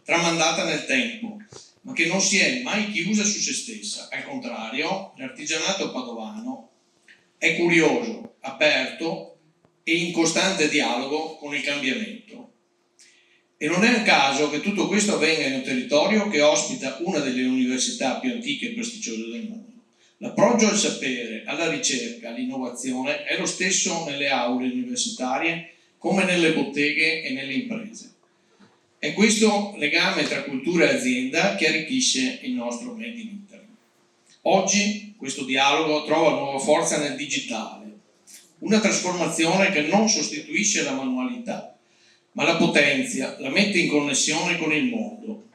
tramandata nel tempo, ma che non si è mai chiusa su se stessa. Al contrario, l'artigianato padovano è curioso, aperto e in costante dialogo con il cambiamento. E non è un caso che tutto questo avvenga in un territorio che ospita una delle università più antiche e prestigiose del mondo. L'approccio al sapere, alla ricerca, all'innovazione è lo stesso nelle aule universitarie come nelle botteghe e nelle imprese. È questo legame tra cultura e azienda che arricchisce il nostro Made in Italy. Oggi questo dialogo trova nuova forza nel digitale, una trasformazione che non sostituisce la manualità, ma la potenzia, la mette in connessione con il mondo.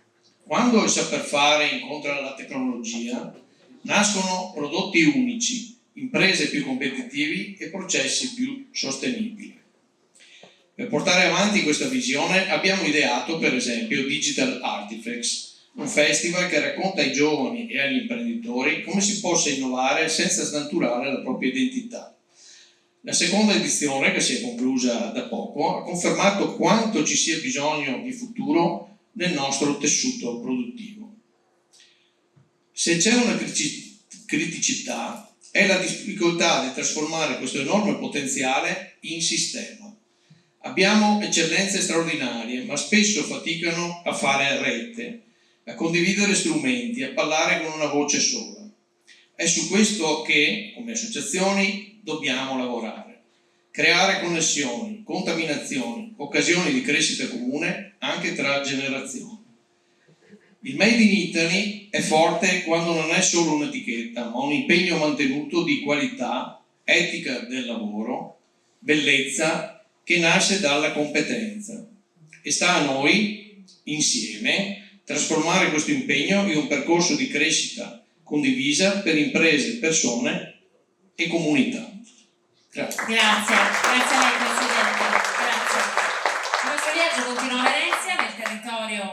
Quando il saper fare incontra la tecnologia, nascono prodotti unici, imprese più competitivi e processi più sostenibili. Per portare avanti questa visione abbiamo ideato per esempio Digital Artifacts, un festival che racconta ai giovani e agli imprenditori come si possa innovare senza snaturare la propria identità. La seconda edizione, che si è conclusa da poco, ha confermato quanto ci sia bisogno di futuro nel nostro tessuto produttivo. Se c'è una criticità è la difficoltà di trasformare questo enorme potenziale in sistema. Abbiamo eccellenze straordinarie, ma spesso faticano a fare rete, a condividere strumenti, a parlare con una voce sola. È su questo che, come associazioni, dobbiamo lavorare. Creare connessioni, contaminazioni, occasioni di crescita comune anche tra generazioni. Il Made in Italy è forte quando non è solo un'etichetta, ma un impegno mantenuto di qualità, etica del lavoro, bellezza, che nasce dalla competenza. E sta a noi, insieme, trasformare questo impegno in un percorso di crescita condivisa per imprese, persone e comunità. Grazie. Grazie a lei Presidente. Grazie.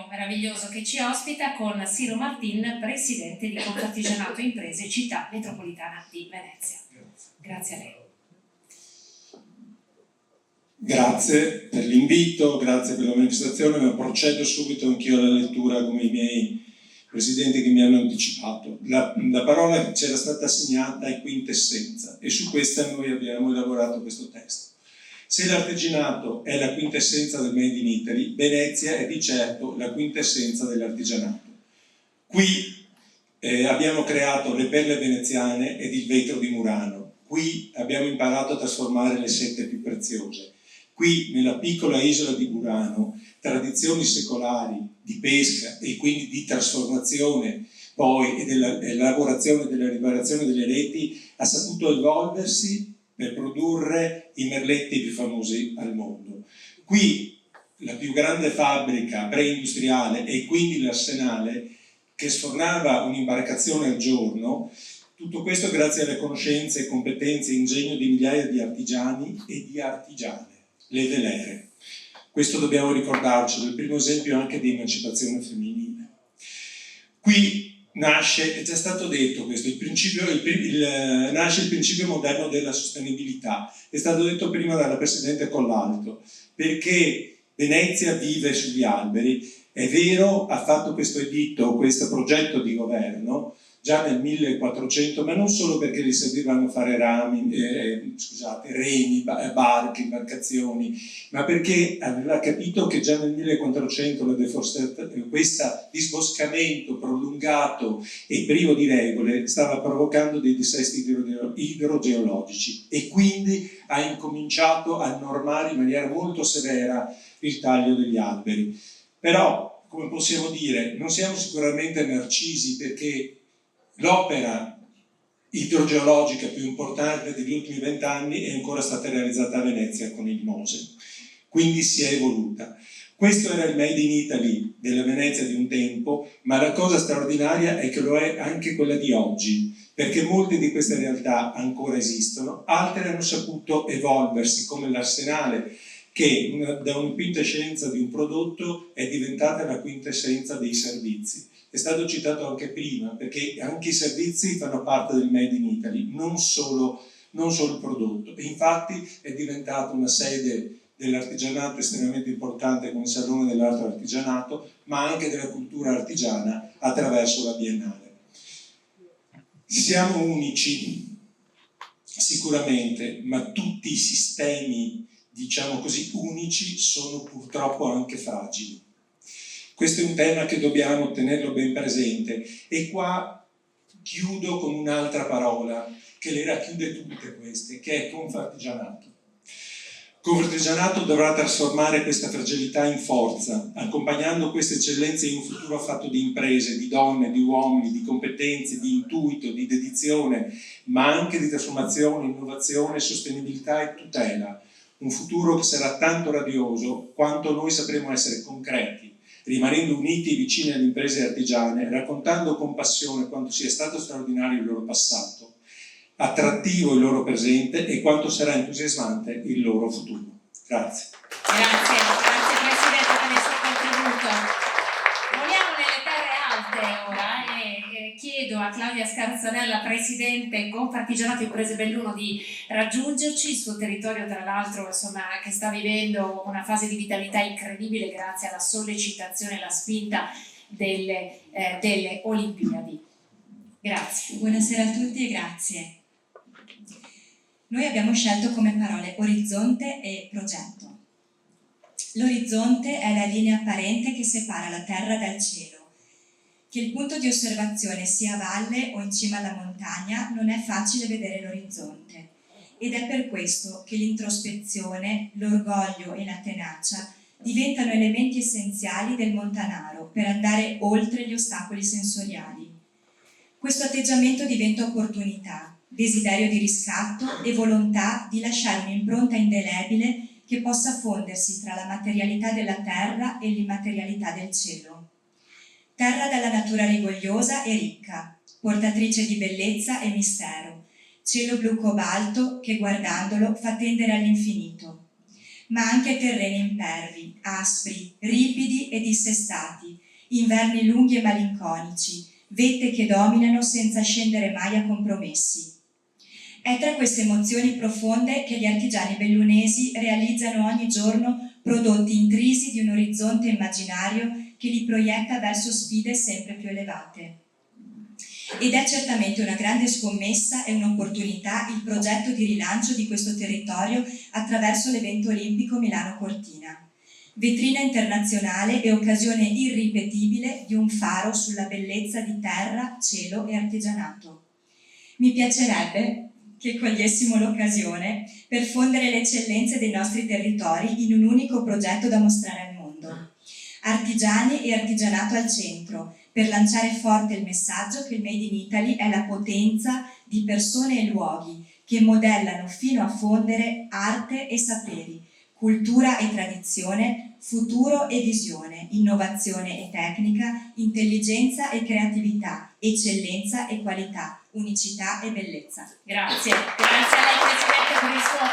meraviglioso che ci ospita con Siro Martin, presidente di Confartigianato Imprese Città Metropolitana di Venezia. Grazie a lei. Grazie per l'invito, grazie per la manifestazione, ma procedo subito anch'io alla lettura come i miei presidenti che mi hanno anticipato. La parola che c'era stata assegnata è quintessenza e su questa noi abbiamo elaborato questo testo. Se l'artigianato è la quintessenza del Made in Italy, Venezia è di certo la quintessenza dell'artigianato. Qui abbiamo creato le perle veneziane ed il vetro di Murano. Qui abbiamo imparato a trasformare le sete più preziose. Qui, nella piccola isola di Murano, tradizioni secolari di pesca e quindi di trasformazione poi e dell'elaborazione e della riparazione delle reti ha saputo evolversi per produrre i merletti più famosi al mondo. Qui la più grande fabbrica preindustriale e quindi l'arsenale che sfornava un'imbarcazione al giorno, tutto questo grazie alle conoscenze, competenze e ingegno di migliaia di artigiani e di artigiane, le velere. Questo dobbiamo ricordarci, il primo esempio anche di emancipazione femminile. Qui nasce, è già stato detto questo, nasce il principio moderno della sostenibilità. È stato detto prima dalla Presidente Collalto, perché Venezia vive sugli alberi. È vero, ha fatto questo editto, questo progetto di governo, già nel 1400, ma non solo perché gli servivano fare remi, barche, imbarcazioni, ma perché aveva capito che già nel 1400 questo disboscamento prolungato e privo di regole stava provocando dei dissesti idrogeologici e quindi ha incominciato a normare in maniera molto severa il taglio degli alberi. Però, come possiamo dire, non siamo sicuramente narcisi perché l'opera idrogeologica più importante degli ultimi 20 anni è ancora stata realizzata a Venezia con il Mose, quindi si è evoluta. Questo era il Made in Italy della Venezia di un tempo, ma la cosa straordinaria è che lo è anche quella di oggi, perché molte di queste realtà ancora esistono, altre hanno saputo evolversi, come l'Arsenale, che da una quintessenza di un prodotto è diventata la quintessenza dei servizi. È stato citato anche prima, perché anche i servizi fanno parte del Made in Italy, non solo il prodotto. E infatti è diventata una sede dell'artigianato estremamente importante come Salone dell'Arte Artigianato, ma anche della cultura artigiana attraverso la Biennale. Siamo unici, sicuramente, ma tutti i sistemi, diciamo così, unici sono purtroppo anche fragili. Questo è un tema che dobbiamo tenerlo ben presente e qua chiudo con un'altra parola che le racchiude tutte queste, che è Confartigianato. Confartigianato dovrà trasformare questa fragilità in forza, accompagnando queste eccellenze in un futuro fatto di imprese, di donne, di uomini, di competenze, di intuito, di dedizione, ma anche di trasformazione, innovazione, sostenibilità e tutela. Un futuro che sarà tanto radioso quanto noi sapremo essere concreti, rimanendo uniti e vicini alle imprese artigiane, raccontando con passione quanto sia stato straordinario il loro passato, attrattivo il loro presente e quanto sarà entusiasmante il loro futuro. Grazie. Grazie Presidente per il suo contributo. Voliamo nelle terre alte ora e chiedo a Claudia Scarzanella, Presidente Confartigianato Imprese Belluno, di raggiungerci. Il suo territorio, tra l'altro, insomma, che sta vivendo una fase di vitalità incredibile grazie alla sollecitazione e alla spinta delle Olimpiadi. Grazie. Buonasera a tutti e grazie. Noi abbiamo scelto come parole orizzonte e progetto. L'orizzonte è la linea apparente che separa la terra dal cielo. Che il punto di osservazione sia a valle o in cima alla montagna non è facile vedere l'orizzonte ed è per questo che l'introspezione, l'orgoglio e la tenacia diventano elementi essenziali del montanaro per andare oltre gli ostacoli sensoriali. Questo atteggiamento diventa opportunità, desiderio di riscatto e volontà di lasciare un'impronta indelebile che possa fondersi tra la materialità della terra e l'immaterialità del cielo. Terra dalla natura rigogliosa e ricca, portatrice di bellezza e mistero, cielo blu cobalto che guardandolo fa tendere all'infinito. ma anche terreni impervi, aspri, ripidi e dissestati, inverni lunghi e malinconici, vette che dominano senza scendere mai a compromessi. È tra queste emozioni profonde che gli artigiani bellunesi realizzano ogni giorno prodotti intrisi di un orizzonte immaginario che li proietta verso sfide sempre più elevate. Ed è certamente una grande scommessa e un'opportunità il progetto di rilancio di questo territorio attraverso l'evento olimpico Milano Cortina. Vetrina internazionale e occasione irripetibile di un faro sulla bellezza di terra, cielo e artigianato. Mi piacerebbe che cogliessimo l'occasione per fondere le eccellenze dei nostri territori in un unico progetto da mostrare al mondo. Artigiani e artigianato al centro, per lanciare forte il messaggio che il Made in Italy è la potenza di persone e luoghi che modellano fino a fondere arte e saperi, cultura e tradizione, futuro e visione, innovazione e tecnica, intelligenza e creatività, eccellenza e qualità, unicità e bellezza. Grazie a lei Presidente per il suo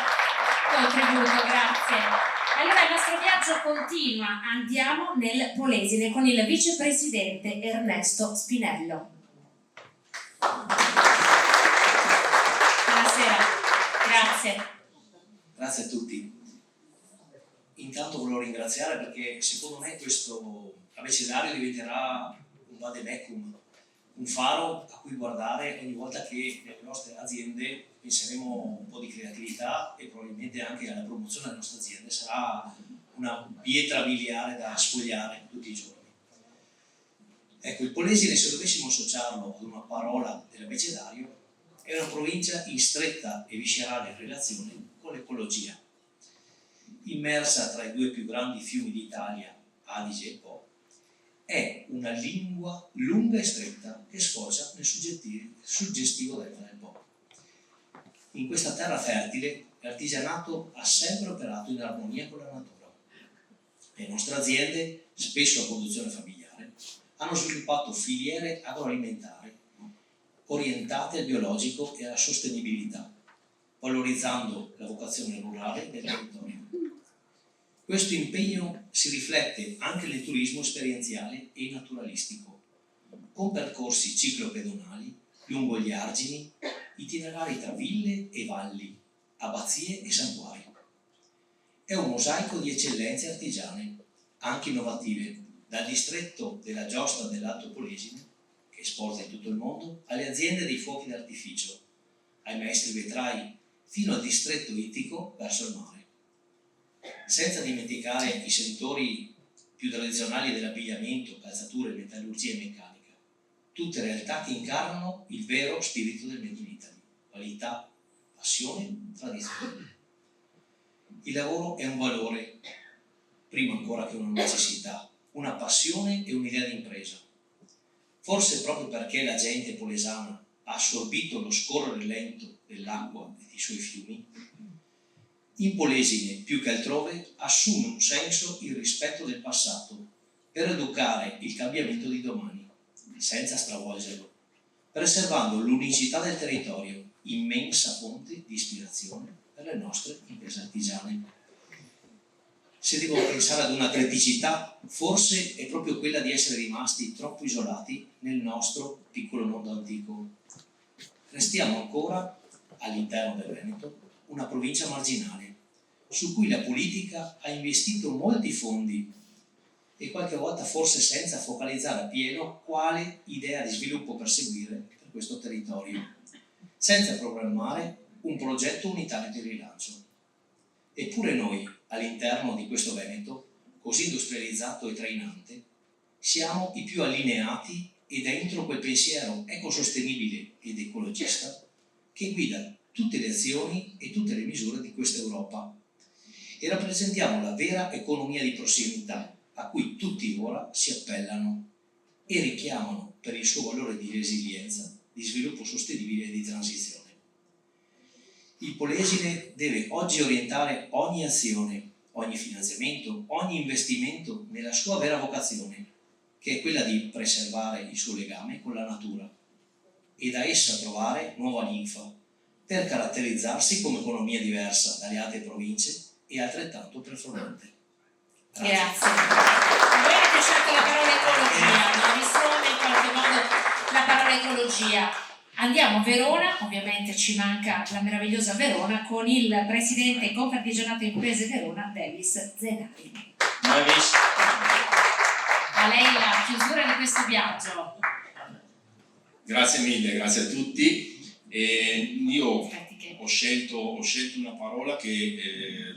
contributo, grazie. Allora il nostro viaggio continua, andiamo nel Polesine con il vicepresidente Ernesto Spinello. Buonasera, grazie. Grazie a tutti. Intanto volevo ringraziare perché secondo me questo abecedario diventerà un vademecum, un faro a cui guardare ogni volta che nelle nostre aziende penseremo un po' di creatività e probabilmente anche alla promozione delle nostre aziende. Sarà una pietra miliare da sfogliare tutti i giorni. Ecco, il Polesine, se dovessimo associarlo ad una parola dell'abecedario, è una provincia in stretta e viscerale relazione con l'ecologia. Immersa tra i due più grandi fiumi d'Italia, Adige e Po, è una lingua lunga e stretta che sfocia nel suggestivo delta del Po. In questa terra fertile l'artigianato ha sempre operato in armonia con la natura. Le nostre aziende, spesso a conduzione familiare, hanno sviluppato filiere agroalimentari orientate al biologico e alla sostenibilità, valorizzando la vocazione rurale del territorio. Questo impegno si riflette anche nel turismo esperienziale e naturalistico, con percorsi ciclopedonali lungo gli argini, itinerari tra ville e valli, abbazie e santuari. È un mosaico di eccellenze artigiane, anche innovative, dal distretto della giostra dell'Alto Polesine, che esporta in tutto il mondo, alle aziende dei fuochi d'artificio, ai maestri vetrai, fino al distretto ittico verso il mare. Senza dimenticare i settori più tradizionali dell'abbigliamento, calzature, metallurgia e meccanica. Tutte realtà che incarnano il vero spirito del Made in Italy, qualità, passione, tradizione. Il lavoro è un valore, prima ancora che una necessità, una passione e un'idea di impresa. Forse proprio perché la gente polesana ha assorbito lo scorrere lento dell'acqua e dei suoi fiumi, in Polesine, più che altrove, assume un senso il rispetto del passato per educare il cambiamento di domani, senza stravolgerlo, preservando l'unicità del territorio, immensa fonte di ispirazione per le nostre imprese artigiane. Se devo pensare ad una criticità, forse è proprio quella di essere rimasti troppo isolati nel nostro piccolo mondo antico. Restiamo ancora, all'interno del Veneto, una provincia marginale, su cui la politica ha investito molti fondi e qualche volta forse senza focalizzare appieno quale idea di sviluppo perseguire per questo territorio, senza programmare un progetto unitario di rilancio. Eppure noi, all'interno di questo Veneto, così industrializzato e trainante, siamo i più allineati e dentro quel pensiero ecosostenibile ed ecologista che guida tutte le azioni e tutte le misure di questa Europa e rappresentiamo la vera economia di prossimità a cui tutti ora si appellano e richiamano per il suo valore di resilienza, di sviluppo sostenibile e di transizione. Il Polesine deve oggi orientare ogni azione, ogni finanziamento, ogni investimento nella sua vera vocazione, che è quella di preservare il suo legame con la natura e da essa trovare nuova linfa per caratterizzarsi come economia diversa dalle altre province e altrettanto performante. Grazie. Voi avete scelto la parola ecologia, non risuona in qualche modo la parola ecologia. Andiamo a Verona, ovviamente ci manca la meravigliosa Verona, con il presidente Confartigianato Imprese Verona, Devis Zenari. A lei la chiusura di questo viaggio. Grazie mille, grazie a tutti. Io ho scelto una parola che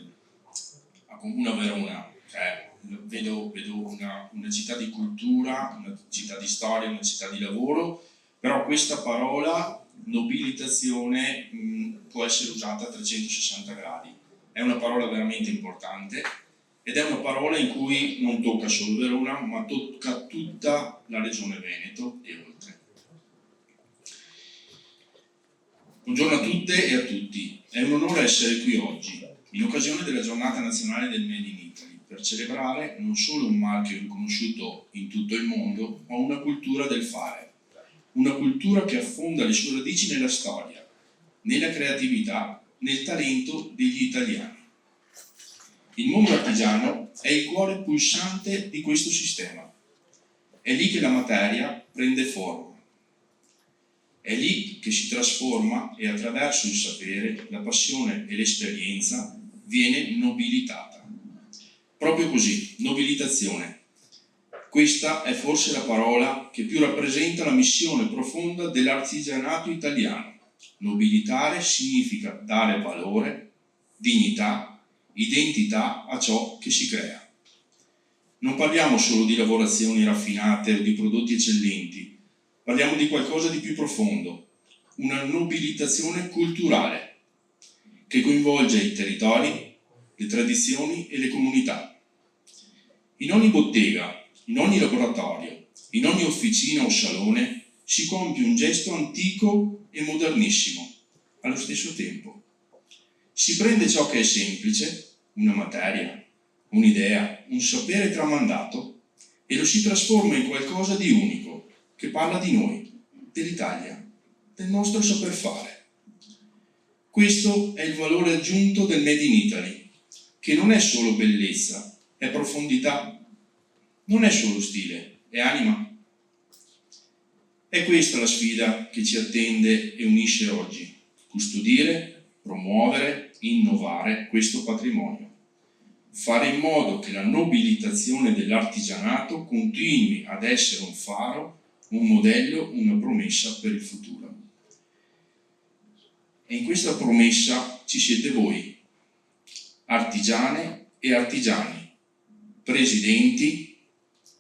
accomuna Verona, cioè vedo una città di cultura, una città di storia, una città di lavoro, però questa parola, nobilitazione, può essere usata a 360 gradi. È una parola veramente importante ed è una parola in cui non tocca solo Verona, ma tocca tutta la regione Veneto e oltre. Buongiorno a tutte e a tutti. È un onore essere qui oggi, in occasione della giornata nazionale del Made in Italy, per celebrare non solo un marchio riconosciuto in tutto il mondo, ma una cultura del fare. Una cultura che affonda le sue radici nella storia, nella creatività, nel talento degli italiani. Il mondo artigiano è il cuore pulsante di questo sistema. È lì che la materia prende forma. È lì che si trasforma e attraverso il sapere, la passione e l'esperienza viene nobilitata. Proprio così, nobilitazione. Questa è forse la parola che più rappresenta la missione profonda dell'artigianato italiano. Nobilitare significa dare valore, dignità, identità a ciò che si crea. Non parliamo solo di lavorazioni raffinate o di prodotti eccellenti, parliamo di qualcosa di più profondo, una nobilitazione culturale che coinvolge i territori, le tradizioni e le comunità. In ogni bottega, in ogni laboratorio, in ogni officina o salone si compie un gesto antico e modernissimo allo stesso tempo. Si prende ciò che è semplice, una materia, un'idea, un sapere tramandato, e lo si trasforma in qualcosa di unico, che parla di noi, dell'Italia, del nostro saper fare. Questo è il valore aggiunto del Made in Italy, che non è solo bellezza, è profondità, non è solo stile, è anima. È questa la sfida che ci attende e unisce oggi: custodire, promuovere, innovare questo patrimonio. Fare in modo che la nobilitazione dell'artigianato continui ad essere un faro, un modello, una promessa per il futuro. E in questa promessa ci siete voi, artigiane e artigiani, presidenti,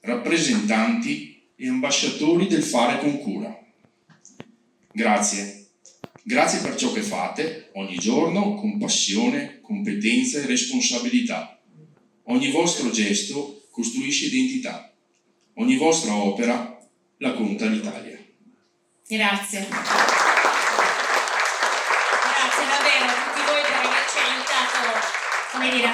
rappresentanti e ambasciatori del fare con cura. Grazie. Grazie per ciò che fate ogni giorno con passione, competenza e responsabilità. Ogni vostro gesto costruisce identità. Ogni vostra opera la conta l'Italia. Grazie. Grazie davvero a tutti voi per averci aiutato, come dire,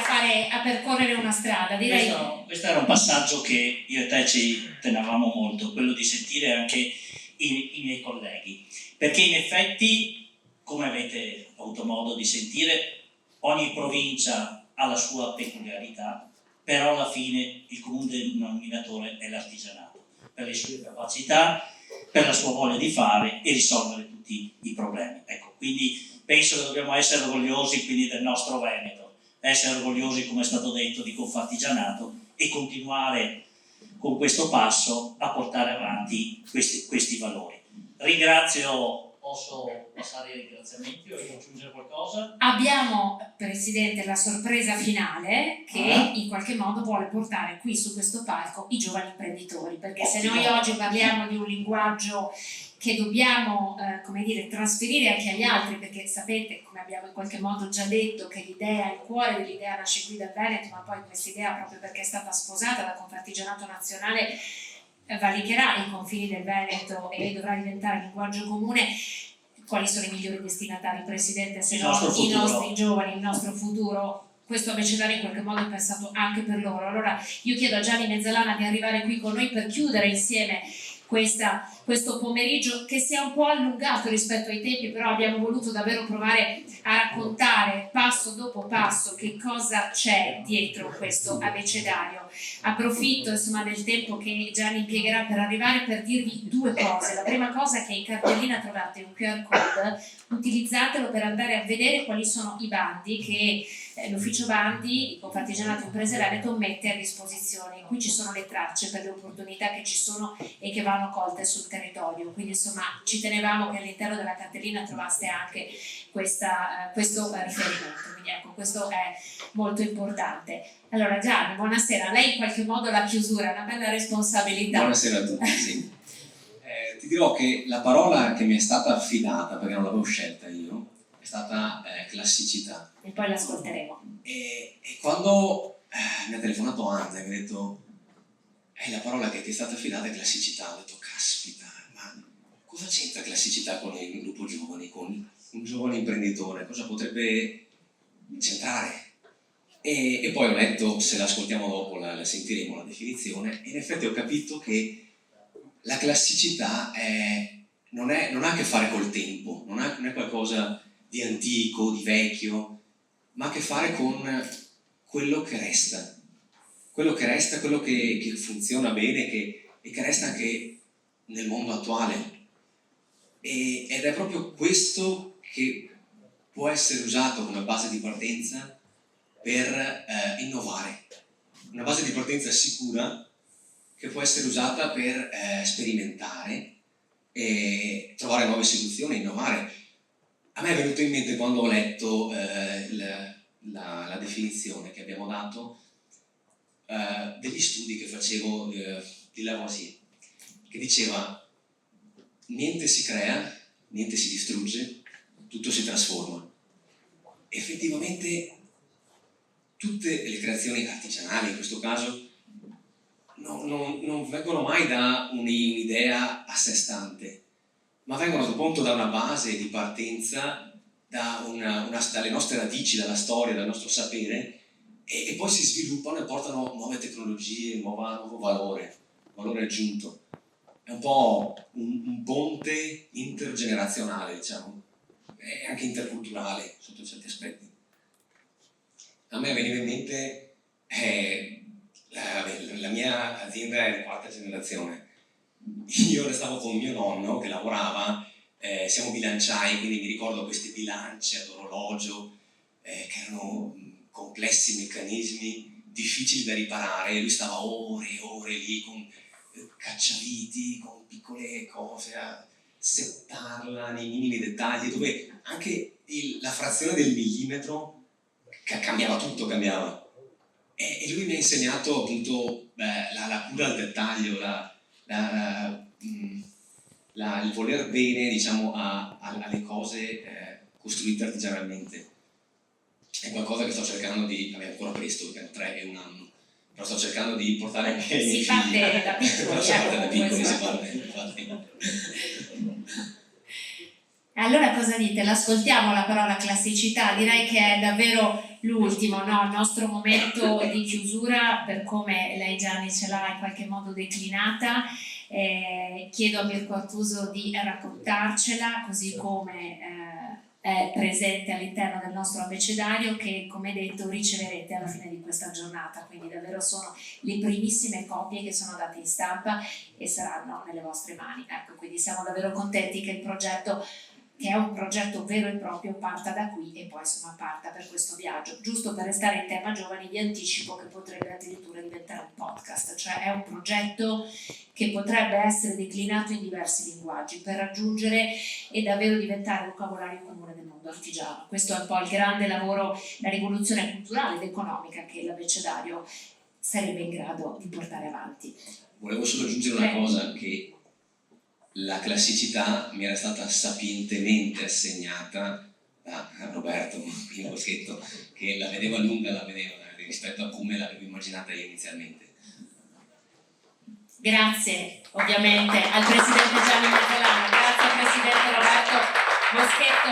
a percorrere una strada. Direi... Questo era un passaggio che io e te ci tenevamo molto, quello di sentire anche i miei colleghi, perché in effetti, come avete avuto modo di sentire, ogni provincia ha la sua peculiarità, però alla fine il comune denominatore è l'artigianato, per le sue capacità, per la sua voglia di fare e risolvere tutti i problemi. Ecco, quindi penso che dobbiamo essere orgogliosi quindi del nostro Veneto, essere orgogliosi, come è stato detto, di Confartigianato e continuare con questo passo a portare avanti questi valori. Ringrazio, posso passare ai ringraziamenti o aggiungere qualcosa? Abbiamo, Presidente, la sorpresa finale che in qualche modo vuole portare qui su questo palco i giovani imprenditori, perché se noi oggi parliamo di un linguaggio che dobbiamo, come dire, trasferire anche agli altri, perché sapete, come abbiamo in qualche modo già detto, che l'idea, il cuore dell'idea nasce qui dal Veneto, ma poi questa idea, proprio perché è stata sposata dal Confartigianato Nazionale, valicherà i confini del Veneto e dovrà diventare linguaggio comune. Quali sono i migliori destinatari, Presidente, se no i nostri giovani, il nostro futuro? Questo abecedario in qualche modo è pensato anche per loro. Allora io chiedo a Gianni Mezzalana di arrivare qui con noi per chiudere insieme questa questo pomeriggio, che si è un po' allungato rispetto ai tempi, però abbiamo voluto davvero provare a raccontare passo dopo passo che cosa c'è dietro questo abecedario. Approfitto insomma del tempo che Gianni impiegherà per arrivare per dirvi due cose. La prima cosa è che in cartellina trovate un QR code, utilizzatelo per andare a vedere quali sono i bandi che l'ufficio bandi di Confartigianato Imprese Veneto mette a disposizione. Qui ci sono le tracce per le opportunità che ci sono e che vanno colte sul territorio, quindi insomma ci tenevamo che all'interno della cartellina trovaste anche questo riferimento, quindi ecco, questo è molto importante. Allora Gianni, buonasera, lei in qualche modo la chiusura, è una bella responsabilità. Buonasera a tutti, sì. Ti dirò che la parola che mi è stata affidata, perché non l'avevo scelta io, è stata classicità. E poi l'ascolteremo. E quando mi ha telefonato Anza e mi ha detto la parola che ti è stata affidata è classicità, ho detto caspita, ma cosa c'entra classicità con il gruppo giovani, con un giovane imprenditore, cosa potrebbe c'entrare? E poi ho letto, se l'ascoltiamo dopo la sentiremo la definizione, e in effetti ho capito che la classicità non ha a che fare col tempo, non è qualcosa di antico, di vecchio, ma ha a che fare con quello che resta, quello che funziona bene e che resta anche nel mondo attuale. Ed è proprio questo che può essere usato come base di partenza per innovare, una base di partenza sicura che può essere usata per sperimentare e trovare nuove soluzioni, innovare. A me è venuto in mente quando ho letto la definizione che abbiamo dato degli studi che facevo di Lavoisier, che diceva niente si crea, niente si distrugge, tutto si trasforma. Effettivamente tutte le creazioni artigianali in questo caso non vengono mai da un'idea a sé stante, ma vengono appunto da una base di partenza, dalle nostre radici, dalla storia, dal nostro sapere, e poi si sviluppano e portano nuove tecnologie, nuovo valore aggiunto. È un po' un ponte intergenerazionale, diciamo, e anche interculturale sotto certi aspetti. A me veniva in mente la mia azienda è di quarta generazione. Io restavo con mio nonno che lavorava, siamo bilanciai, quindi mi ricordo queste bilance ad orologio che erano complessi meccanismi difficili da riparare, e lui stava ore e ore lì con cacciaviti, con piccole cose a settarla nei minimi dettagli, dove anche la frazione del millimetro cambiava tutto, cambiava. E lui mi ha insegnato appunto la cura al dettaglio, il voler bene, diciamo, alle cose costruite artigianalmente. È qualcosa che sto cercando di, è ancora presto perché hanno 3 e 1 anno, però sto cercando di portare anche i miei figli. Si parte da piccoli, infatti. Allora cosa dite? L'ascoltiamo la parola classicità? Direi che è davvero l'ultimo, no? Il nostro momento di chiusura, per come lei Gianni ce l'ha in qualche modo declinata. Chiedo a Mirko Artuso di raccontarcela, così come è presente all'interno del nostro abecedario, che come detto riceverete alla fine di questa giornata, quindi davvero sono le primissime copie che sono date in stampa e saranno nelle vostre mani. Ecco, quindi siamo davvero contenti che il progetto, che è un progetto vero e proprio, parta da qui e poi insomma parta per questo viaggio. Giusto per restare in tema giovani, vi anticipo che potrebbe addirittura diventare un podcast, cioè è un progetto che potrebbe essere declinato in diversi linguaggi per raggiungere e davvero diventare un vocabolario comune del mondo artigiano. Questo è un po' il grande lavoro, la rivoluzione culturale ed economica che l'abecedario sarebbe in grado di portare avanti. Volevo solo aggiungere una cosa, che la classicità mi era stata sapientemente assegnata da Roberto Boschetto, che la vedeva lunga, rispetto a come l'avevo immaginata io inizialmente. Grazie ovviamente al Presidente Gianni Martellano, grazie al Presidente Roberto Boschetto,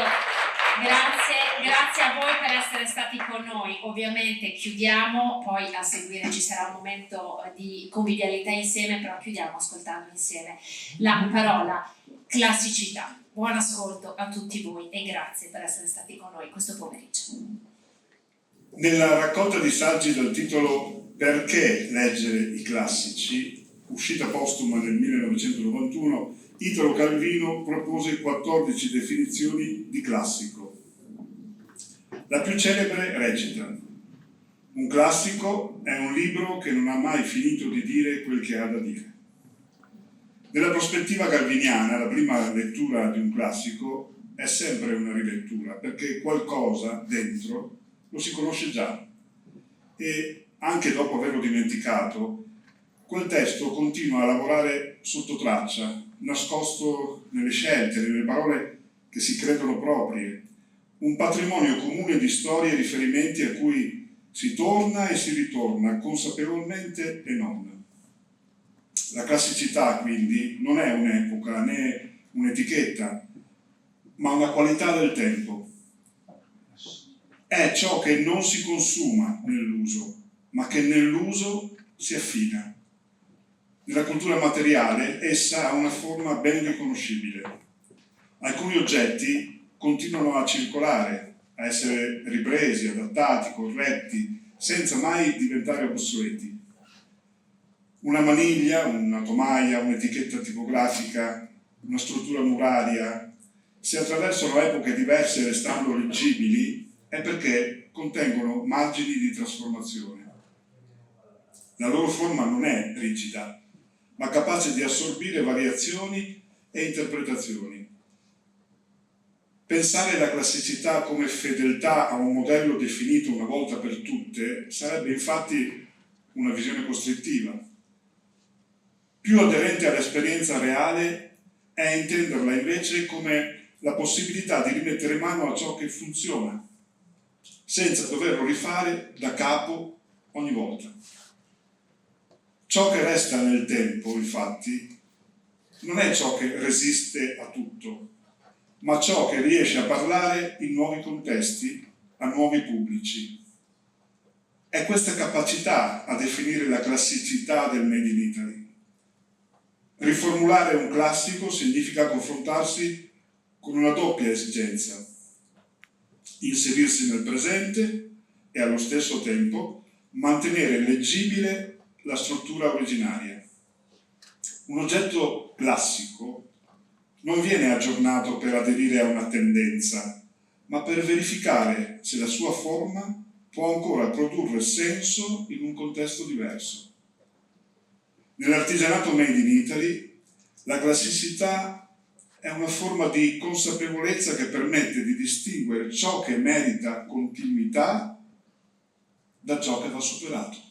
grazie a voi per essere stati con noi. Ovviamente chiudiamo, poi a seguire ci sarà un momento di convivialità insieme, però chiudiamo ascoltando insieme la parola classicità. Buon ascolto a tutti voi e grazie per essere stati con noi questo pomeriggio. Nella raccolta di saggi dal titolo Perché leggere i classici, uscita postuma nel 1991, Italo Calvino propose 14 definizioni di classico. La più celebre recita: un classico è un libro che non ha mai finito di dire quel che ha da dire. Nella prospettiva calviniana, la prima lettura di un classico è sempre una rilettura, perché qualcosa dentro lo si conosce già e anche dopo averlo dimenticato, quel testo continua a lavorare sotto traccia, nascosto nelle scelte, nelle parole che si credono proprie, un patrimonio comune di storie e riferimenti a cui si torna e si ritorna, consapevolmente e non. La classicità, quindi, non è un'epoca né un'etichetta, ma una qualità del tempo. È ciò che non si consuma nell'uso, ma che nell'uso si affina. Nella cultura materiale essa ha una forma ben riconoscibile. Alcuni oggetti continuano a circolare, a essere ripresi, adattati, corretti, senza mai diventare obsoleti. Una maniglia, una tomaia, un'etichetta tipografica, una struttura muraria, se attraversano epoche diverse restando leggibili, è perché contengono margini di trasformazione. La loro forma non è rigida, ma capace di assorbire variazioni e interpretazioni. Pensare la classicità come fedeltà a un modello definito una volta per tutte sarebbe infatti una visione costrittiva. Più aderente all'esperienza reale è intenderla invece come la possibilità di rimettere mano a ciò che funziona, senza doverlo rifare da capo ogni volta. Ciò che resta nel tempo, infatti, non è ciò che resiste a tutto, ma ciò che riesce a parlare in nuovi contesti, a nuovi pubblici. È questa capacità a definire la classicità del Made in Italy. Riformulare un classico significa confrontarsi con una doppia esigenza: inserirsi nel presente e allo stesso tempo mantenere leggibile la struttura originaria. Un oggetto classico non viene aggiornato per aderire a una tendenza, ma per verificare se la sua forma può ancora produrre senso in un contesto diverso. Nell'artigianato Made in Italy, la classicità è una forma di consapevolezza che permette di distinguere ciò che merita continuità da ciò che va superato.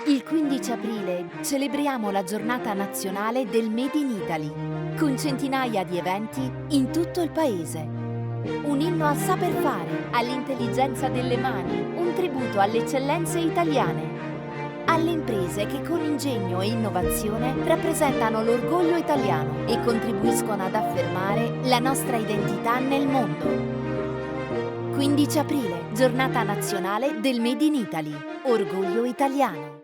Il 15 aprile celebriamo la giornata nazionale del Made in Italy, con centinaia di eventi in tutto il paese. Un inno al saper fare, all'intelligenza delle mani, un tributo alle eccellenze italiane, alle imprese che con ingegno e innovazione rappresentano l'orgoglio italiano e contribuiscono ad affermare la nostra identità nel mondo. 15 aprile, giornata nazionale del Made in Italy, orgoglio italiano.